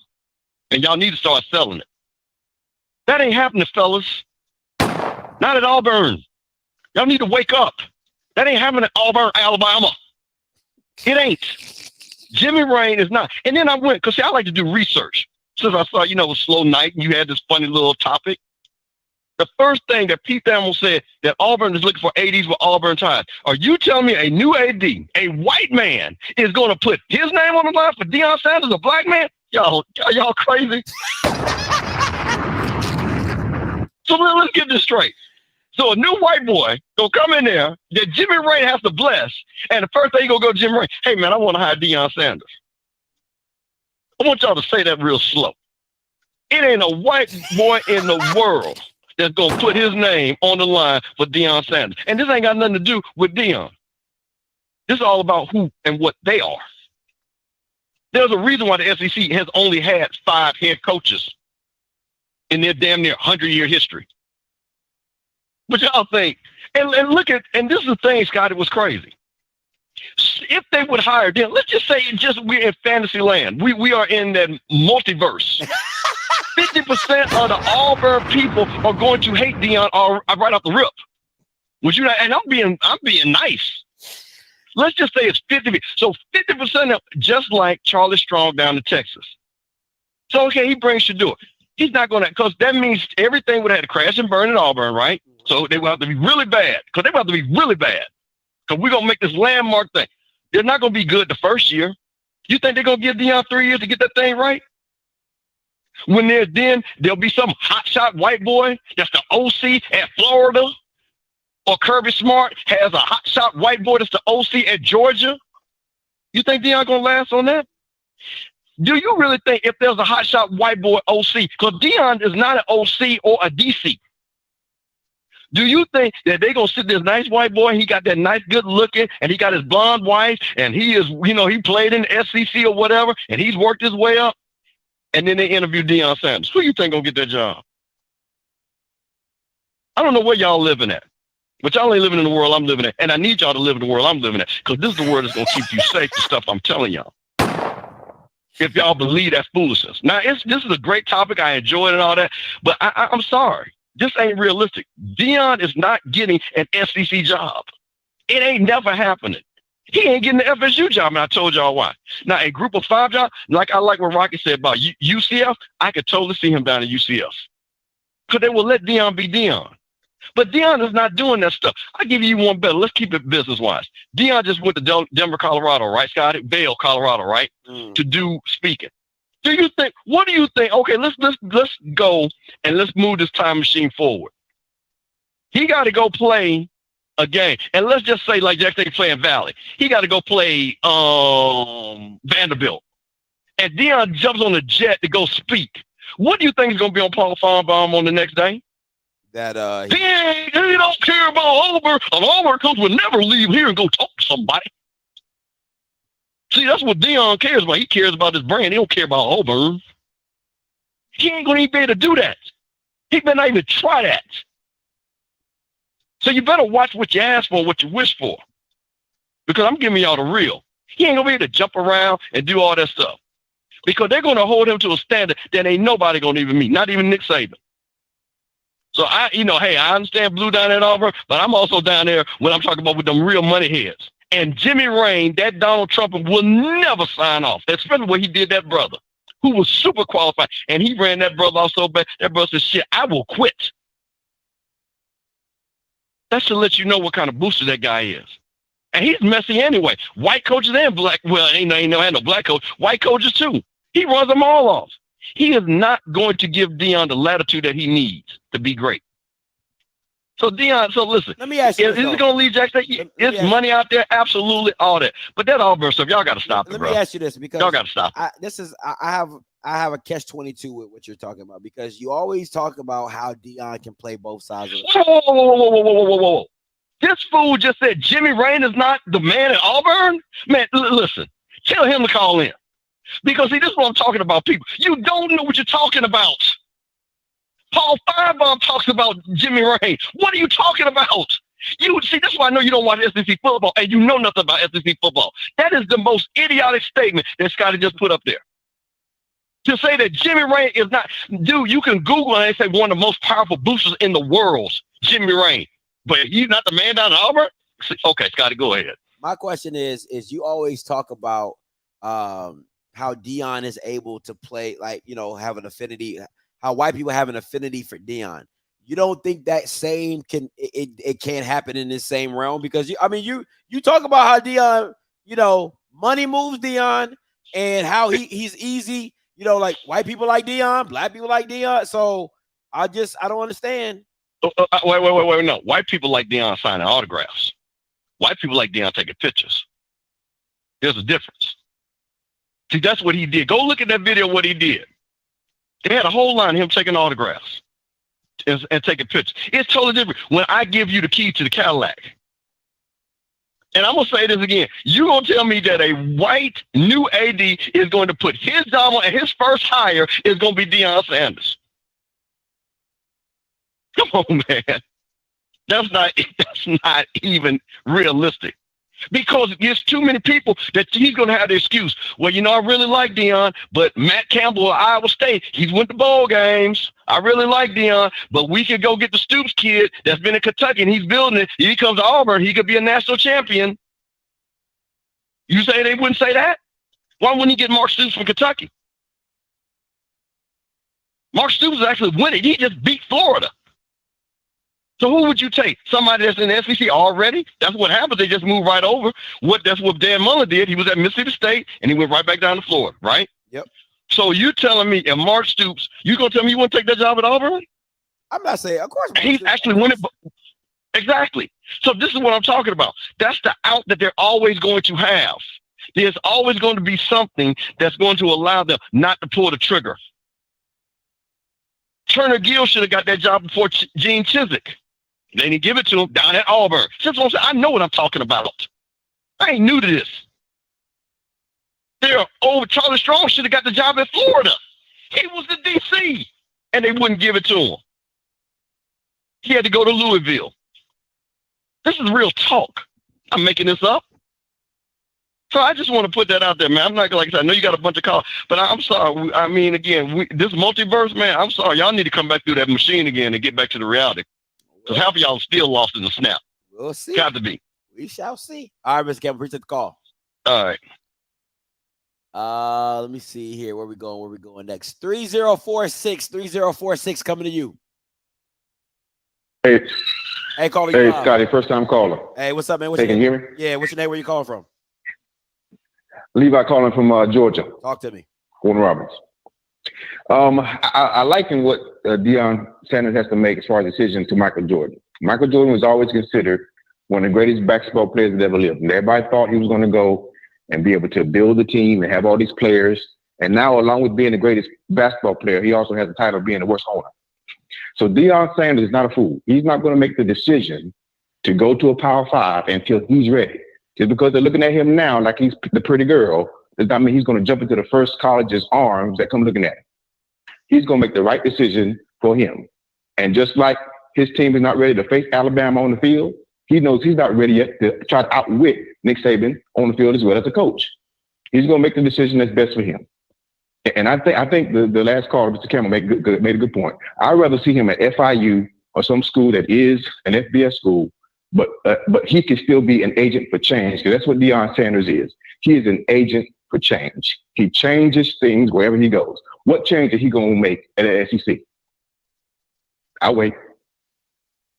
And y'all need to start selling it. That ain't happening, fellas. Not at Auburn. Y'all need to wake up. That ain't happening at Auburn, Alabama. It ain't. Jimmy Rain is not. And then I went, because I like to do research. Since I saw, it was slow night and you had this funny little topic. The first thing that Pete Thamel said, that Auburn is looking for ADs with Auburn ties. Are you telling me a new AD, a white man, is going to put his name on the line for Deion Sanders, a black man? Y'all crazy? So let's get this straight. So a new white boy gonna come in there that Jimmy Rain has to bless, and the first thing he gonna go to Jimmy Rain, hey man, I want to hire Deion Sanders. I want y'all to say that real slow. It ain't a white boy in the world that's going to put his name on the line for Deion Sanders. And this ain't got nothing to do with Deion. This is all about who and what they are. There's a reason why the SEC has only had 5 head coaches in their damn near 100-year history. But y'all think, and look at, and this is the thing, Scott, it was crazy. If they would hire them, let's just say we're in fantasy land. We are in that multiverse. 50% of the Auburn people are going to hate Deion right off the rip. Would you not? And I'm being nice. Let's just say it's 50. So 50% of, just like Charlie Strong down in Texas. So okay, he brings Shador. He's not going to, because that means everything would have to crash and burn in Auburn, right? So they will have to be really bad, because they will have to be really bad. Because we're going to make this landmark thing. They're not going to be good the first year. You think they're going to give Deion 3 years to get that thing right? When there'll be some hotshot white boy that's the OC at Florida, or Kirby Smart has a hotshot white boy that's the OC at Georgia. You think Deion going to last on that? Do you really think if there's a hotshot white boy OC, because Deion is not an OC or a DC, do you think that they're going to sit this nice white boy, he got that nice good looking, and he got his blonde wife, and he is, he played in the SEC or whatever, and he's worked his way up, and then they interview Deion Sanders? Who you think going to get that job? I don't know where y'all living at, but y'all ain't living in the world I'm living in, and I need y'all to live in the world I'm living in, because this is the world that's going to keep you safe, the stuff I'm telling y'all. If y'all believe that foolishness. Now, this is a great topic. I enjoyed it and all that, but I'm sorry. This ain't realistic. Deion is not getting an SEC job. It ain't never happening. He ain't getting the FSU job, and I told y'all why. Now, a group of 5 job, like what Rocky said about UCF, I could totally see him down at UCF. Because they will let Deion be Deion. But Deion is not doing that stuff. I'll give you one better. Let's keep it business-wise. Deion just went to Denver, Colorado, right, Scotty? Vail, Colorado, right? To do speaking. What do you think? Okay, let's go and let's move this time machine forward. He got to go play a game. And let's just say, like Jack State playing Valley. He got to go play Vanderbilt. And Deion jumps on a jet to go speak. What do you think is going to be on Paul Farnbaum on the next day? That he don't care about Auburn. An Auburn coach would never leave here and go talk to somebody. See, that's what Deion cares about. He cares about his brand. He don't care about Auburn. He ain't going to even be able to do that. He better not even try that. So you better watch what you ask for, what you wish for. Because I'm giving y'all the real. He ain't going to be able to jump around and do all that stuff. Because they're going to hold him to a standard that ain't nobody going to even meet, not even Nick Saban. So I understand Blue down at Auburn, but I'm also down there when I'm talking about with them real money heads. And Jimmy Rain, that Donald Trump will never sign off, especially when he did that brother, who was super qualified. And he ran that brother off so bad, that brother said, shit, I will quit. That should let you know what kind of booster that guy is. And he's messy anyway. White coaches and black, well, ain't no black coach. White coaches too. He runs them all off. He is not going to give Deion the latitude that he needs to be great. So Deion, listen. Let me ask you, is it going to leave Jack State? Is money out there? Absolutely, all that. But that Auburn stuff, y'all got to stop it, bro. Let me ask you this, because y'all got to stop it. I have a catch-22 with what you're talking about, because you always talk about how Deion can play both sides of it. Whoa. This fool just said Jimmy Rain is not the man at Auburn? Man, listen, tell him to call in. Because, see, this is what I'm talking about, people. You don't know what you're talking about. Paul Finebaum talks about Jimmy Rain. What are you talking about? See, that's why I know you don't watch SEC football, and you know nothing about SEC football. That is the most idiotic statement that Scotty just put up there. To say that Jimmy Rain is not, dude, you can Google and they say one of the most powerful boosters in the world, Jimmy Rain. But he's not the man down in Auburn? Okay, Scotty, go ahead. My question is you always talk about how Deion is able to play, like, have an affinity, how white people have an affinity for Deion. You don't think that same it can't happen in this same realm? Because you talk about how Deion, money moves Deion, and how he's easy, like white people like Deion, black people like Deion. So I don't understand. Wait, no. White people like Deion signing autographs. White people like Deion taking pictures. There's a difference. See, that's what he did. Go look at that video, what he did. They had a whole line of him taking autographs and taking pictures. It's totally different. When I give you the key to the Cadillac And I'm going to say this again. You're going to tell me that a white new AD is going to put his job on, and his first hire is going to be Deion Sanders. Come on, man. That's not even realistic. Because there's too many people that he's going to have the excuse. Well, you know, I really like Deion, but Matt Campbell of Iowa State, he's went to bowl games. I really like Deion, but we could go get the Stoops kid that's been in Kentucky, and he's building it. If he comes to Auburn, he could be a national champion. You say they wouldn't say that? Why wouldn't he get Mark Stoops from Kentucky? Mark Stoops is actually winning. He just beat Florida. So who would you take? Somebody that's in the SEC already? That's what happens. They just move right over. That's what Dan Mullen did. He was at Mississippi State, and he went right back down to Florida, right? Yep. So you telling me, and Mark Stoops, you going to tell me you wouldn't take that job at Auburn? I'm not saying, of course. He's actually winning. Exactly. So this is what I'm talking about. That's the out that they're always going to have. There's always going to be something that's going to allow them not to pull the trigger. Turner Gill should have got that job before Gene Chizik. They didn't give it to him down at Auburn. That's what I'm saying. I know what I'm talking about. I ain't new to this. Charlie Strong should have got the job in Florida. He was the DC, and they wouldn't give it to him. He had to go to Louisville. This is real talk. I'm making this up. So I just want to put that out there, man. I'm not like I said, I know you got a bunch of calls, but I'm sorry. I mean, again, this multiverse, man, I'm sorry. Y'all need to come back through that machine again and get back to the reality. Because half of y'all still lost in the snap. We'll see. Got to be. We shall see. All right, Mr. Campbell, appreciate the call. All right. Let me see here. Where we going next? 3046 coming to you. Hey, caller. Hey, Scotty, first time caller. Hey, what's up, man? Hey, can you hear me? Yeah, what's your name? Where you calling from? Levi calling from Georgia. Talk to me. Warren Roberts. I liken what Deion Sanders has to make as far as decision to Michael Jordan. Michael Jordan was always considered one of the greatest basketball players that ever lived. And everybody thought he was going to go and be able to build a team and have all these players. And now, along with being the greatest basketball player, he also has the title of being the worst owner. So Deion Sanders is not a fool. He's not going to make the decision to go to a Power 5 until he's ready. Just because they're looking at him now like he's the pretty girl, does not mean he's going to jump into the first college's arms that come looking at him. He's going to make the right decision for him. And just like his team is not ready to face Alabama on the field, he knows he's not ready yet to try to outwit Nick Saban on the field as well as a coach. He's going to make the decision that's best for him. And I think the last caller, Mr. Campbell, made a good point. I'd rather see him at FIU or some school that is an FBS school, but he can still be an agent for change, because that's what Deion Sanders is. He is an agent for change. He changes things wherever he goes. What change is he going to make at the SEC? I'll wait.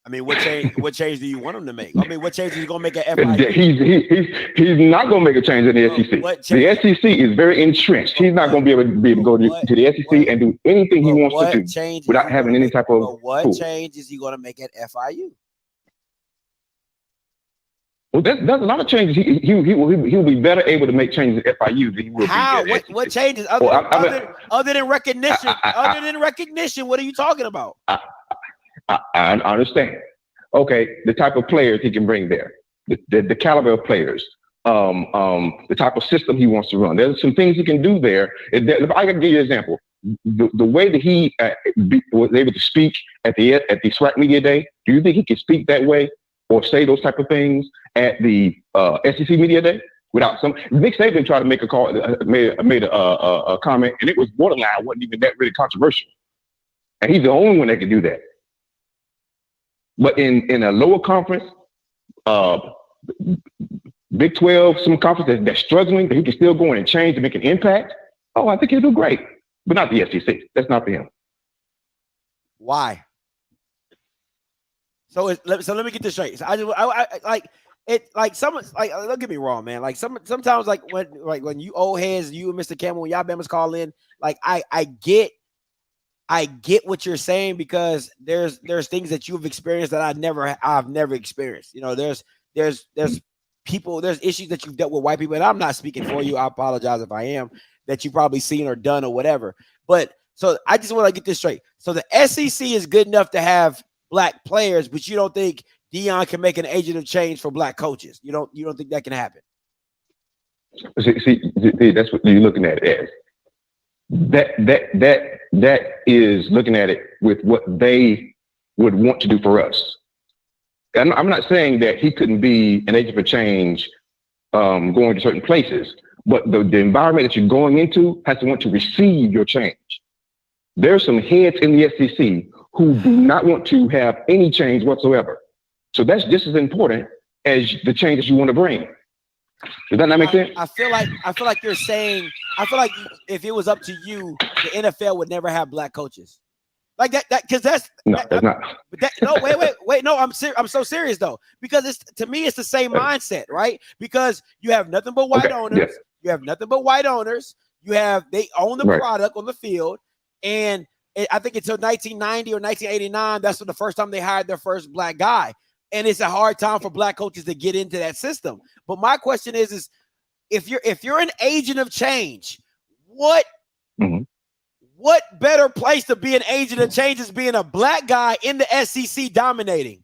I mean, what change do you want him to make? I mean, what change is he going to make at FIU? He's not going to make a change in the SEC. The SEC is very entrenched. He's not going to be able to go to the SEC and do anything he wants to do without having any type of what change is he going to make at FIU? Well, there's a lot of changes. He will be better able to make changes at FIU than he will How? be. What changes other than recognition? Other than recognition, what are you talking about? I understand. Okay, the type of players he can bring there, the caliber of players, the type of system he wants to run. There's some things he can do there. I can give you an example. The way that he was able to speak at the SWAC Media Day, do you think he could speak that way or say those type of things at the SEC Media Day without some? Nick Saban tried to make a call, made a comment, and it was borderline. Wasn't even that really controversial, and he's the only one that can do that. But in a lower conference, Big 12, some conference that's struggling, but he can still go in and change and make an impact. Oh, I think he'll do great, but not the SEC. That's not for him. Why? So let me get this straight. So I like it. Like someone, like, don't get me wrong, man. Like sometimes, like when you old heads, you and Mr. Campbell, when y'all Bama's call in, like I get what you're saying, because there's things that you've experienced that I've never experienced. You know, there's people, there's issues that you've dealt with white people, and I'm not speaking for you. I apologize if I am, that you probably seen or done or whatever. But so I just want to get this straight. So the SEC is good enough to have black players, but you don't think Deion can make an agent of change for black coaches. You don't think that can happen? See, that's what you're looking at it as. That is looking at it with what they would want to do for us. And I'm not saying that he couldn't be an agent for change going to certain places, but the environment that you're going into has to want to receive your change. There's some heads in the SEC who do not want to have any change whatsoever. So that's just as important as the changes you want to bring. Does that not make sense? I feel like you're saying, I feel like if it was up to you, the NFL would never have black coaches. Like that because that's not. But no, wait, no, I'm so serious though, because to me it's the same mindset, right? Because you have nothing but white owners, yes. You have nothing but white owners, they own the Right. product on the field, and I think until 1990 or 1989, that's when the first time they hired their first black guy. And it's a hard time for black coaches to get into that system. But my question is if you're an agent of change, what better place to be an agent of change is being a black guy in the SEC dominating?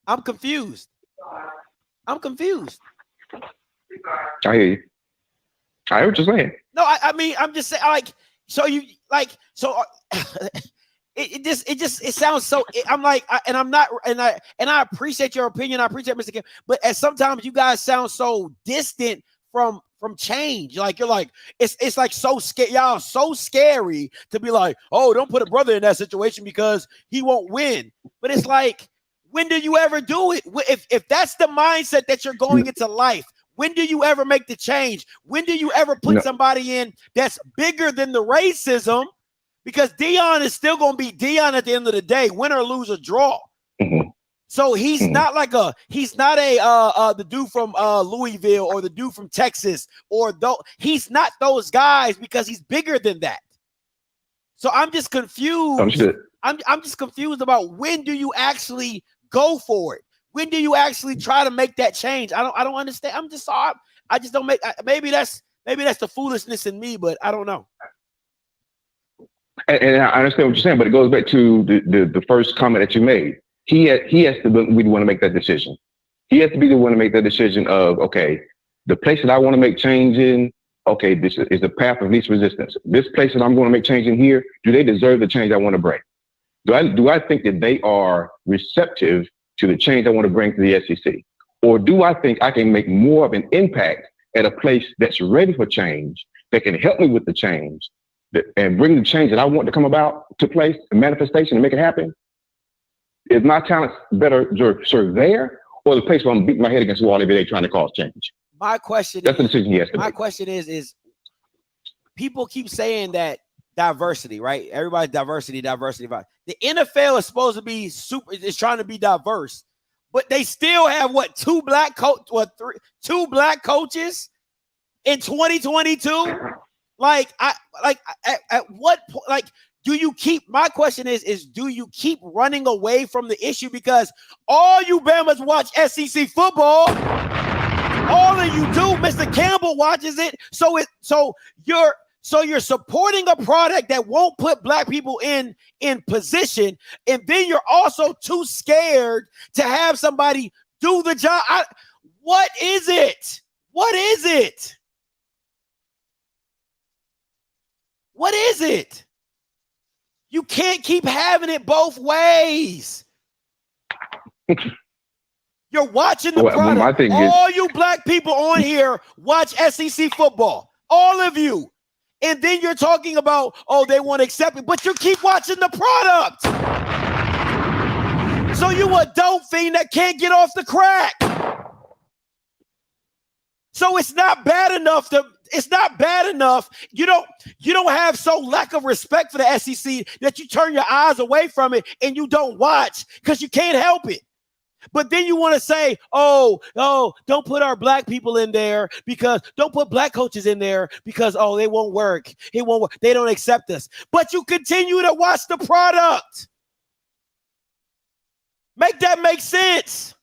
I'm confused. I hear you. I hear what you're saying. No, I mean, I'm just saying, it sounds so. I appreciate your opinion. I appreciate Mr. Kim, but sometimes you guys sound so distant from change. Like you're like it's like so scary. Y'all so scary to be like, oh, don't put a brother in that situation because he won't win. But it's like, when do you ever do it? If that's the mindset that you're going into life, when do you ever make the change? When do you ever put somebody in that's bigger than the racism? Because Deion is still going to be Deion at the end of the day, win or lose or draw. So he's not like the dude from Louisville or the dude from Texas he's not those guys because he's bigger than that. So I'm just confused. I'm just confused about when do you actually go for it? When do you actually try to make that change? I don't understand. I just don't make. Maybe that's the foolishness in me, but I don't know. And I understand what you're saying, but it goes back to the first comment that you made. He has to be the one to make that decision. He has to be the one to make that decision of, okay, the place that I want to make change in, okay, this is the path of least resistance. This place that I'm going to make change in here, do they deserve the change I want to bring? Do I think that they are receptive to the change I want to bring to the SEC? Or do I think I can make more of an impact at a place that's ready for change, that can help me with the change, and bring the change that I want to come about to place, a manifestation, and make it happen? Is my talent better served there, or the place where I'm beating my head against the wall every day trying to cause change? My question That's the decision he has to make. My question is people keep saying that diversity, right? Everybody's diversity. The NFL is supposed to be is trying to be diverse, but they still have two black coaches in 2022. At what point, do you keep, my question is do you keep running away from the issue because all you Bamas watch SEC football? All of you do. Mr. Campbell watches it. So you're supporting a product that won't put black people in position, and then you're also too scared to have somebody do the job. What is it? What is it? What is it? You can't keep having it both ways. You're watching the product. All you black people on here watch SEC football. All of you. And then you're talking about, oh, they want to accept it, but you keep watching the product. So you a dope fiend that can't get off the crack. So it's not bad enough You don't have so lack of respect for the SEC that you turn your eyes away from it and you don't watch because you can't help it. But then you want to say, oh, don't put our black people in there don't put black coaches in there because, oh, they won't work. It won't work. They don't accept us. But you continue to watch the product. Make that make sense.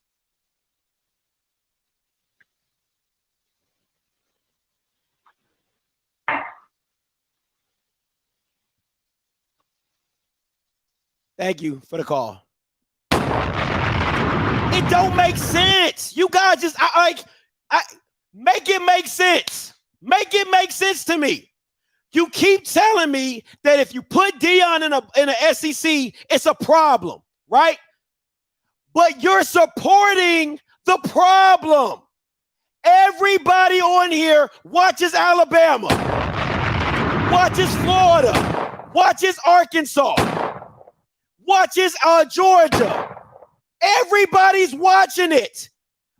Thank you for the call. It don't make sense. You guys just make it make sense. Make it make sense to me. You keep telling me that if you put Deion in a SEC, it's a problem, right? But you're supporting the problem. Everybody on here watches Alabama, watches Florida, watches Arkansas, watches Georgia. Everybody's watching it.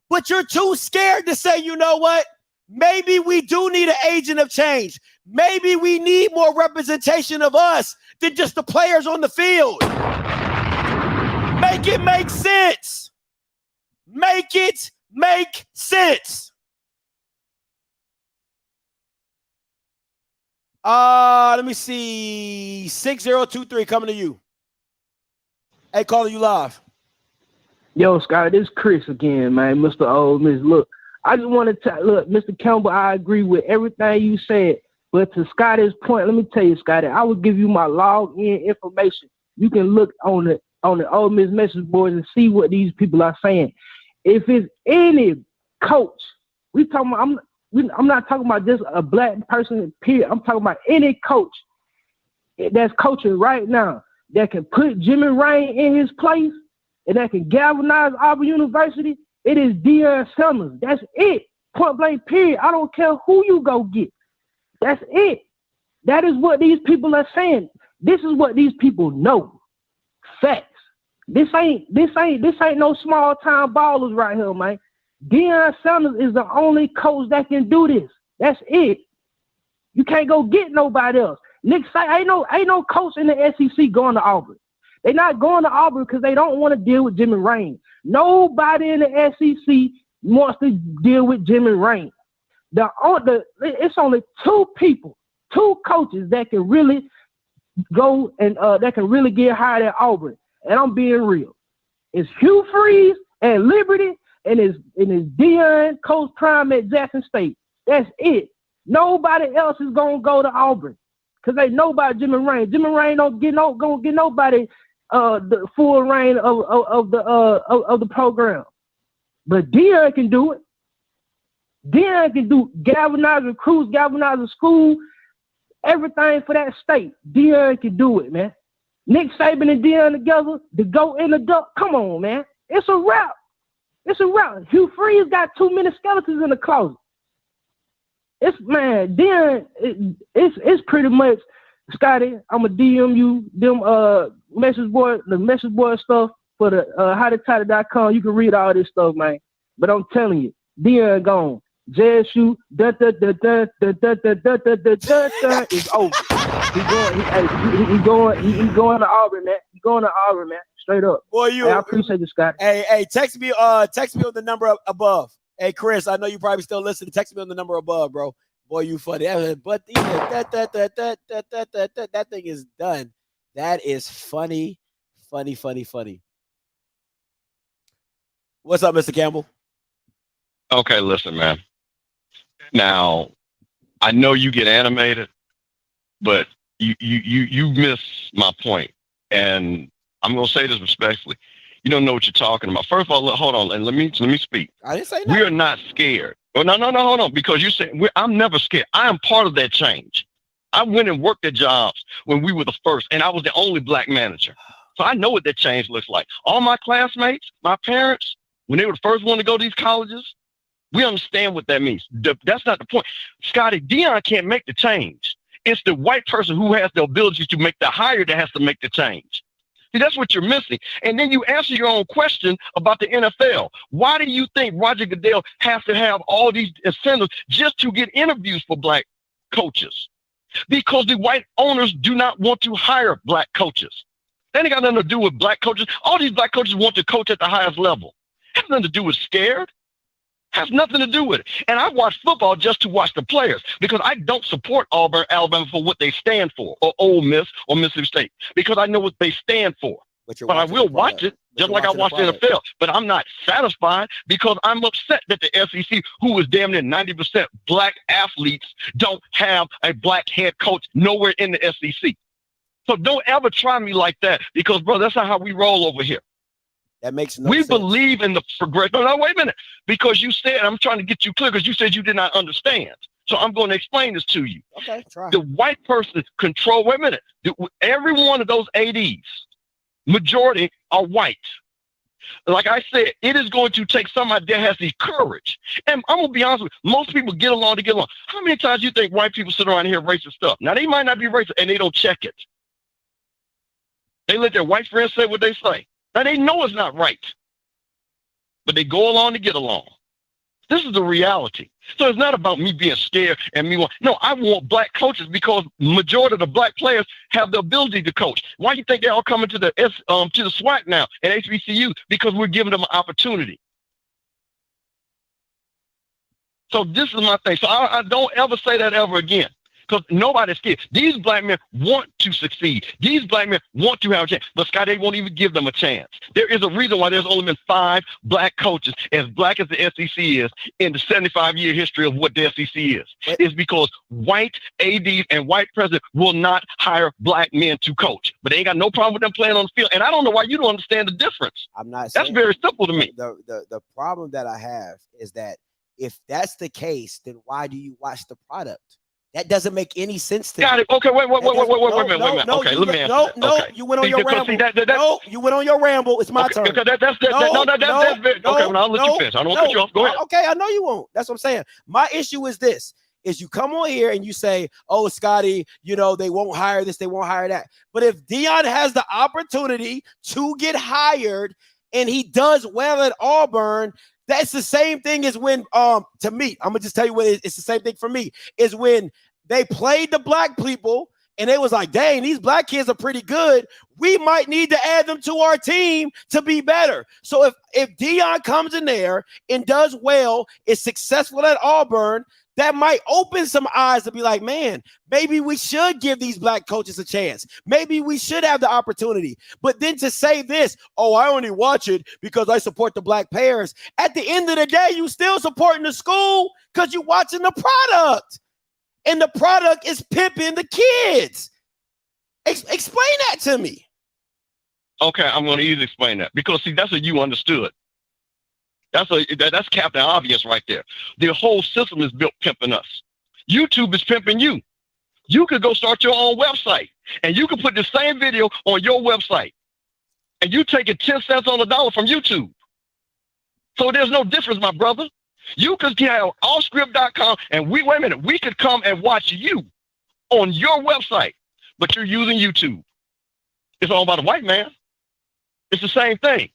But you're too scared to say, you know what? Maybe we do need an agent of change. Maybe we need more representation of us than just the players on the field. Make it make sense. Make it make sense. Let me see. 6023 coming to you. Hey, calling you live. Yo, Scott, this is Chris again, man. Mr. Ole Miss. Look, I just want to look, Mr. Campbell, I agree with everything you said. But to Scotty's point, let me tell you, Scotty, I will give you my login information. You can look on the Ole Miss message boards and see what these people are saying. If it's any coach, I'm not talking about just a black person, period. I'm talking about any coach that's coaching right now that can put Jimmy Rain in his place and that can galvanize Auburn University. It is Deion Sanders. That's it. Point blank, period. I don't care who you go get. That's it. That is what these people are saying. This is what these people know. Facts. This ain't no small time ballers right here, man. Deion Sanders is the only coach that can do this. That's it. You can't go get nobody else. Nick Saban, ain't no coach in the SEC going to Auburn. They're not going to Auburn because they don't want to deal with Jimmy Rain. Nobody in the SEC wants to deal with Jimmy Rain. It's only two coaches that can really go and that can really get hired at Auburn. And I'm being real. It's Hugh Freeze at Liberty, and it's Deion, Coach Prime at Jackson State. That's it. Nobody else is gonna go to Auburn because they know about Jimmy Rain. Jimmy Rain don't gonna get nobody the full reign of the program. But Deion can do it. Deion can do galvanize recruits, galvanize the school, everything for that state. Deion can do it, man. Nick Saban and Deion together to go in the duck. Come on, man. It's a wrap. It's a wrap. Hugh Freeze got too many skeletons in the closet. Deion, it's pretty much, Scotty, I'm going to DM you them the message board stuff for the howtotitle.com. You can read all this stuff, man. But I'm telling you, Deion gone. JSU, is over. He's going to Auburn, man. He's going to Auburn, man. Straight up. Boy, I appreciate you, Scott. Hey, text me on the number above. Hey, Chris, I know you probably still listening. Text me on the number above, bro. Boy, you funny. But that thing is done. That is funny. What's up, Mr. Campbell? Okay, listen, man. Now, I know you get animated, but you miss my point. And I'm gonna say this respectfully. You don't know what you're talking about. First of all, hold on, and let me speak. I didn't say nothing. We are not scared. Oh, no, hold on, because you said I'm never scared. I am part of that change. I went and worked at jobs when we were the first, and I was the only black manager. So I know what that change looks like. All my classmates, my parents, when they were the first one to go to these colleges, we understand what that means. That's not the point. Scotty, Deion can't make the change. It's the white person who has the ability to make the hire that has to make the change. See, that's what you're missing. And then you answer your own question about the NFL. Why do you think Roger Goodell has to have all these incentives just to get interviews for black coaches? Because the white owners do not want to hire black coaches. That ain't got nothing to do with black coaches. All these black coaches want to coach at the highest level. Has nothing to do with scared. Has nothing to do with it. And I watch football just to watch the players because I don't support Auburn, Alabama for what they stand for, or Ole Miss or Mississippi State, because I know what they stand for. But I will watch it just like I watch the NFL. But I'm not satisfied because I'm upset that the SEC, who is damn near 90% black athletes, don't have a black head coach nowhere in the SEC. So don't ever try me like that because, bro, that's not how we roll over here. That makes no We sense. believe in the progression. No, wait a minute. Because you said, I'm trying to get you clear because you said you did not understand. So I'm going to explain this to you. Okay, try. The white person control, wait a minute. Every one of those ADs, majority are white. Like I said, it is going to take somebody that has the courage. And I'm going to be honest with you, most people get along to get along. How many times do you think white people sit around here racist stuff? Now, they might not be racist and they don't check it. They let their white friends say what they say. Now, they know it's not right, but they go along to get along. This is the reality. So it's not about me being scared and me want. No, I want black coaches because majority of the black players have the ability to coach. Why do you think they all coming to the SWAC now and HBCU? Because we're giving them an opportunity. So this is my thing. So I don't ever say that ever again. Because nobody's scared. These black men want to succeed. These black men want to have a chance. But Scott, they won't even give them a chance. There is a reason why there's only been 5 black coaches, as black as the SEC is, in the 75-year history of what the SEC is. It's because white ADs and white presidents will not hire black men to coach. But they ain't got no problem with them playing on the field. And I don't know why you don't understand the difference. I'm not saying, that's very simple to me. The problem that I have is that if that's the case, then why do you watch the product? That doesn't make any sense to me. Got it. Okay, wait a minute. Okay, let me answer. No, you went on your ramble. No, you went on your ramble. It's my turn. Okay, that's very, okay, well, I'll let you finish. I don't want to cut you off. Go ahead. Okay, I know you won't. That's what I'm saying. My issue is this, is you come on here and you say, oh, Scotty, you know, they won't hire this, they won't hire that. But if Deion has the opportunity to get hired and he does well at Auburn, that's the same thing as when, to me, I'm gonna just tell you what it's the same thing for me, is when they played the black people and they was like, dang, these black kids are pretty good. We might need to add them to our team to be better. So if Deion comes in there and does well, is successful at Auburn, that might open some eyes to be like, man, maybe we should give these black coaches a chance. Maybe we should have the opportunity. But then to say this, oh, I only watch it because I support the black players. At the end of the day, you still supporting the school because you're watching the product. And the product is pimping the kids. Explain that to me. Okay, I'm going to easily explain that. Because, see, that's what you understood. That's Captain Obvious right there. The whole system is built pimping us. YouTube is pimping you. You could go start your own website and you can put the same video on your website and you take it 10 cents on the dollar from YouTube. So there's no difference, my brother. You could have offscript.com and wait a minute, we could come and watch you on your website, but you're using YouTube. It's all about a white man. It's the same thing.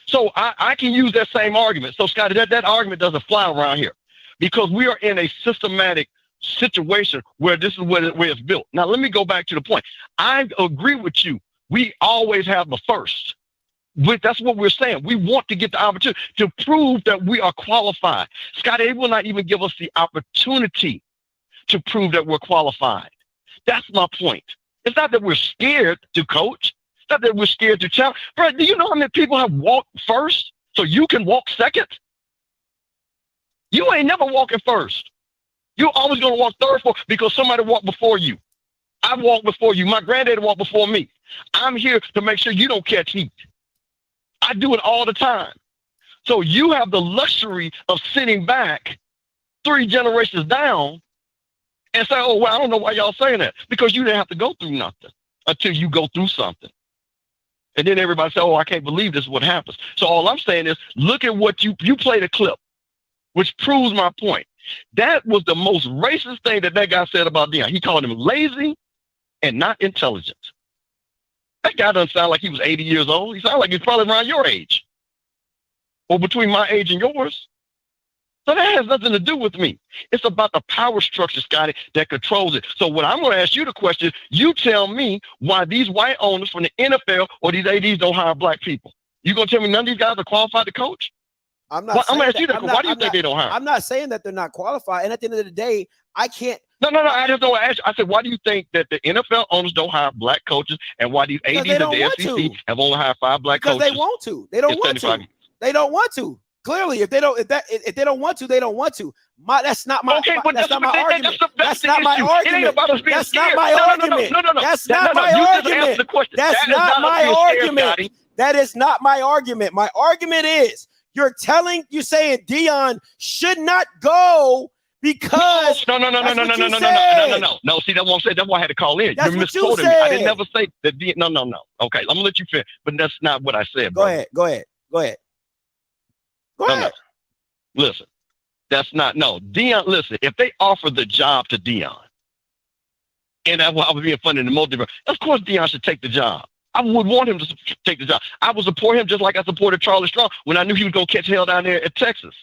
So I can use that same argument. So, Scotty, that argument doesn't fly around here because we are in a systematic situation where this is where it's built. Now, let me go back to the point. I agree with you. We always have the first. That's what we're saying. We want to get the opportunity to prove that we are qualified. Scotty, they will not even give us the opportunity to prove that we're qualified. That's my point. It's not that we're scared to coach. Not that we're scared to challenge. Bro, do you know how many people have walked first so you can walk second? You ain't never walking first. You're always going to walk third, fourth because somebody walked before you. I walked before you. My granddaddy walked before me. I'm here to make sure you don't catch heat. I do it all the time. So you have the luxury of sitting back 3 generations down and say, oh, well, I don't know why y'all saying that. Because you didn't have to go through nothing until you go through something. And then everybody say, oh, I can't believe this is what happens. So all I'm saying is, look at what you played a clip, which proves my point. That was the most racist thing that guy said about Deion. He called him lazy and not intelligent. That guy doesn't sound like he was 80 years old. He sounds like he's probably around your age or between my age and yours. So that has nothing to do with me. It's about the power structure, Scotty, that controls it. So what I'm going to ask you the question, you tell me why these white owners from the NFL or these ADs don't hire black people. You going to tell me none of these guys are qualified to coach? I'm not. I'm going to ask you that. Why do you think they don't hire? I'm not saying that they're not qualified. And at the end of the day, I can't. No. I just don't ask you. I said, why do you think that the NFL owners don't hire black coaches and why these ADs of the SEC have only hired 5 black coaches? Because they want to. They don't want to. They don't want to. Clearly, if they don't want to, they don't want to. That's not my argument. That's not my argument. That's not my argument. That's not my argument. That's not my argument. That's not my argument. That is not my argument. My argument is you're saying Deion should not go because no. See, that's what I'm saying. That's why I had to call in. That's You're what you misquoting me. I didn't said. never say that. No. Okay, I'm gonna let you finish, but that's not what I said. Go ahead. No. Listen, that's not Deion. Listen, if they offer the job to Deion, and that's why I was being funny in the multiverse, of course Deion should take the job. I would want him to take the job. I would support him just like I supported Charlie Strong when I knew he was going to catch hell down there at Texas.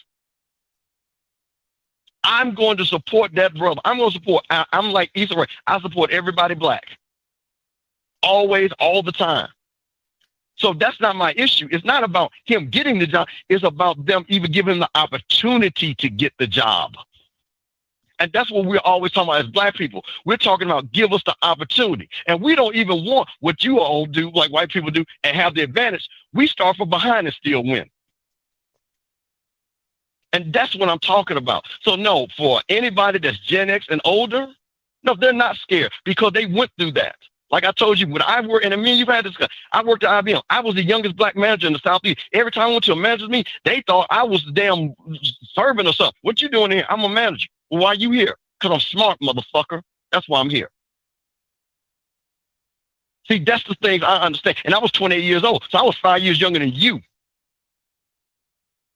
I'm going to support that brother. I'm going to support. I'm like Issa Rae. I support everybody black. Always, all the time. So that's not my issue. It's not about him getting the job. It's about them even giving him the opportunity to get the job. And that's what we're always talking about as black people. We're talking about give us the opportunity. And we don't even want what you all do, like white people do, and have the advantage. We start from behind and still win. And that's what I'm talking about. So no, for anybody that's Gen X and older, no, they're not scared because they went through that. Like I told you, when I worked, and I mean, you've had this, I worked at IBM. I was the youngest black manager in the Southeast. Every time I went to a manager's meeting, they thought I was the damn servant or something. What you doing here? I'm a manager. Well, why are you here? Because I'm smart, motherfucker. That's why I'm here. See, that's the thing I understand. And I was 28 years old, so I was 5 years younger than you.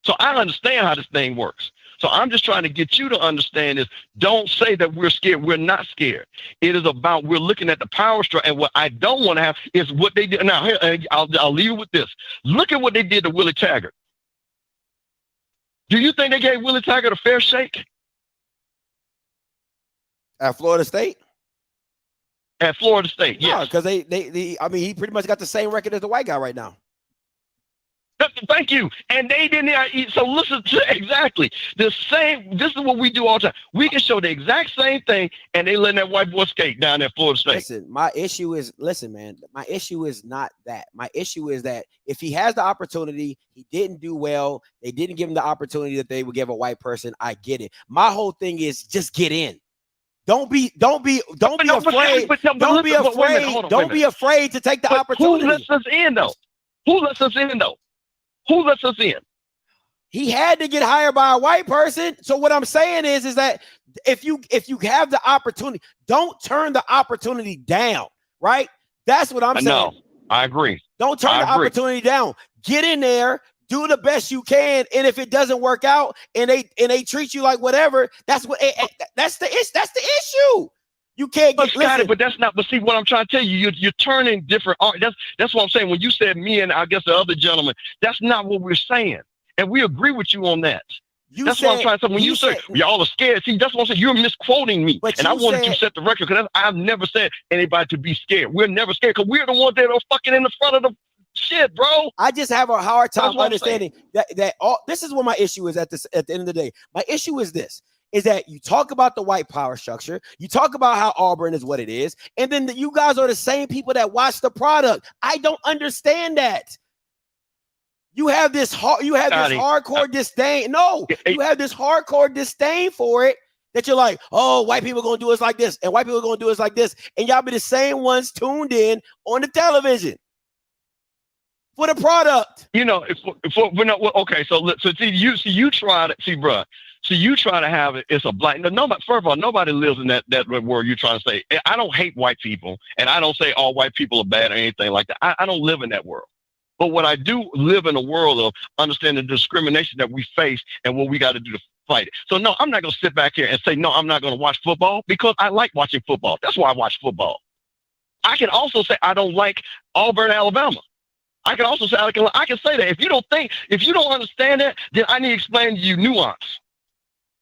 So I understand how this thing works. So I'm just trying to get you to understand is don't say that we're scared. We're not scared. It is about we're looking at the power structure. And what I don't want to have is what they did. Now, I'll leave you with this. Look at what they did to Willie Taggart. Do you think they gave Willie Taggart a fair shake? At Florida State? At Florida State, yes. Yeah, because I mean, he pretty much got the same record as the white guy right now. Thank you. And they didn't. So listen to exactly the same. This is what we do all the time. We can show the exact same thing, and they letting that white boy skate down at Florida State. Listen, my issue is, man, my issue is not that. My issue is that if he has the opportunity, he didn't do well. They didn't give him the opportunity that they would give a white person. I get it. My whole thing is just get in. Don't be afraid. Don't be afraid to take the opportunity. Who lets us in though? Who lets us in? He had to get hired by a white person. So what I'm saying is that if you have the opportunity, don't turn the opportunity down, right? That's what I'm saying. No, I agree. Don't turn the opportunity down. Get in there, do the best you can, and if it doesn't work out and they treat you like whatever, that's the issue. You can't get it, but that's not. But see, what I'm trying to tell you, you're turning different art. That's what I'm saying. When you said me and I guess the other gentleman, that's not what we're saying, and we agree with you on that. That's what I'm trying to say. When you say y'all are scared, see, that's what I'm saying. You're misquoting me, and I wanted to set the record because I've never said anybody to be scared. We're never scared because we're the ones that are fucking in the front of the shit, bro. I just have a hard time understanding that all this is what my issue is at the end of the day. My issue is this. Is that you talk about the white power structure, you talk about how Auburn is what it is, and then you guys are the same people that watch the product. I don't understand that. You have this hardcore disdain. No, you have this hardcore disdain for it that you're like, oh, white people are gonna do us like this, and white people are gonna do us like this, and y'all be the same ones tuned in on the television for the product. You know, okay, so you try to see, bro. So you try to have it. It's a black. Nobody. First of all, nobody lives in that word you're trying to say. I don't hate white people, and I don't say all white people are bad or anything like that. I don't live in that world. But what I do live in a world of understanding the discrimination that we face and what we got to do to fight it. So no, I'm not going to sit back here and say no. I'm not going to watch football because I like watching football. That's why I watch football. I can also say I don't like Auburn, Alabama. I can also say I can say that if you don't understand that, then I need to explain to you nuance.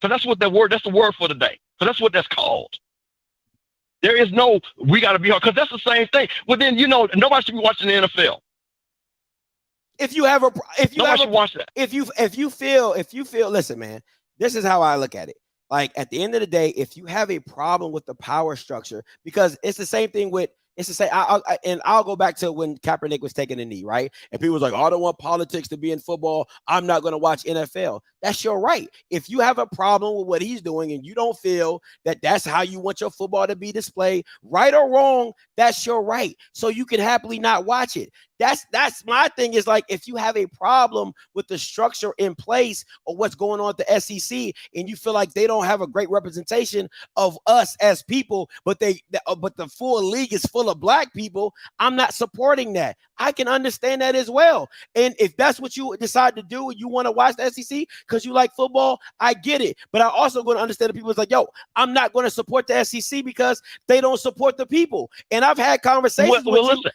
So that's what that's the word for today. So that's what that's called. There is no, we got to be hard, because that's the same thing. Well, then, nobody should be watching the NFL. If you feel, listen, man, this is how I look at it. Like at the end of the day, if you have a problem with the power structure, because it's the same thing with It's to say, and I'll go back to when Kaepernick was taking a knee, right? And people was like, I don't want politics to be in football. I'm not going to watch NFL. That's your right. If you have a problem with what he's doing and you don't feel that that's how you want your football to be displayed, right or wrong, that's your right. So you can happily not watch it. That's my thing is like, if you have a problem with the structure in place or what's going on at the SEC and you feel like they don't have a great representation of us as people, but the full league is full of black people, I'm not supporting that. I can understand that as well. And if that's what you decide to do and you want to watch the SEC because you like football, I get it. But I also going to understand the people is like, yo, I'm not going to support the SEC because they don't support the people. And I've had conversations with listen,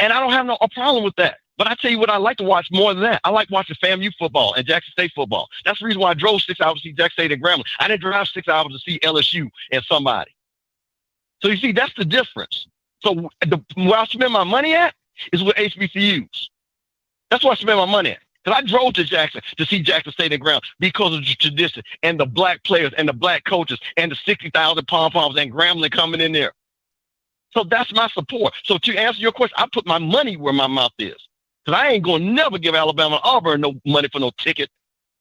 and I don't have a problem with that. But I tell you what I like to watch more than that. I like watching FAMU football and Jackson State football. That's the reason why I drove 6 hours to see Jackson State and Grambling. I didn't drive 6 hours to see LSU and somebody. So you see, that's the difference. So where I spend my money at is with HBCUs. That's where I spend my money at. Because I drove to Jackson to see Jackson State and Grambling because of the tradition and the black players and the black coaches and the 60,000 pom-poms and Grambling coming in there. So that's my support. So to answer your question, I put my money where my mouth is. Because I ain't going to never give Alabama and Auburn no money for no ticket.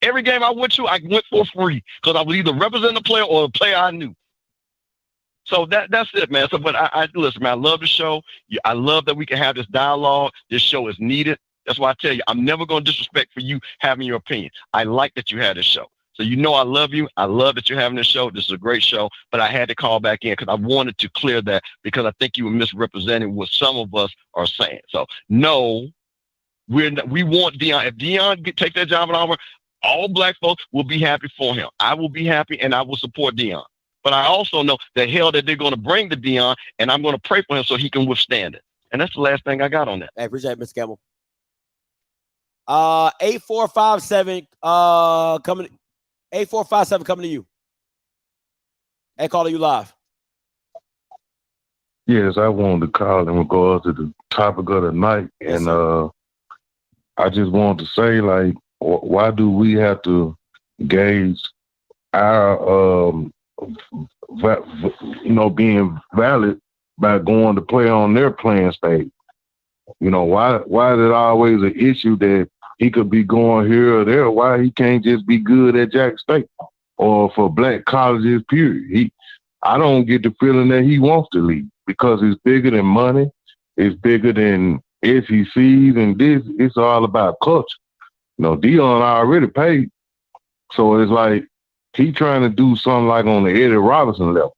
Every game I went to, I went for free because I was either representing the player or the player I knew. So that's it, man. So, but I listen, man, I love the show. I love that we can have this dialogue. This show is needed. That's why I tell you, I'm never going to disrespect for you having your opinion. I like that you had this show. So you know I love you. I love that you're having this show. This is a great show. But I had to call back in because I wanted to clear that because I think you were misrepresenting what some of us are saying. So no, we want Deion. If Deion take that job at Auburn, all black folks will be happy for him. I will be happy and I will support Deion. But I also know the hell that they're going to bring to Deion, and I'm going to pray for him so he can withstand it. And that's the last thing I got on that. I appreciate it, Mr. Campbell. 8457 coming. 8457 coming to you. Hey, calling you live. Yes, I wanted to call in regards to the topic of the night, and I just wanted to say, like, why do we have to gauge our being valid by going to play on their playing stage? You know, why is it always an issue that he could be going here or there? Why he can't just be good at Jackson State or for black colleges, period? I don't get the feeling that he wants to leave because it's bigger than money. It's bigger than SECs, and it's all about culture. You know, Deion already paid. So it's like he trying to do something like on the Eddie Robinson level.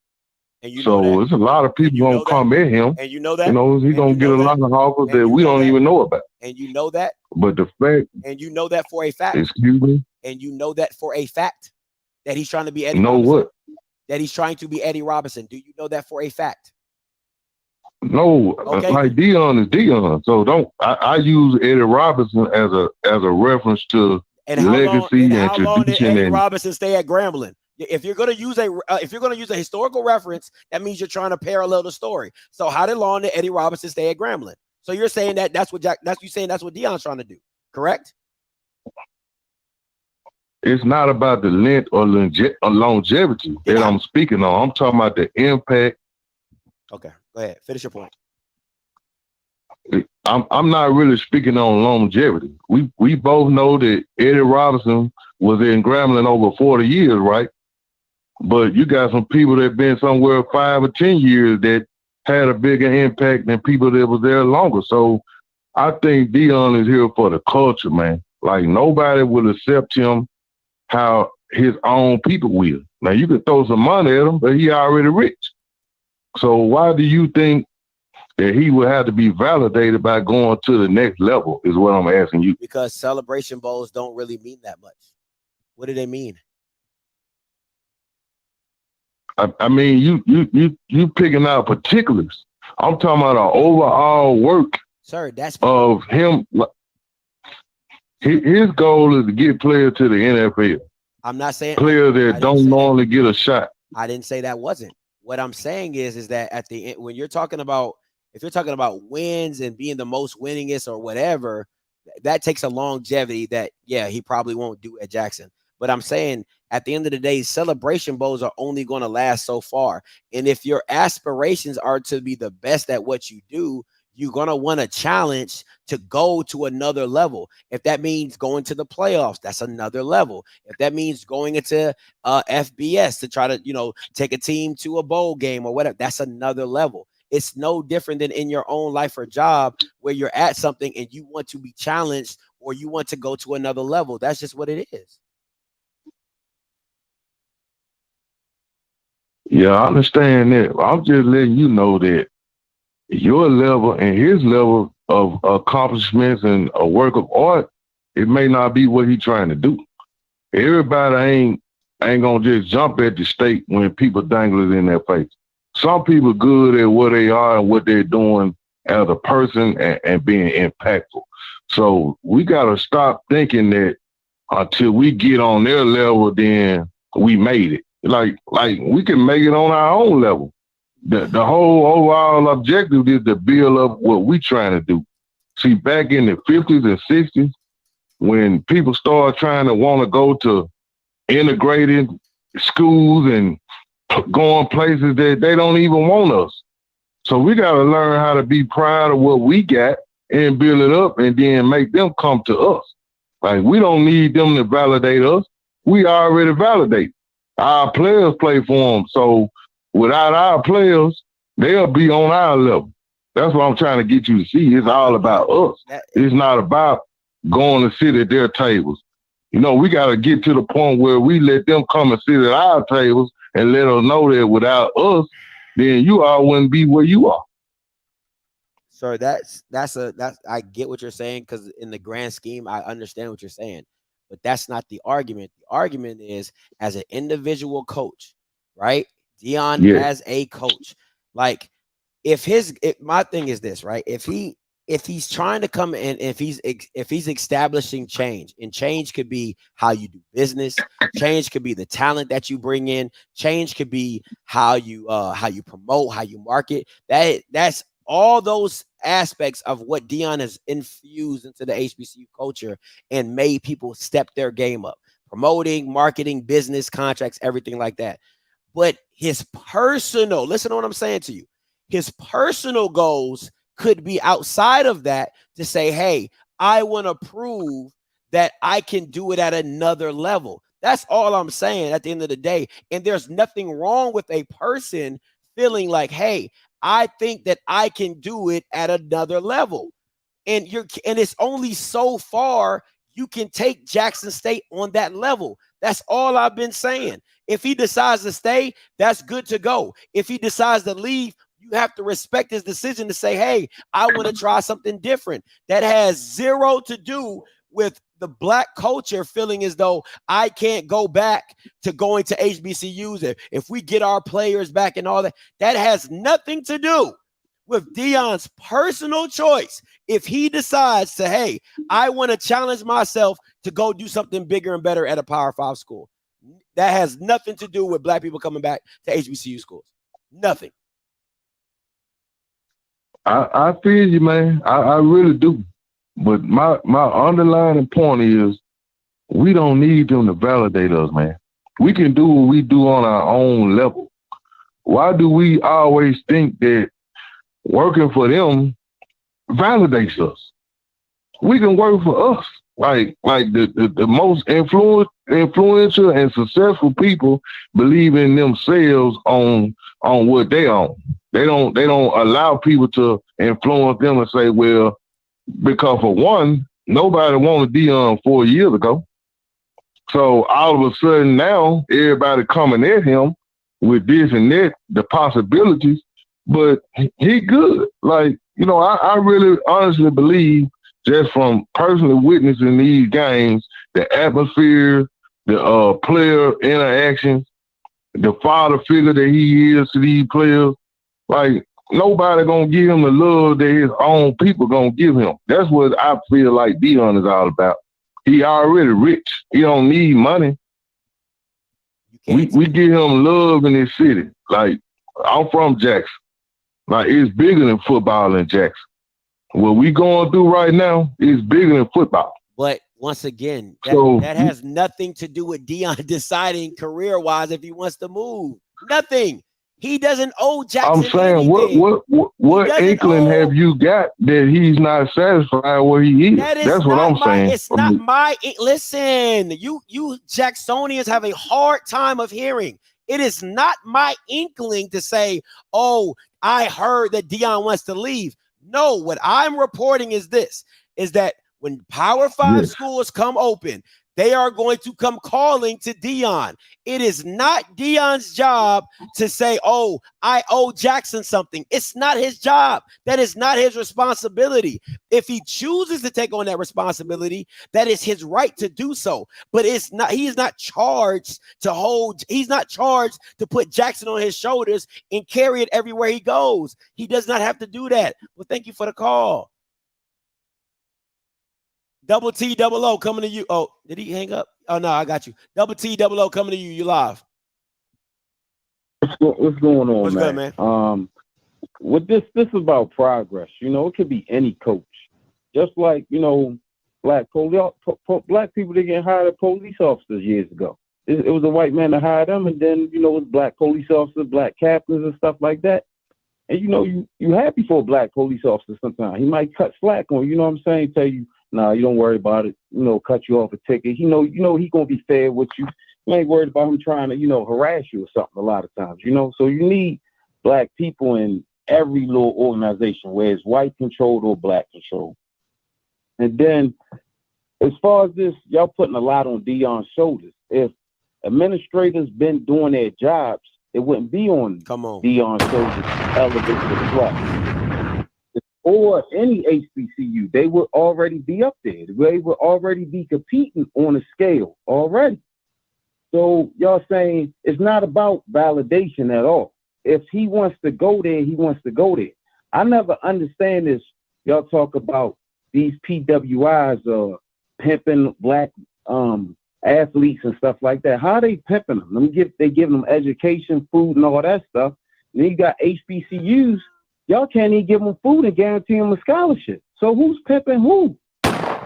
And so it's a lot of people gonna come at him. And you know that. You know, he's gonna get a lot of offers that we don't even know about. And you know that. But the fact. And you know that for a fact. Excuse me. And you know that for a fact that he's trying to be Eddie. Know Robinson. what? That he's trying to be Eddie Robinson. Do you know that for a fact? No, okay. Like Deion is Deion. So I use Eddie Robinson as a reference to legacy and how long did tradition. Eddie Robinson stay at Grambling? If you're going to use a historical reference, that means you're trying to parallel the story. So how long did Eddie Robinson stay at Grambling? So you're saying that's what Deion's trying to do, correct? It's not about the length or longevity that I'm speaking on. I'm talking about the impact. Okay, go ahead. Finish your point. I'm not really speaking on longevity. We both know that Eddie Robinson was in Grambling over 40 years, right? But you got some people that been somewhere 5 or 10 years that had a bigger impact than people that was there longer. So I think Deion is here for the culture, man. Like nobody will accept him how his own people will. Now you could throw some money at him, but he already rich. So why do you think that he would have to be validated by going to the next level is what I'm asking you. Because celebration bowls don't really mean that much. What do they mean? I mean, you picking out particulars. I'm talking about an overall work. Sir, that's of him. His goal is to get players to the NFL. I'm not saying players that don't normally get a shot. I didn't say that wasn't. What I'm saying is that at the end, when you're talking about, if you're talking about wins and being the most winningest or whatever, that takes a longevity that, yeah, he probably won't do at Jackson. But I'm saying At the end of the day, celebration bowls are only going to last so far. And if your aspirations are to be the best at what you do, you're going to want a challenge to go to another level. If that means going to the playoffs, that's another level. If that means going into FBS to try to, take a team to a bowl game or whatever, that's another level. It's no different than in your own life or job where you're at something and you want to be challenged or you want to go to another level. That's just what it is. Yeah, I understand that. I'm just letting you know that your level and his level of accomplishments and a work of art, it may not be what he's trying to do. Everybody ain't gonna just jump at the stake when people dangle it in their face. Some people good at what they are and what they're doing as a person and being impactful. So we gotta stop thinking that until we get on their level, then we made it. Like we can make it on our own level. The whole overall objective is to build up what we trying to do. See, back in the 50s and 60s, when people started trying to want to go to integrated schools and going places that they don't even want us. So we got to learn how to be proud of what we got and build it up and then make them come to us. Like, we don't need them to validate us. We already validate. Our players play for them. So without our players, they'll be on our level. That's what I'm trying to get you to see. It's all about us. It's not about going to sit at their tables. We got to get to the point where we let them come and sit at our tables and let us know that without us, then you all wouldn't be where you are. So I get what you're saying, because in the grand scheme, I understand what you're saying, but that's not the argument. The argument is, as an individual coach, right? Deion as a coach, like my thing is this, right? If he's trying to come in, if he's establishing change, and change could be how you do business, change could be the talent that you bring in, change could be how you promote, how you market. That's all those aspects of what Deion has infused into the HBCU culture and made people step their game up, promoting, marketing, business, contracts, everything like that. But his personal, listen to what I'm saying to you, his personal goals could be outside of that to say, hey, I want to prove that I can do it at another level. That's all I'm saying at the end of the day. And there's nothing wrong with a person feeling like, hey, I think that I can do it at another level. And it's only so far you can take Jackson State on that level. That's all I've been saying. If he decides to stay, that's good to go. If he decides to leave, you have to respect his decision to say, hey, I want to try something different. That has zero to do with the Black culture feeling as though I can't go back to going to HBCUs. If we get our players back and all that, that has nothing to do with Deion's personal choice. If he decides to, hey, I want to challenge myself to go do something bigger and better at a Power 5 school, that has nothing to do with Black people coming back to HBCU schools. Nothing. I feel you, man. I really do. But my underlying point is, we don't need them to validate us, man. We can do what we do on our own level. Why do we always think that working for them validates us? We can work for us. Like the most influential and successful people believe in themselves on what they own. They don't allow people to influence them and say, well, because for one, nobody wanted Deion 4 years ago. So all of a sudden now, everybody coming at him with this and that, the possibilities, but he good. Like, I really honestly believe, just from personally witnessing these games, the atmosphere, the player interactions, the father figure that he is to these players, like, nobody gonna give him the love that his own people gonna give him. That's what I feel like Deion is all about. He already rich. He don't need money. We give him love in this city. Like, I'm from Jackson. Like, it's bigger than football in Jackson. What we going through right now is bigger than football. But Once again, So that has nothing to do with Deion deciding career-wise if he wants to move. Nothing. He doesn't owe Jackson I'm saying, anything. what inkling have you got that he's not satisfied where he is? That is That's what I'm saying. It's not my. Listen, you Jacksonians have a hard time of hearing. It is not my inkling to say, oh, I heard that Deion wants to leave. No, what I'm reporting is this, is that when Power 5 schools come open, they are going to come calling to Deion. It is not Deion's job to say, oh, I owe Jackson something. It's not his job. That is not his responsibility. If he chooses to take on that responsibility, that is his right to do so. But it's not, he's not charged to put Jackson on his shoulders and carry it everywhere he goes. He does not have to do that. Well, thank you for the call. Double T, double O coming to you. Oh, did he hang up? Oh, no, I got you. Double T, double O coming to you. You live. What's going on, What's man? good, man? With this is about progress. You know, it could be any coach. Just like, you know, black people, they get hired as police officers years ago. It was a white man that hired them, and then, you know, it was black police officers, black captains and stuff like that. And, you know, you happy for a black police officer sometimes. He might cut slack on you, know what I'm saying? Tell you, nah, you don't worry about it. You know, cut you off a ticket. You know he gonna be fair with you. You ain't worried about him trying to, you know, harass you or something a lot of times, you know. So you need black people in every little organization, whether it's white controlled or black controlled. And then as far as this, y'all putting a lot on Deion's shoulders. If administrators been doing their jobs, it wouldn't be on Deion's shoulders to elevate the plus. Or any HBCU, they would already be up there. They would already be competing on a scale already. So y'all saying it's not about validation at all. If he wants to go there, he wants to go there. I never understand this. Y'all talk about these PWIs pimping black athletes and stuff like that. How are they pimping them? They giving them education, food, and all that stuff. And then you got HBCUs. Y'all can't even give them food and guarantee them a scholarship. So who's pimping who?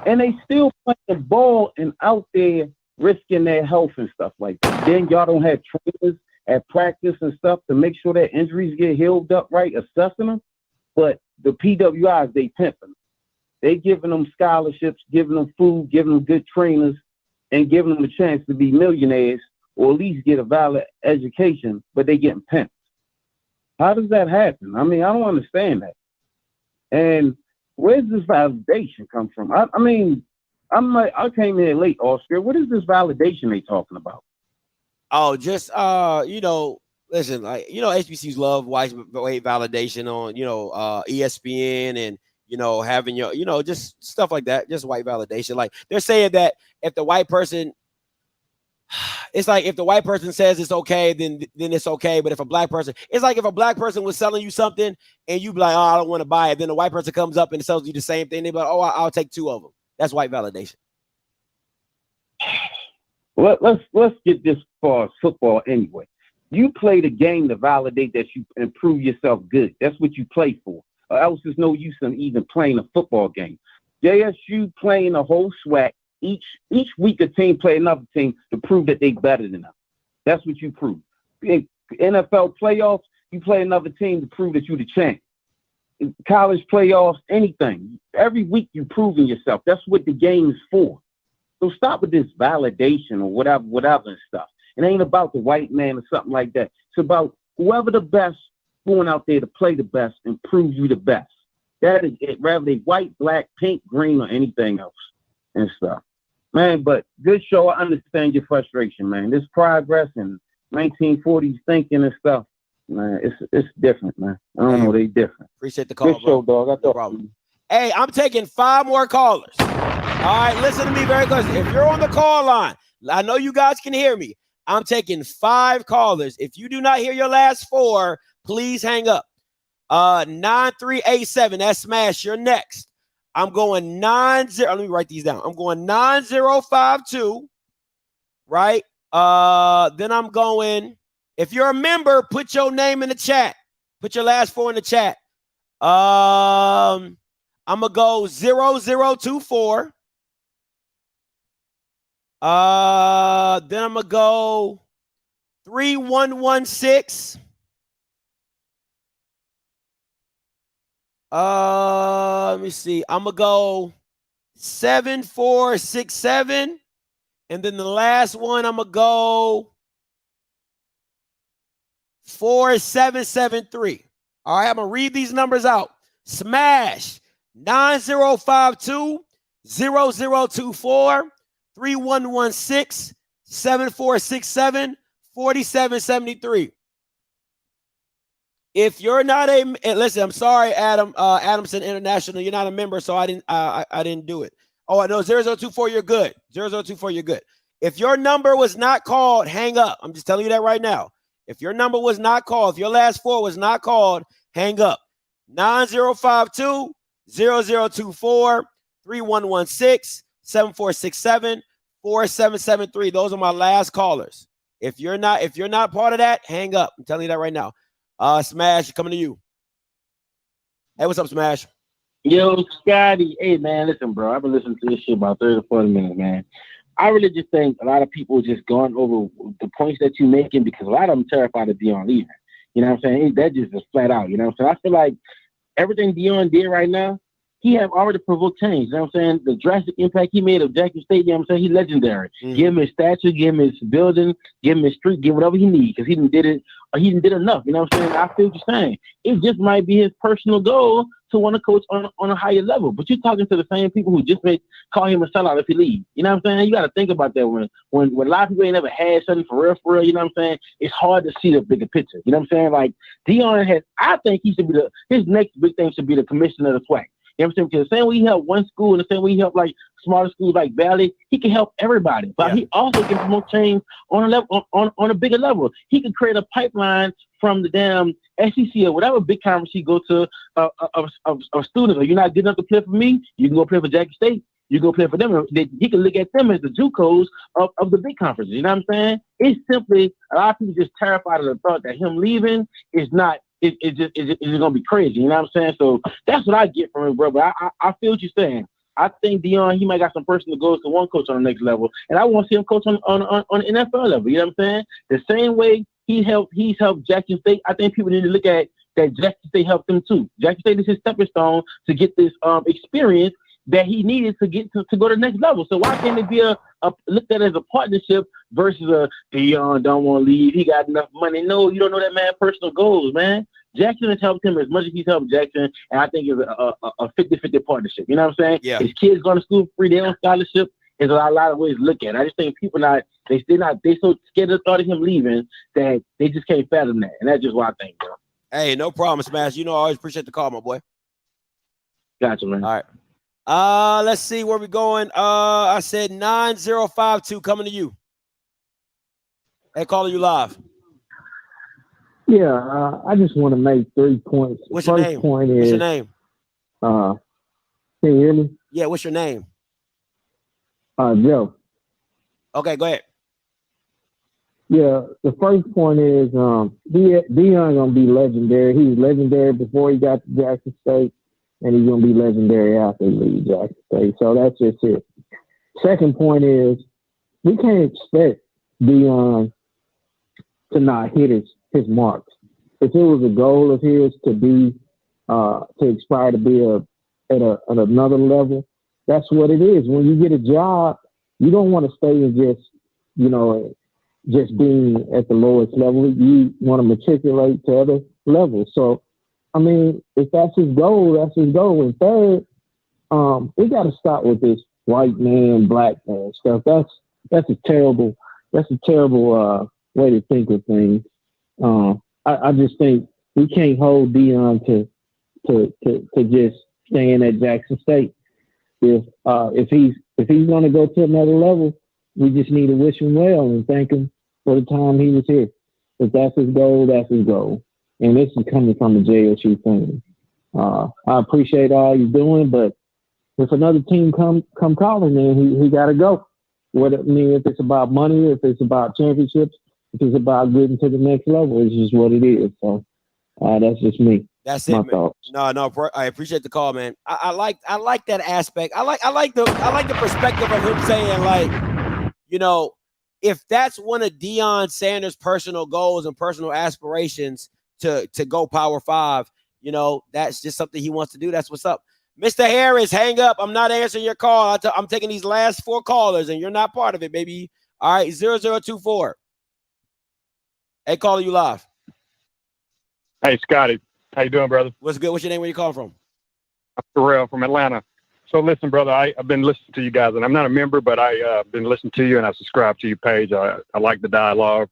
And they still playing the ball and out there risking their health and stuff like that. Then y'all don't have trainers at practice and stuff to make sure that injuries get healed up right, assessing them. But the PWIs, they pimping. They giving them scholarships, giving them food, giving them good trainers, and giving them a chance to be millionaires or at least get a valid education, but they getting pimped. How does that happen? I mean, I don't understand that. And where's this validation come from? I came here late, Oscar. What is this validation they talking about? Oh, just you know, listen, like, you know, HBCUs love white validation on, you know, ESPN and, you know, having your, you know, just stuff like that, just white validation. Like they're saying that if the white person, it's like if the white person says it's okay, then it's okay. But if a black person, it's like if a black person was selling you something and you be like, oh, I don't want to buy it. Then the white person comes up and sells you the same thing. They be like, oh, I'll take two of them. That's white validation. Let's get this far as football anyway. You play the game to validate that you improve yourself good. That's what you play for. Or else there's no use in even playing a football game. JSU playing a whole SWAC. Each week a team play another team to prove that they better than them. That's what you prove. In NFL playoffs, you play another team to prove that you're the champ. In college playoffs, anything. Every week you proving yourself. That's what the game is for. So stop with this validation or whatever and stuff. It ain't about the white man or something like that. It's about whoever the best going out there to play the best and prove you the best. That is it, rather they white, black, pink, green, or anything else and stuff. Man, but good show. I understand your frustration, man. This progress and 1940s thinking and stuff, man, it's different, man. I don't know, they different. Appreciate the call, good show, bro. dog. No problem. Hey, I'm taking 5 more callers. All right, listen to me very closely. If you're on the call line, I know you guys can hear me. I'm taking 5 callers. If you do not hear your last 4, please hang up. 9387, that's Smash. You're next. I'm going 90. Let me write these down. I'm going 9052. Right? Then I'm going. If you're a member, put your name in the chat. Put your last 4 in the chat. I'm gonna go 0024. Then I'm gonna go 3116. Let me see. I'm gonna go 7467. And then the last one, I'm gonna go 4773. All right, I'm gonna read these numbers out. Smash 9052 0024 3116 7467 4773. If you're not and listen, I'm sorry, Adamson International, you're not a member, so I didn't do it. Oh, no, 0024, you're good. 0024, you're good. If your number was not called, hang up. I'm just telling you that right now. If your number was not called, if your last four was not called, hang up. 9052 0024 3116 7467 4773. Those are my last callers. If you're not part of that, hang up. I'm telling you that right now. Smash, coming to you. Hey, what's up, Smash? Yo, Scotty. Hey, man, listen, bro. I've been listening to this shit about 30 to 40 minutes, man. I really just think a lot of people just going over the points that you're making because a lot of them terrified of Deion leaving. You know what I'm saying? That just is flat out. You know what I'm saying? I feel like everything Deion did right now, he have already provoked change. You know what I'm saying? The drastic impact he made of Jackson State, you know what I'm saying? He's legendary. Mm-hmm. Give him his statue, give him his building, give him his street, give whatever he needs because he did it, or he did enough. You know what I'm saying? I feel what you're saying. It just might be his personal goal to want to coach on a higher level. But you're talking to the same people who just may call him a sellout if he leaves. You know what I'm saying? You got to think about that when a lot of people ain't never had something for real, you know what I'm saying? It's hard to see the bigger picture. You know what I'm saying? Like, Deion I think he should be his next big thing should be the commissioner of the SWAC. You know what I'm saying? Because the same way he helped one school and the same way he helped like smaller schools like Valley, he can help everybody. But he also can promote change on a level, on a bigger level. He can create a pipeline from the damn SEC or whatever big conference you go to of students. Are you not good enough to play for me? You can go play for Jackson State. You go play for them. He can look at them as the JUCOs of the big conferences. You know what I'm saying? It's simply a lot of people just terrified of the thought that him leaving is not. It's just gonna be crazy, you know what I'm saying? So that's what I get from it, bro. But I feel what you're saying. I think Deion, he might got some personal goals to one coach on the next level, and I want to see him coach on the NFL level. You know what I'm saying? The same way he's helped Jackson State. I think people need to look at that. Jackson State helped them too. Jackson State is his stepping stone to get this experience that he needed to get to go to the next level. So why can't it be looked at as a partnership versus a Deion don't want to leave, he got enough money? No, you don't know that man's personal goals, man. Jackson has helped him as much as he's helped Jackson, and I think it's a 50-50 partnership. You know what I'm saying? Yeah. His kids going to school free, they on scholarship. There's a lot of ways to look at it. I just think people they so scared of the thought of him leaving that they just can't fathom that, and that's just what I think, bro. Hey, no problem, Smash. You know I always appreciate the call, my boy. Gotcha, man. All right. Let's see where we going. I said 9052 coming to you. Hey, calling you live. Yeah, I just want to make 3 points. What's your name? Point is, what's your name? Can you hear me? Yeah, what's your name? Joe. Okay, go ahead. Yeah, the first point is Deion gonna be legendary. He was legendary before he got to Jackson State, and he's gonna be legendary after he leaves Jackson State. So that's just it. Second point is we can't expect Deion to not hit his marks. If it was a goal of his to be to aspire to be at another level, that's what it is. When you get a job, you don't want to stay in just being at the lowest level. You want to matriculate to other levels. So, I mean, if that's his goal, that's his goal. And third, we got to stop with this white man, black man stuff. That's a terrible way to think of things. I just think we can't hold Deion to just staying at Jackson State. If he's going to go to another level, we just need to wish him well and thank him for the time he was here. If that's his goal, that's his goal. And this is coming from the JSU thing. I appreciate all you're doing, but if another team come calling, then he got to go. If it's about money, if it's about championships, if it's about getting to the next level, it's just what it is. So that's just me. That's it, man. Thoughts. No, I appreciate the call, man. I like that aspect. I like the perspective of him saying, like, you know, if that's one of Deion Sanders' personal goals and personal aspirations to go Power 5, you know, that's just something he wants to do. That's what's up. Mr. Harris, hang up. I'm not answering your call. I'm taking these last 4 callers, and you're not part of it, baby. All right, 0024. Hey, caller, you live. Hey, Scotty. How you doing, brother? What's good? What's your name? Where you calling from? I'm Terrell from Atlanta. So listen, brother, I've been listening to you guys, and I'm not a member, but I've been listening to you, and I subscribe to your page. I like the dialogue.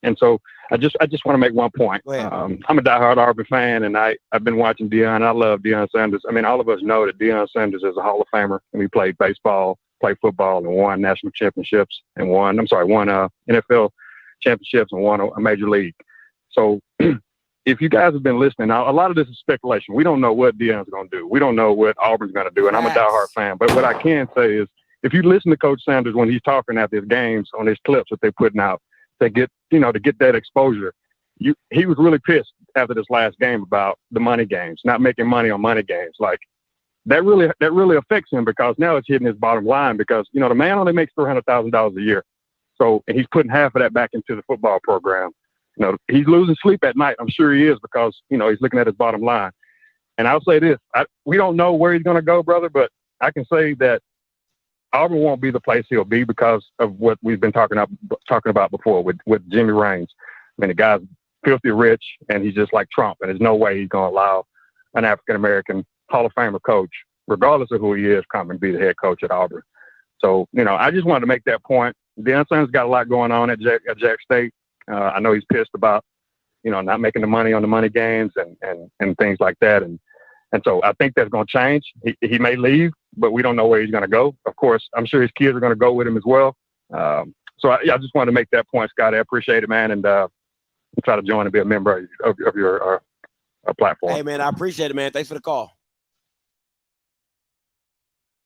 And so I just want to make one point. I'm a diehard Auburn fan, and I've been watching Deion. I love Deion Sanders. I mean, all of us know that Deion Sanders is a Hall of Famer, and he played baseball, played football, and won national championships, and won NFL championships and won a major league. So if you guys have been listening, now a lot of this is speculation. We don't know what Deion's going to do. We don't know what Auburn's going to do, and I'm a diehard fan. But what I can say is, if you listen to Coach Sanders when he's talking at his games on his clips that they're putting out, to get that exposure, he was really pissed after this last game about the money games, not making money on money games. Like that really affects him, because now it's hitting his bottom line, because the man only makes $300,000 a year, so and he's putting half of that back into the football program. He's losing sleep at night. I'm sure he is, because, he's looking at his bottom line. And I'll say this, we don't know where he's going to go, brother, but I can say that Auburn won't be the place he'll be because of what we've been talking about before with Jimmy Raines. I mean, the guy's filthy rich, and he's just like Trump, and there's no way he's going to allow an African-American Hall of Famer coach, regardless of who he is, come and be the head coach at Auburn. So, I just wanted to make that point. Deion Sanders got a lot going on at Jack State. I know he's pissed about, not making the money on the money games and things like that. And so I think that's going to change. He may leave, but we don't know where he's going to go. Of course, I'm sure his kids are going to go with him as well. So I just wanted to make that point, Scott. I appreciate it, man. And try to join and be a member of your platform. Hey, man, I appreciate it, man. Thanks for the call.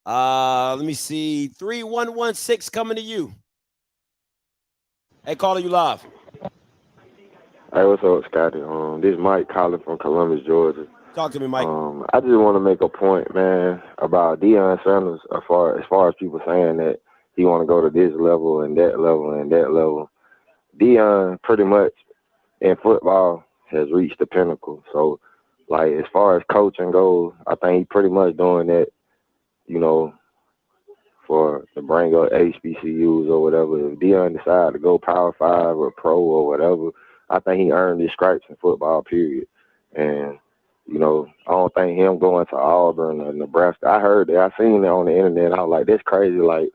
Let me see. 3116 coming to you. Hey, caller, you live. Hey, what's up, Scotty? This is Mike calling from Columbus, Georgia. Talk to me, Mike. I just want to make a point, man, about Deion Sanders. As far as people saying that he want to go to this level and that level and that level, Deion pretty much in football has reached the pinnacle. So, like, as far as coaching goes, I think he pretty much doing that, for to bring up HBCUs or whatever. If Deion decide to go Power 5 or Pro or whatever, I think he earned his stripes in football, period. And, I don't think him going to Auburn or Nebraska. I heard that. I seen that on the internet. I was like, that's crazy. Like,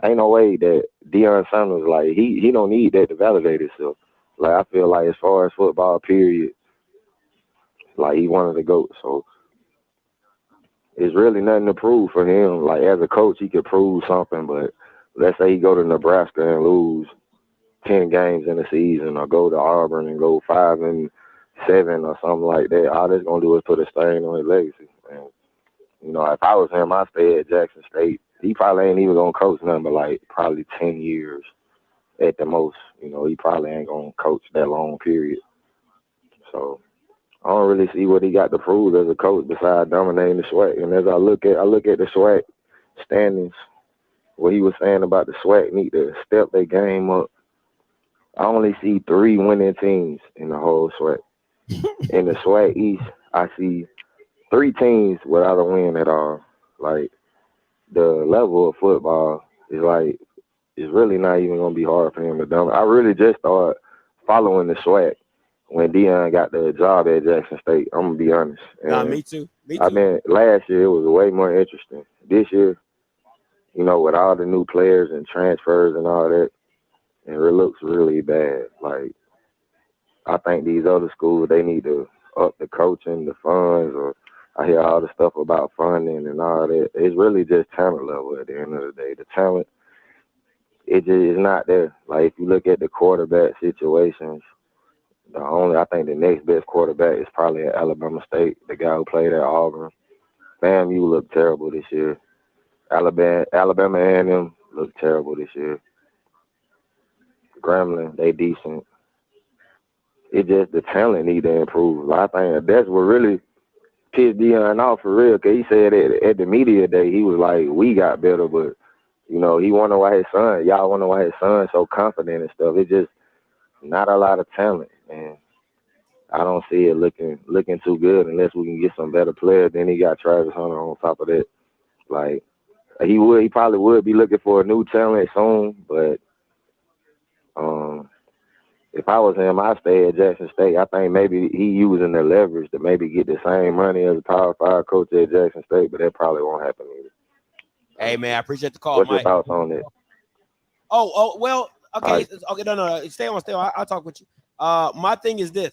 ain't no way that Deion Sanders, like, he don't need that to validate himself. Like, I feel like as far as football, period, like, he wanted to go. So it's really nothing to prove for him. Like, as a coach, he could prove something, but let's say he go to Nebraska and lose 10 games in the season, or go to Auburn and go 5-7 or something like that. All that's going to do is put a stain on his legacy. And, if I was him, I'd stay at Jackson State. He probably ain't even going to coach nothing but, like, probably 10 years at the most. He probably ain't going to coach that long period. So I don't really see what he got to prove as a coach besides dominating the SWAC. And as I look at the SWAC standings, what he was saying about the SWAC need to step their game up. I only see 3 winning teams in the whole SWAC. In the SWAC East, I see 3 teams without a win at all. Like, the level of football is like, it's really not even going to be hard for him to dominate. I really just started following the SWAC when Deion got the job at Jackson State. I'm going to be honest. Me too. Last year it was way more interesting. This year, with all the new players and transfers and all that, and it looks really bad. Like, I think these other schools, they need to up the coaching, the funds, or I hear all the stuff about funding and all that. It's really just talent level at the end of the day. The talent, it just is not there. Like, if you look at the quarterback situations, I think the next best quarterback is probably at Alabama State, the guy who played at Auburn. FAMU looked terrible this year. Alabama A&M looked terrible this year. Grambling, they decent. It just, the talent need to improve. I think that's what really pissed Deion off for real, because he said at the media day, he was like, we got better, but You know, he wonder why his son, y'all wonder why his son's so confident and stuff. It's just not a lot of talent, and I don't see it looking too good unless we can get some better players. Then he got Travis Hunter on top of that. Like, he probably would be looking for a new talent soon, but if I was him, I'd stay at Jackson State. I think maybe he using the leverage to maybe get the same money as a Power 5 coach at Jackson State, but that probably won't happen either. Hey, man, I appreciate the call, What's Mike. your thoughts on that? Well, okay. Right. Okay, no. Stay on. I'll talk with you. My thing is this.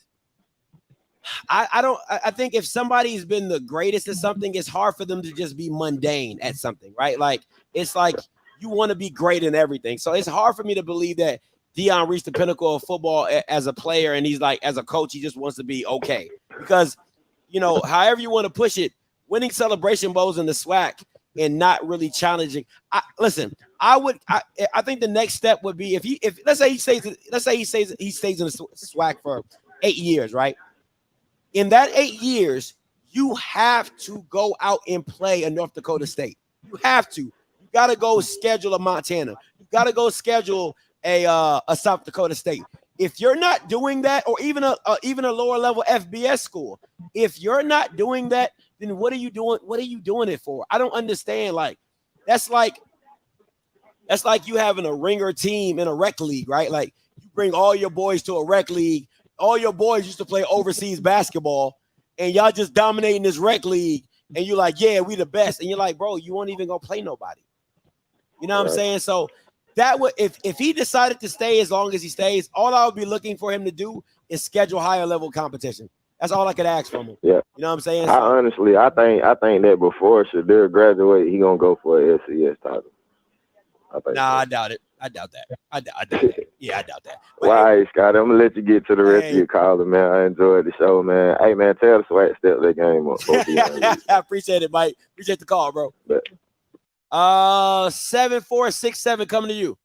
I think if somebody's been the greatest at something, it's hard for them to just be mundane at something, right? Like, it's like you want to be great in everything. So it's hard for me to believe that Deion reached the pinnacle of football as a player, and he's like, as a coach, he just wants to be okay. Because, you know, however you want to push it, winning Celebration Bowls in the SWAC and not really challenging. I think the next step would be if let's say he stays in the SWAC for 8 years, right? In that 8 years, you have to go out and play a North Dakota State. You have to. You got to go schedule a Montana. You got to go schedule a South Dakota State. If you're not doing that, or even a lower level FBS school, if you're not doing that, then what are you doing? What are you doing it for? I don't understand. Like, that's like you having a ringer team in a rec league, right? Like, you bring all your boys to a rec league. All your boys used to play overseas basketball, and y'all just dominating this rec league, and you're like, yeah, we the best. And you're like, bro, you won't even go play nobody. You know what I'm saying? So that would, if he decided to stay as long as he stays, all I would be looking for him to do is schedule higher level competition. That's all I could ask from him. Yeah. You know what I'm saying? I think that before Shadir graduate, he gonna go for an FCS title. I doubt it. I doubt that. I doubt that. Yeah, I doubt that. Well, all right, Scott, I'm gonna let you get to the rest of your caller, man. I enjoyed the show, man. Hey, man, tell the SWAC step that game up. I appreciate it, Mike. Appreciate the call, bro. 7467 coming to you.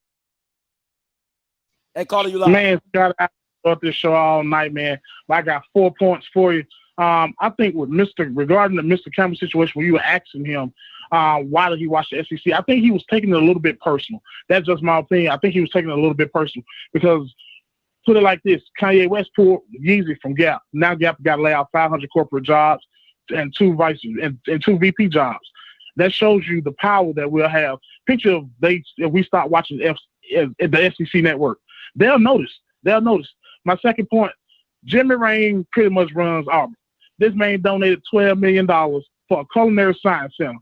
Hey, caller, you live. Man, Scott, I thought this show all night, man. I got 4 points for you. I think regarding the Mr. Campbell situation, where you were asking him why did he watch the SEC, I think he was taking it a little bit personal. That's just my opinion. I think he was taking it a little bit personal because, put it like this, Kanye West pulled Yeezy from Gap. Now Gap got to lay out 500 corporate jobs and two VP jobs. That shows you the power that we'll have. Picture if we start watching the SEC network, they'll notice. My second point, Jimmy Rain pretty much runs Auburn. This man donated $12 million for a culinary science center.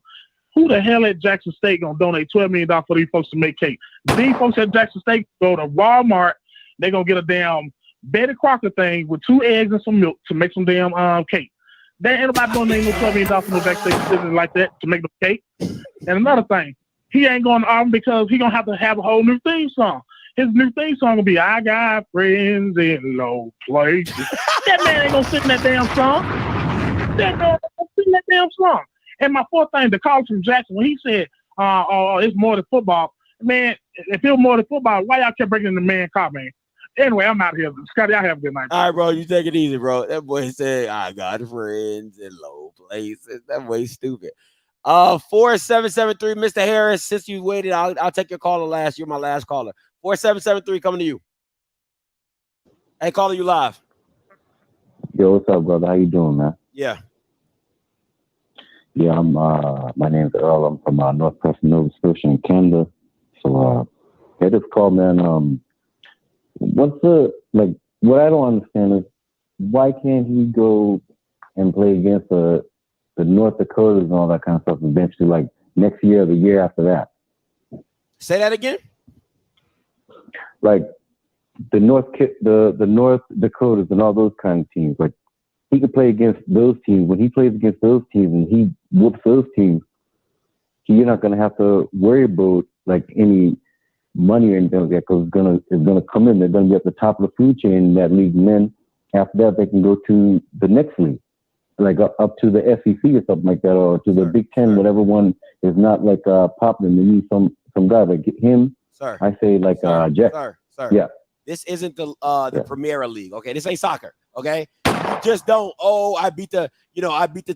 Who the hell at Jackson State gonna donate $12 million for these folks to make cake? These folks at Jackson State go to Walmart, they're gonna get a damn Betty Crocker thing with 2 eggs and some milk to make some damn cake. There ain't nobody donating no $12 million for no Jackson State citizen like that to make the cake. And another thing, he ain't going to Auburn because he gonna have to have a whole new theme song. His new theme song will be "I Got Friends in Low Places." That man ain't gonna sing that damn song. That man ain't gonna sing that damn song. And my fourth thing, the call from Jackson, when he said, it's more than football. Man, if it was more than football, why y'all kept bringing the man car, man? Anyway, I'm out here. Scotty, y'all have a good night. All right, bro. You take it easy, bro. That boy said, I got friends in low places. That boy's stupid. 4773, Mr. Harris, since you waited, I'll take your caller last. You're my last caller. 4773 coming to you. Hey, caller, you live. Yo, what's up, brother? How you doing, man? Yeah. Yeah, I'm my name's Earl. I'm from North Preston, Nova Scotia in Canada. So I just called, man. What I don't understand is why can't he go and play against the North Dakotas and all that kind of stuff eventually, like next year or the year after that? Say that again? Like the North Dakotas and all those kind of teams. Like he could play against those teams. When he plays against those teams and he whoops those teams, you're not gonna have to worry about like any money or anything like that, because it's gonna come in. They're gonna be at the top of the food chain in that league, and then after that they can go to the next league, like up to the SEC or something like that, or to the Big Ten, whatever one is not like popular. They need some guy like him. Sir, I say like Jack. Sir. Yeah. This isn't the Premier League, okay? This ain't soccer, okay? You just don't. I beat the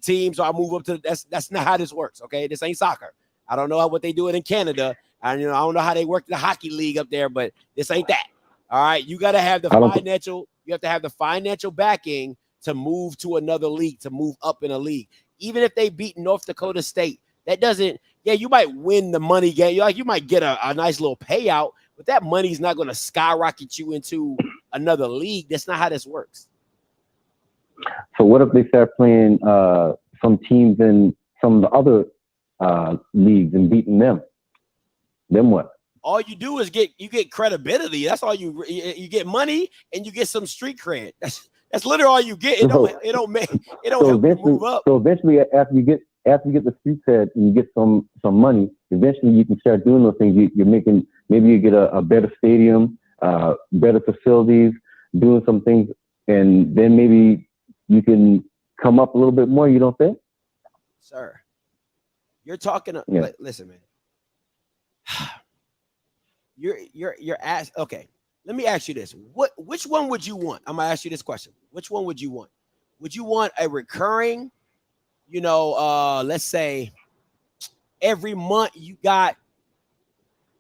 team, so I move up to. That's not how this works, okay? This ain't soccer. I don't know what they do it in Canada. I don't know how they work the hockey league up there, but this ain't that. All right, you got to have the financial. You have to have the financial backing to move to another league, to move up in a league. Even if they beat North Dakota State, that doesn't. Yeah, you might win the money game. You might get a nice little payout, but that money's not going to skyrocket you into another league. That's not how this works. So what if they start playing some teams in some of the other leagues and beating them? Then what? All you do is get credibility. That's all you get money and you get some street cred. That's literally all you get. It don't help you move up. So eventually, after you get the street cred and you get some money, eventually you can start doing those things. You're making, maybe you get a better stadium, better facilities, doing some things, and then maybe you can come up a little bit more. You don't think? Sir, you're talking. Yeah. Listen, man. You're asked. Okay, let me ask you this: which one would you want? I'm gonna ask you this question: which one would you want? Would you want a recurring? Let's say every month you got.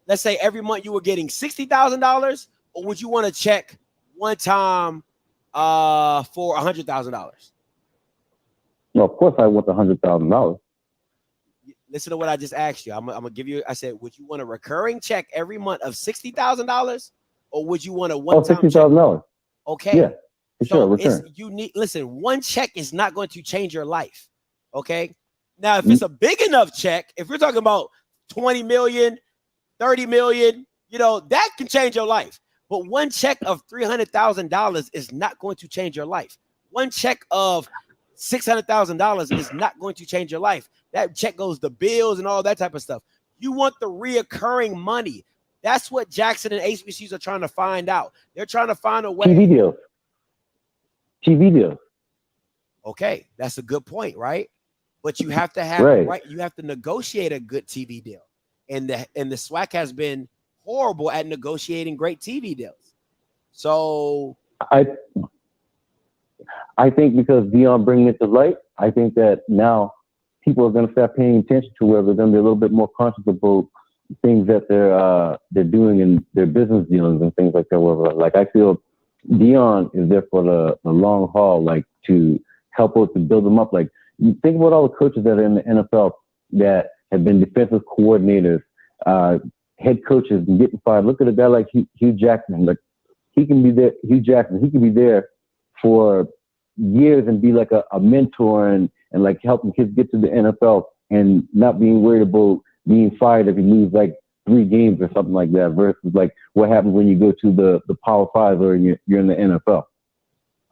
Let's say every month you were getting $60,000, or would you want to check one time for $100,000? No, of course I want the $100,000. Listen to what I just asked you. I'm gonna give you. I said, would you want a recurring check every month of $60,000, or would you want a one-time $60,000. Okay. Yeah, for sure. Return. Listen, one check is not going to change your life. Okay. Now, if it's a big enough check, if we're talking about 20 million, 30 million, that can change your life. But one check of $300,000 is not going to change your life. One check of $600,000 is not going to change your life. That check goes to bills and all that type of stuff. You want the reoccurring money. That's what Jackson and HBCUs are trying to find out. They're trying to find a way. TV deals. Okay, that's a good point, right? But you have to have right. You have to negotiate a good TV deal, and the SWAC has been horrible at negotiating great TV deals. So I think because Deion bringing it to light, I think that now people are going to start paying attention to where they're going to be a little bit more conscious about things that they're doing in their business dealings and things like that. Like I feel Deion is there for the long haul, like to help us to build them up. Like you think about all the coaches that are in the NFL that have been defensive coordinators, head coaches, and getting fired. Look at a guy like Hugh Jackson. Like he can be there. Hugh Jackson. He can be there for years and be like a mentor and like helping kids get to the NFL and not being worried about being fired if you lose like 3 games or something like that versus like what happens when you go to the Power 5 or you're in the NFL.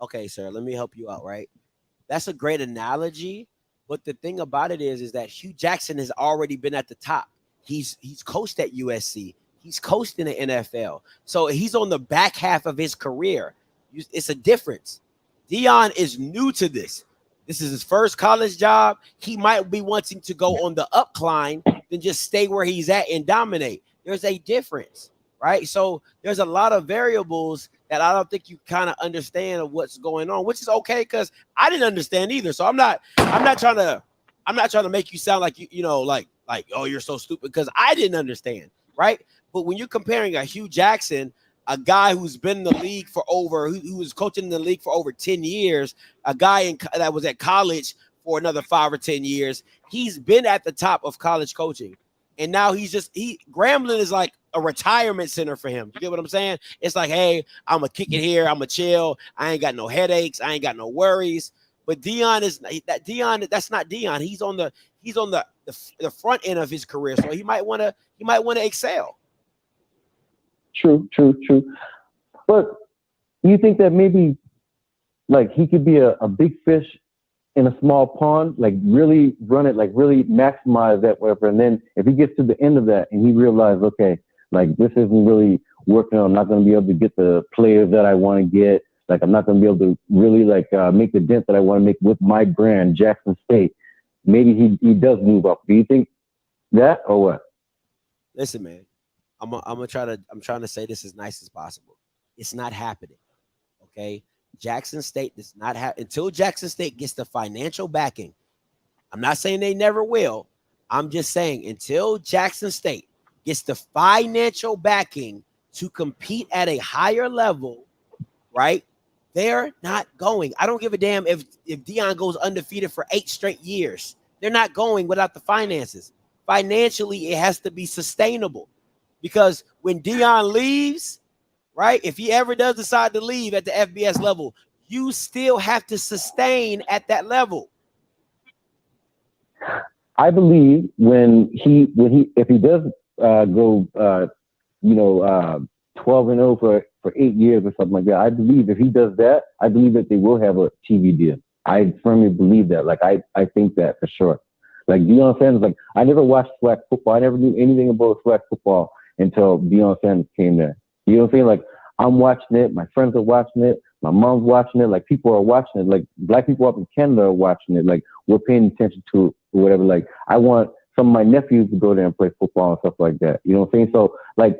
Okay, sir, let me help you out, right? That's a great analogy, but the thing about it is that Hugh Jackson has already been at the top. He's coached at USC. He's coached in the NFL. So he's on the back half of his career. It's a difference. Deion is new to this. This is his first college job. He might be wanting to go on the upcline than just stay where he's at and dominate. There's a difference, right? So there's a lot of variables that I don't think you kind of understand of what's going on, which is okay because I didn't understand either. So I'm not trying to make you sound like like oh, you're so stupid because I didn't understand, right? But when you're comparing a Hugh Jackson, a guy who's been in the league for who was coaching in the league for over 10 years, a guy that was at college for another 5 or 10 years, he's been at the top of college coaching. And now Grambling is like a retirement center for him. You get what I'm saying? It's like, hey, I'm going to kick it here. I'm going to chill. I ain't got no headaches. I ain't got no worries. But Deion, that's not Deion. He's on the front end of his career. So he might want to excel. True. But you think that maybe like he could be a big fish in a small pond, like really run it, like really maximize that, whatever. And then if he gets to the end of that and he realizes, okay, like this isn't really working out, I'm not going to be able to get the players that I want to get. Like I'm not going to be able to really like make the dent that I want to make with my brand, Jackson State. Maybe he does move up. Do you think that or what? Listen, man. I'm trying to say this as nice as possible. It's not happening. Okay. Jackson State does not have until Jackson State gets the financial backing. I'm not saying they never will. I'm just saying, until Jackson State gets the financial backing to compete at a higher level, right? They're not going. I don't give a damn if Deion goes undefeated for 8 straight years. They're not going without the finances. Financially, it has to be sustainable. Because when Deion leaves, right, if he ever does decide to leave at the FBS level, you still have to sustain at that level. I believe if he does go 12-0 for 8 years or something like that, I believe if he does that, I believe that they will have a TV deal. I firmly believe that. Like I think that for sure. Like Deion Sanders, like I never watched SWAC football. I never knew anything about SWAC football until Deion Sanders came there. You know what I'm saying? Like I'm watching it, my friends are watching it, my mom's watching it, like people are watching it, like black people up in Canada are watching it, like we're paying attention to it or whatever. Like I want some of my nephews to go there and play football and stuff like that. You know what I'm saying? So like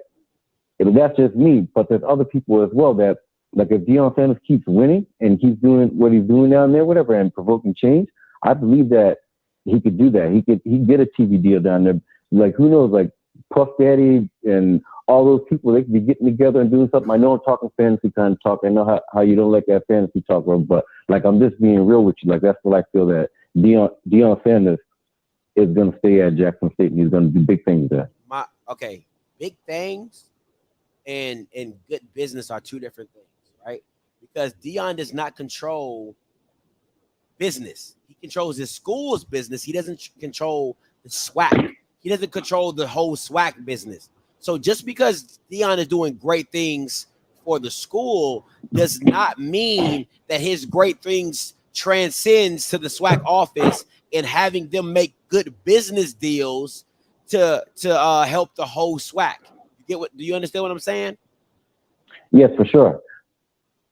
that's just me, but there's other people as well that like if Deion Sanders keeps winning and keeps doing what he's doing down there, whatever, and provoking change, I believe that he could do that. He could get a TV deal down there. Like who knows, like Puff Daddy and all those people, they could be getting together and doing something. I know I'm talking fantasy kind of talk. I know how you don't like that fantasy talk, but like I'm just being real with you. Like that's what I feel, that Deion Sanders is going to stay at Jackson State and he's going to do big things there. Big things and good business are two different things, right? Because Deion does not control business. He controls his school's business. He doesn't control the SWAC. He doesn't control the whole SWAC business. So just because Deion is doing great things for the school does not mean that his great things transcends to the SWAC office and having them make good business deals to help the whole SWAC. Do you understand what I'm saying? Yes, for sure.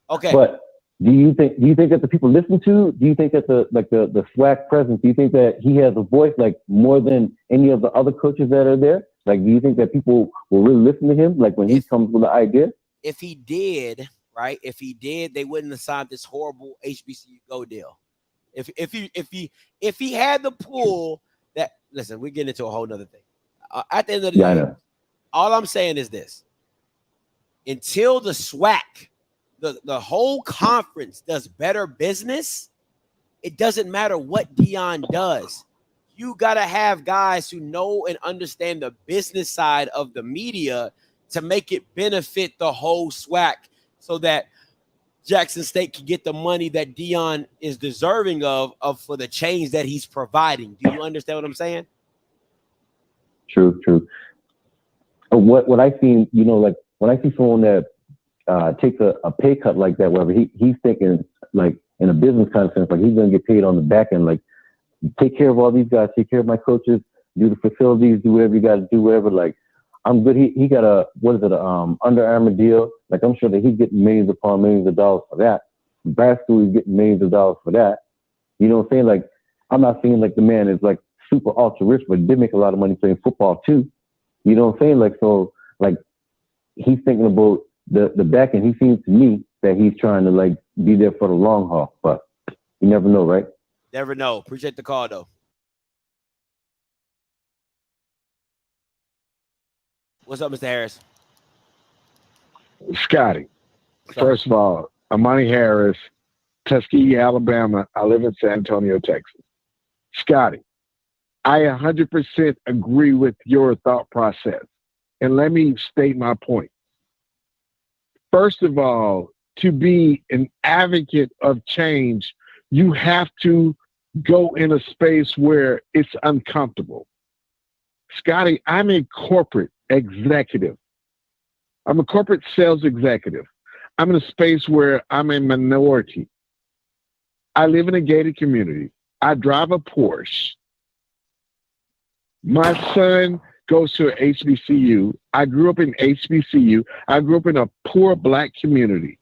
Okay. But do you think that the people listen to? Do you think that the SWAC presence? Do you think that he has a voice like more than any of the other coaches that are there? Like, do you think that people will really listen to him? Like when he comes with an idea? If he did, right? If he did, they wouldn't have signed this horrible HBCU Go deal. If he had the pull that, listen, we're getting into a whole nother thing. At the end of the day, all I'm saying is this: until the SWAC, the whole conference does better business, it doesn't matter what Deion does. You got to have guys who know and understand the business side of the media to make it benefit the whole SWAC so that Jackson State can get the money that Deion is deserving of for the change that he's providing. Do you understand what I'm saying? True. What I seen, like when I see someone that takes a pay cut like that, whatever, he's thinking like in a business kind of sense, like he's going to get paid on the back end, like take care of all these guys, take care of my coaches, do the facilities, do whatever you got to do, whatever. Like I'm good. He got a Under Armour deal. Like I'm sure that he's getting millions upon millions of dollars for that. Basketball, he's getting millions of dollars for that. You know what I'm saying? Like I'm not saying like the man is like super ultra rich, but he did make a lot of money playing football too. You know what I'm saying? Like so, like he's thinking about the back end. He seems to me that he's trying to like be there for the long haul, but you never know, right? Never know. Appreciate the call though. What's up, Mr. Harris? Scotty, first of all, Amani Harris, Tuskegee, Alabama. I live in San Antonio, Texas. Scotty, I 100% agree with your thought process. And let me state my point. First of all, to be an advocate of change, you have to go in a space where it's uncomfortable. Scotty, I'm a corporate executive. I'm a corporate sales executive. I'm in a space where I'm a minority. I live in a gated community. I drive a Porsche. My son goes to an HBCU. I grew up in HBCU. I grew up in a poor black community.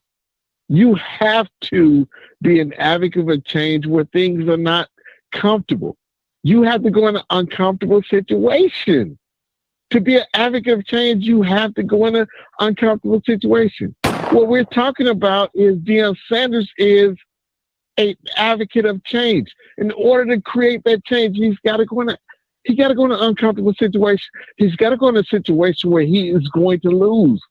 You have to be an advocate of change where things are not comfortable. You have to go in an uncomfortable situation. To be an advocate of change, you have to go in an uncomfortable situation. What we're talking about is Deion Sanders is an advocate of change. In order to create that change, he's got to go in He got to go in an uncomfortable situation. He's got to go in a situation where he is going to lose.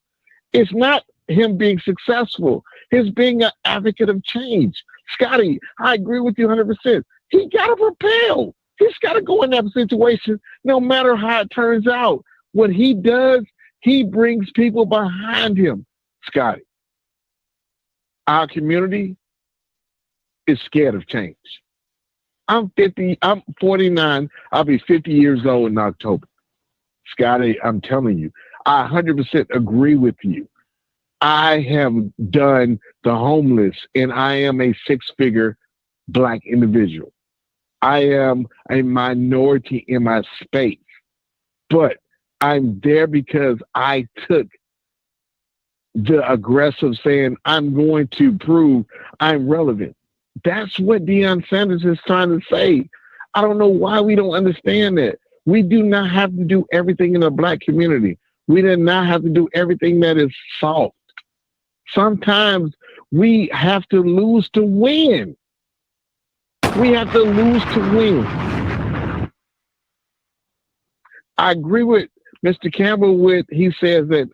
It's not him being successful. It's being an advocate of change. Scotty, I agree with you 100%. He got to propel. He's got to go in that situation no matter how it turns out. What he does, he brings people behind him. Scotty, our community is scared of change. I'm 49. I'll be 50 years old in October. Scotty, I'm telling you, I 100% agree with you. I have done the homeless, and I am a six-figure Black individual. I am a minority in my space, but I'm there because I took the aggressive saying, I'm going to prove I'm relevant. That's what Deion Sanders is trying to say. I don't know why we don't understand that. We do not have to do everything in the Black community. We do not have to do everything that is soft. Sometimes we have to lose to win. We have to lose to win. I agree with Mr. Campbell he says that,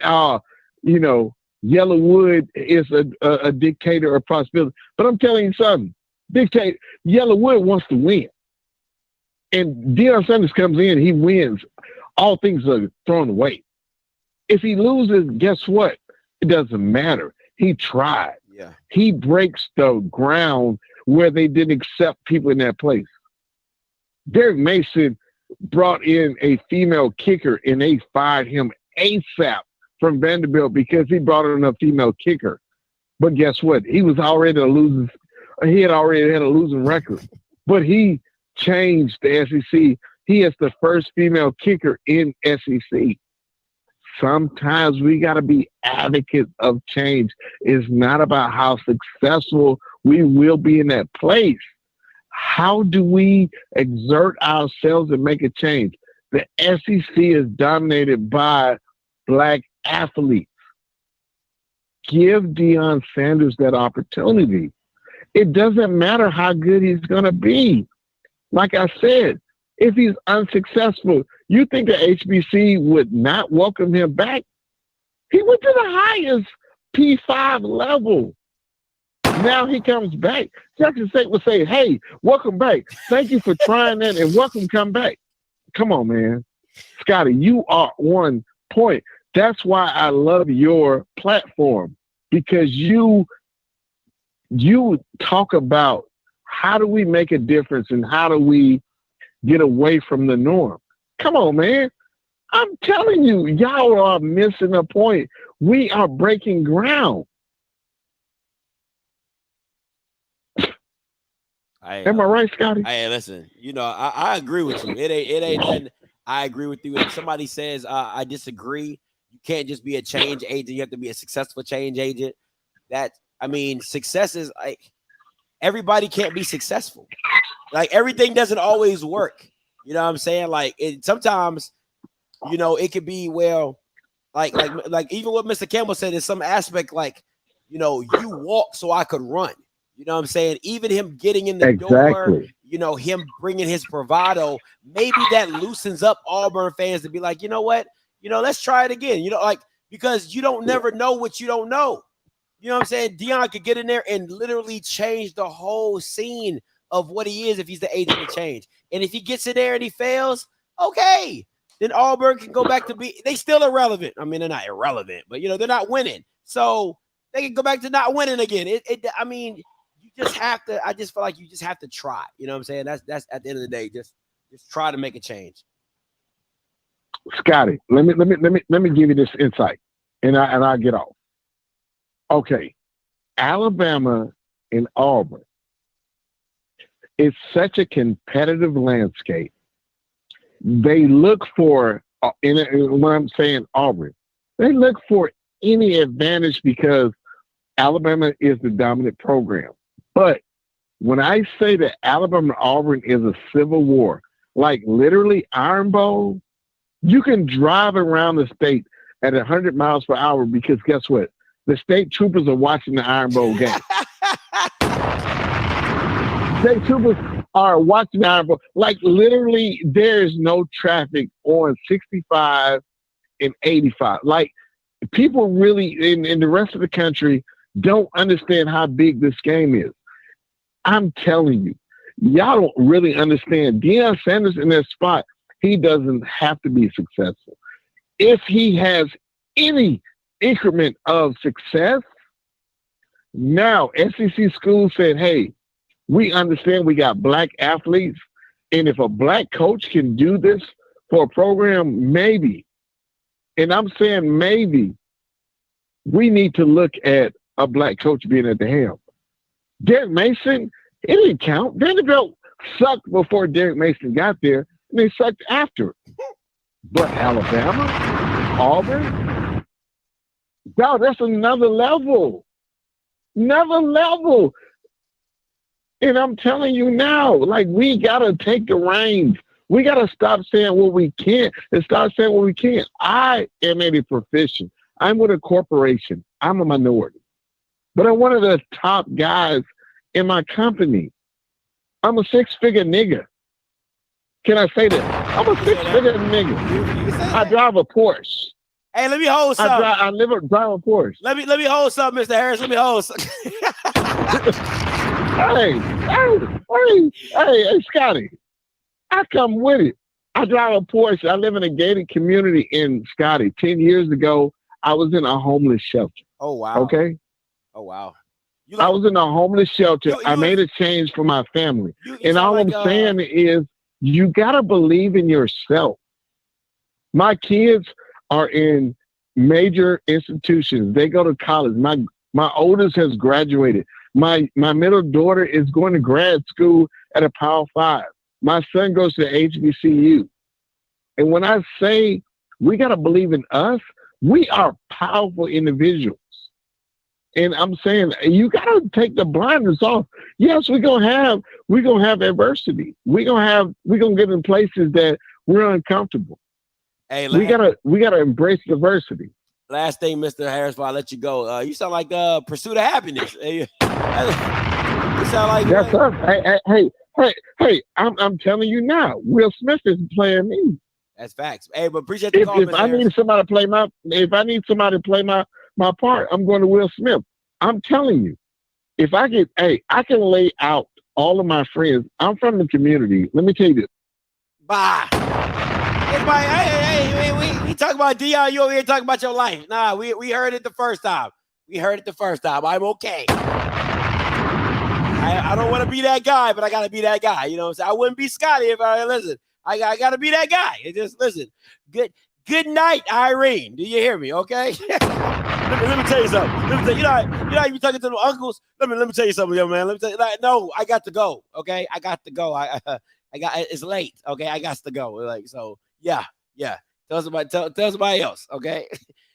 Yellow Wood is a dictator of prosperity. But I'm telling you something. Yellow Wood wants to win. And Deion Sanders comes in, he wins. All things are thrown away. If he loses, guess what? It doesn't matter. He tried. Yeah. He breaks the ground where they didn't accept people in that place. Derek Mason brought in a female kicker and they fired him ASAP from Vanderbilt because he brought in a female kicker. But guess what? He had already had a losing record. But he changed the SEC. He is the first female kicker in SEC. Sometimes we got to be advocates of change. It's not about how successful we will be in that place. How do we exert ourselves and make a change? The SEC is dominated by Black athletes. Give Deion Sanders that opportunity. It doesn't matter how good he's going to be. Like I said, if he's unsuccessful, you think the HBC would not welcome him back? He went to the highest P5 level. Now he comes back. Jackson State would say, hey, welcome back. Thank you for trying that and welcome, come back. Come on, man. Scotty, you are on point. That's why I love your platform, because you talk about how do we make a difference and how do we get away from the norm. Come on, man. I'm telling you, y'all are missing a point. We are breaking ground. Am I right, Scotty? Hey, listen, I agree with you. It ain't nothing. I agree with you. If somebody says I disagree, you can't just be a change agent. You have to be a successful change agent. Success is like everybody can't be successful. Like everything doesn't always work. You know what I'm saying? Like sometimes, it could be like even what Mr. Campbell said in some aspect, like, you walk so I could run. You know what I'm saying? Even him getting in the door, him bringing his bravado, maybe that loosens up Auburn fans to be like, you know what? Let's try it again. Because you don't never know what you don't know. You know what I'm saying? Deion could get in there and literally change the whole scene of what he is if he's the agent of change. And if he gets in there and he fails, okay, then Auburn can go back to they still irrelevant. I mean, they're not irrelevant, but they're not winning. So they can go back to not winning again. You just have to, I just feel like you just have to try. You know what I'm saying? That's at the end of the day, just try to make a change. Scotty, let me give you this insight and I'll get off. Okay. Alabama and Auburn. It's such a competitive landscape. They look for, when I'm saying Auburn, they look for any advantage because Alabama is the dominant program. But when I say that Alabama and Auburn is a civil war, like literally Iron Bowl, you can drive around the state at 100 miles per hour because guess what? The state troopers are watching the Iron Bowl game. State troopers are watching the Iron Bowl. Like literally, there's no traffic on 65 and 85. Like people really in the rest of the country don't understand how big this game is. I'm telling you, y'all don't really understand. Deion Sanders in that spot, he doesn't have to be successful. If he has any increment of success, now SEC schools said, hey, we understand we got black athletes, and if a black coach can do this for a program, maybe, and I'm saying maybe, we need to look at a black coach being at the helm. Derek Mason, it didn't count. Vanderbilt sucked before Derek Mason got there, and they sucked after. But Alabama, Auburn, no, that's another level. Another level. And I'm telling you now, like, we got to take the reins. We got to stop saying what we can't and start saying what we can't. I am at a profession. I'm with a corporation. I'm a minority. But I'm one of the top guys in my company. I'm a six-figure nigga. Can I say that? I'm a six-figure nigga. I drive a Porsche. Hey, let me hold something. I drive a Porsche. Let me hold something, Mr. Harris. Let me hold something. hey, Scotty. I come with it. I drive a Porsche. I live in a gated community in Scotty. 10 years ago, I was in a homeless shelter. Oh, wow. Okay? Oh, wow. I was in a homeless shelter. I made a change for my family. And all I'm saying is, you got to believe in yourself. My kids are in major institutions. They go to college. My oldest has graduated. My middle daughter is going to grad school at a Power 5. My son goes to HBCU. And when I say we got to believe in us, we are powerful individuals. And I'm saying you got to take the blinders off. Yes, we're gonna have adversity. We're gonna get in places that we're uncomfortable. Hey, we gotta embrace diversity. Last thing, Mr. Harris, before I let you go, you sound like Pursuit of Happiness. You sound like that's us. Hey, I'm telling you now, Will Smith is playing me. That's facts. Hey, but appreciate the call, If I need somebody to play my part, I'm going to Will Smith. I'm telling you, if I can lay out all of my friends. I'm from the community. Let me tell you this. Bye. Hey, we talk about Deion. You over here talking about your life. Nah, we heard it the first time. I'm okay. I don't want to be that guy, but I got to be that guy. You know what I'm saying? I wouldn't be Scotty if I listen. I got to be that guy. It just listen. Good night, Irene. Do you hear me? Okay. let me tell you something. You know, you be talking to the uncles. Let me tell you something, young man. Let me tell you. No, I got to go. Okay, I got to go. I got. It's late. Okay, I got to go. Like so. Yeah. Tell somebody else. Okay.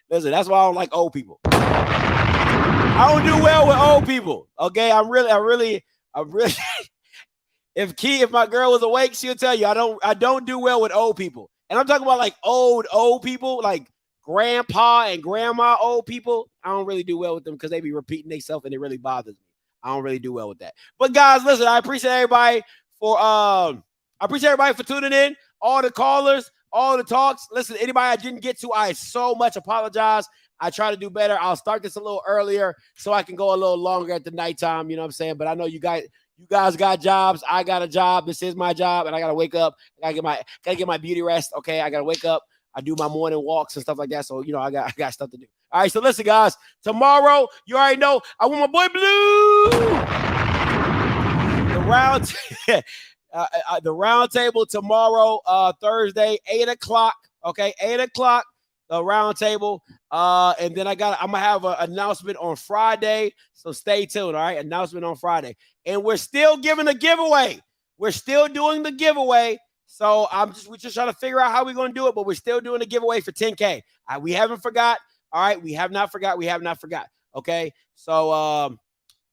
Listen, that's why I don't like old people. I don't do well with old people. Okay, I really. If my girl was awake, she'll tell you I don't do well with old people. And I'm talking about like old people, like grandpa and grandma old people. I don't really do well with them because they be repeating themselves and it really bothers me. I don't really do well with that. But guys, listen, I appreciate everybody for tuning in, all the callers, all the talks. Listen, anybody I didn't get to, I so much apologize. I try to do better. I'll start this a little earlier so I can go a little longer at the nighttime, you know what I'm saying? But I know you guys got jobs. I got a job. This is my job, and I gotta wake up. I gotta get my beauty rest. Okay, I gotta wake up. I do my morning walks and stuff like that. So I got stuff to do. All right. So listen, guys. Tomorrow, you already know I want my boy Blue. The round table tomorrow, Thursday, 8:00. Okay, 8:00. The round table. And then I'm gonna have an announcement on Friday. So stay tuned. All right. Announcement on Friday. And we're still giving a giveaway. We're still doing the giveaway. So we're just trying to figure out how we're going to do it, but we're still doing a giveaway for 10K. We haven't forgot. All right. We have not forgot. Okay. So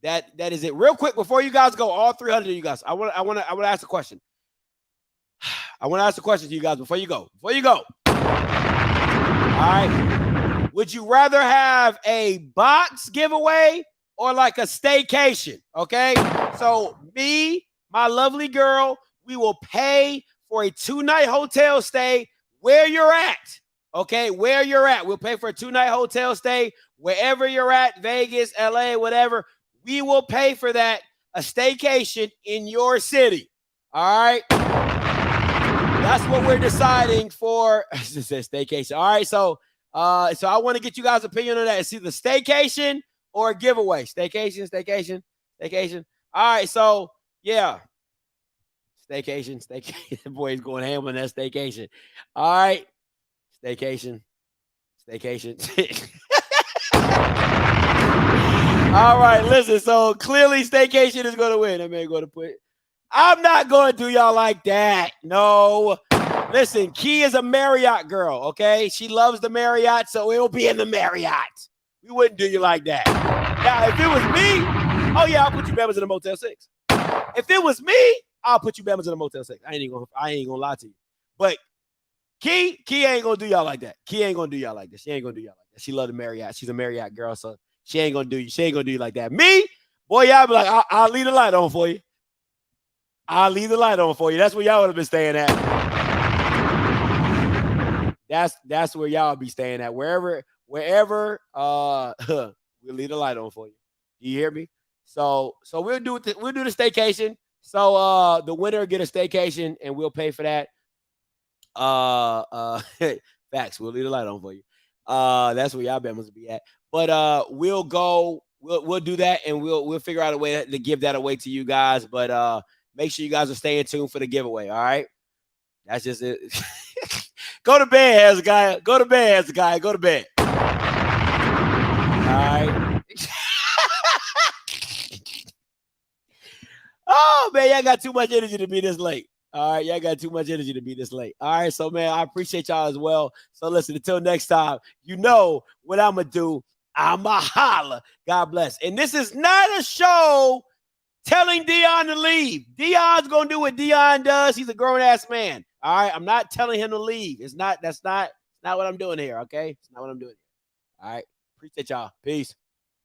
that is it. Real quick before you guys go, all 300 of you guys, I want to ask a question. I want to ask a question to you guys before you go. All right. Would you rather have a box giveaway or like a staycation? Okay. So my lovely girl, we will pay for a 2-night hotel stay where you're at. Okay, where you're at. We'll pay for a 2-night hotel stay wherever you're at, Vegas, LA, whatever. We will pay for that, a staycation in your city. All right. That's what we're deciding for. It says staycation. All right. So I want to get you guys' opinion on that. It's either staycation or a giveaway. Staycation. All right. So yeah. Staycation. The boy's going ham on that staycation. All right. Staycation. All right, listen. So clearly, staycation is going to win. That man going to put. I'm not going to do y'all like that. No. Listen, Key is a Marriott girl. Okay, she loves the Marriott, so it will be in the Marriott. We wouldn't do you like that. Now, if it was me, oh yeah, I'll put you Bama's in a Motel 6. If it was me, I'll put you Bama's in a Motel 6. I ain't gonna lie to you. But Key ain't gonna do y'all like that. Key ain't gonna do y'all like that. She ain't gonna do y'all like that. She love the Marriott. She's a Marriott girl, so she ain't gonna do you like that. Me, boy, y'all be like, I'll leave the light on for you. I'll leave the light on for you. That's where y'all would have been staying at. That's where y'all be staying at. Wherever, we'll leave the light on for you. You hear me? So we'll do the staycation. So the winner will get a staycation and we'll pay for that. Facts. We'll leave the light on for you. That's where y'all Bama's will be at. But we'll do that and we'll figure out a way to give that away to you guys. But make sure you guys are staying tuned for the giveaway. All right. That's just it. Go to bed, Hezekiah. Go to bed. All right. Oh, man, y'all got too much energy to be this late. All right, y'all got too much energy to be this late. All right, so, man, I appreciate y'all as well. So, listen, until next time, you know what I'm going to do. I'm going to holler. God bless. And this is not a show telling Deion to leave. Deion's going to do what Deion does. He's a grown-ass man. All right, I'm not telling him to leave. That's not what I'm doing here, okay? It's not what I'm doing here. All right, appreciate y'all. Peace.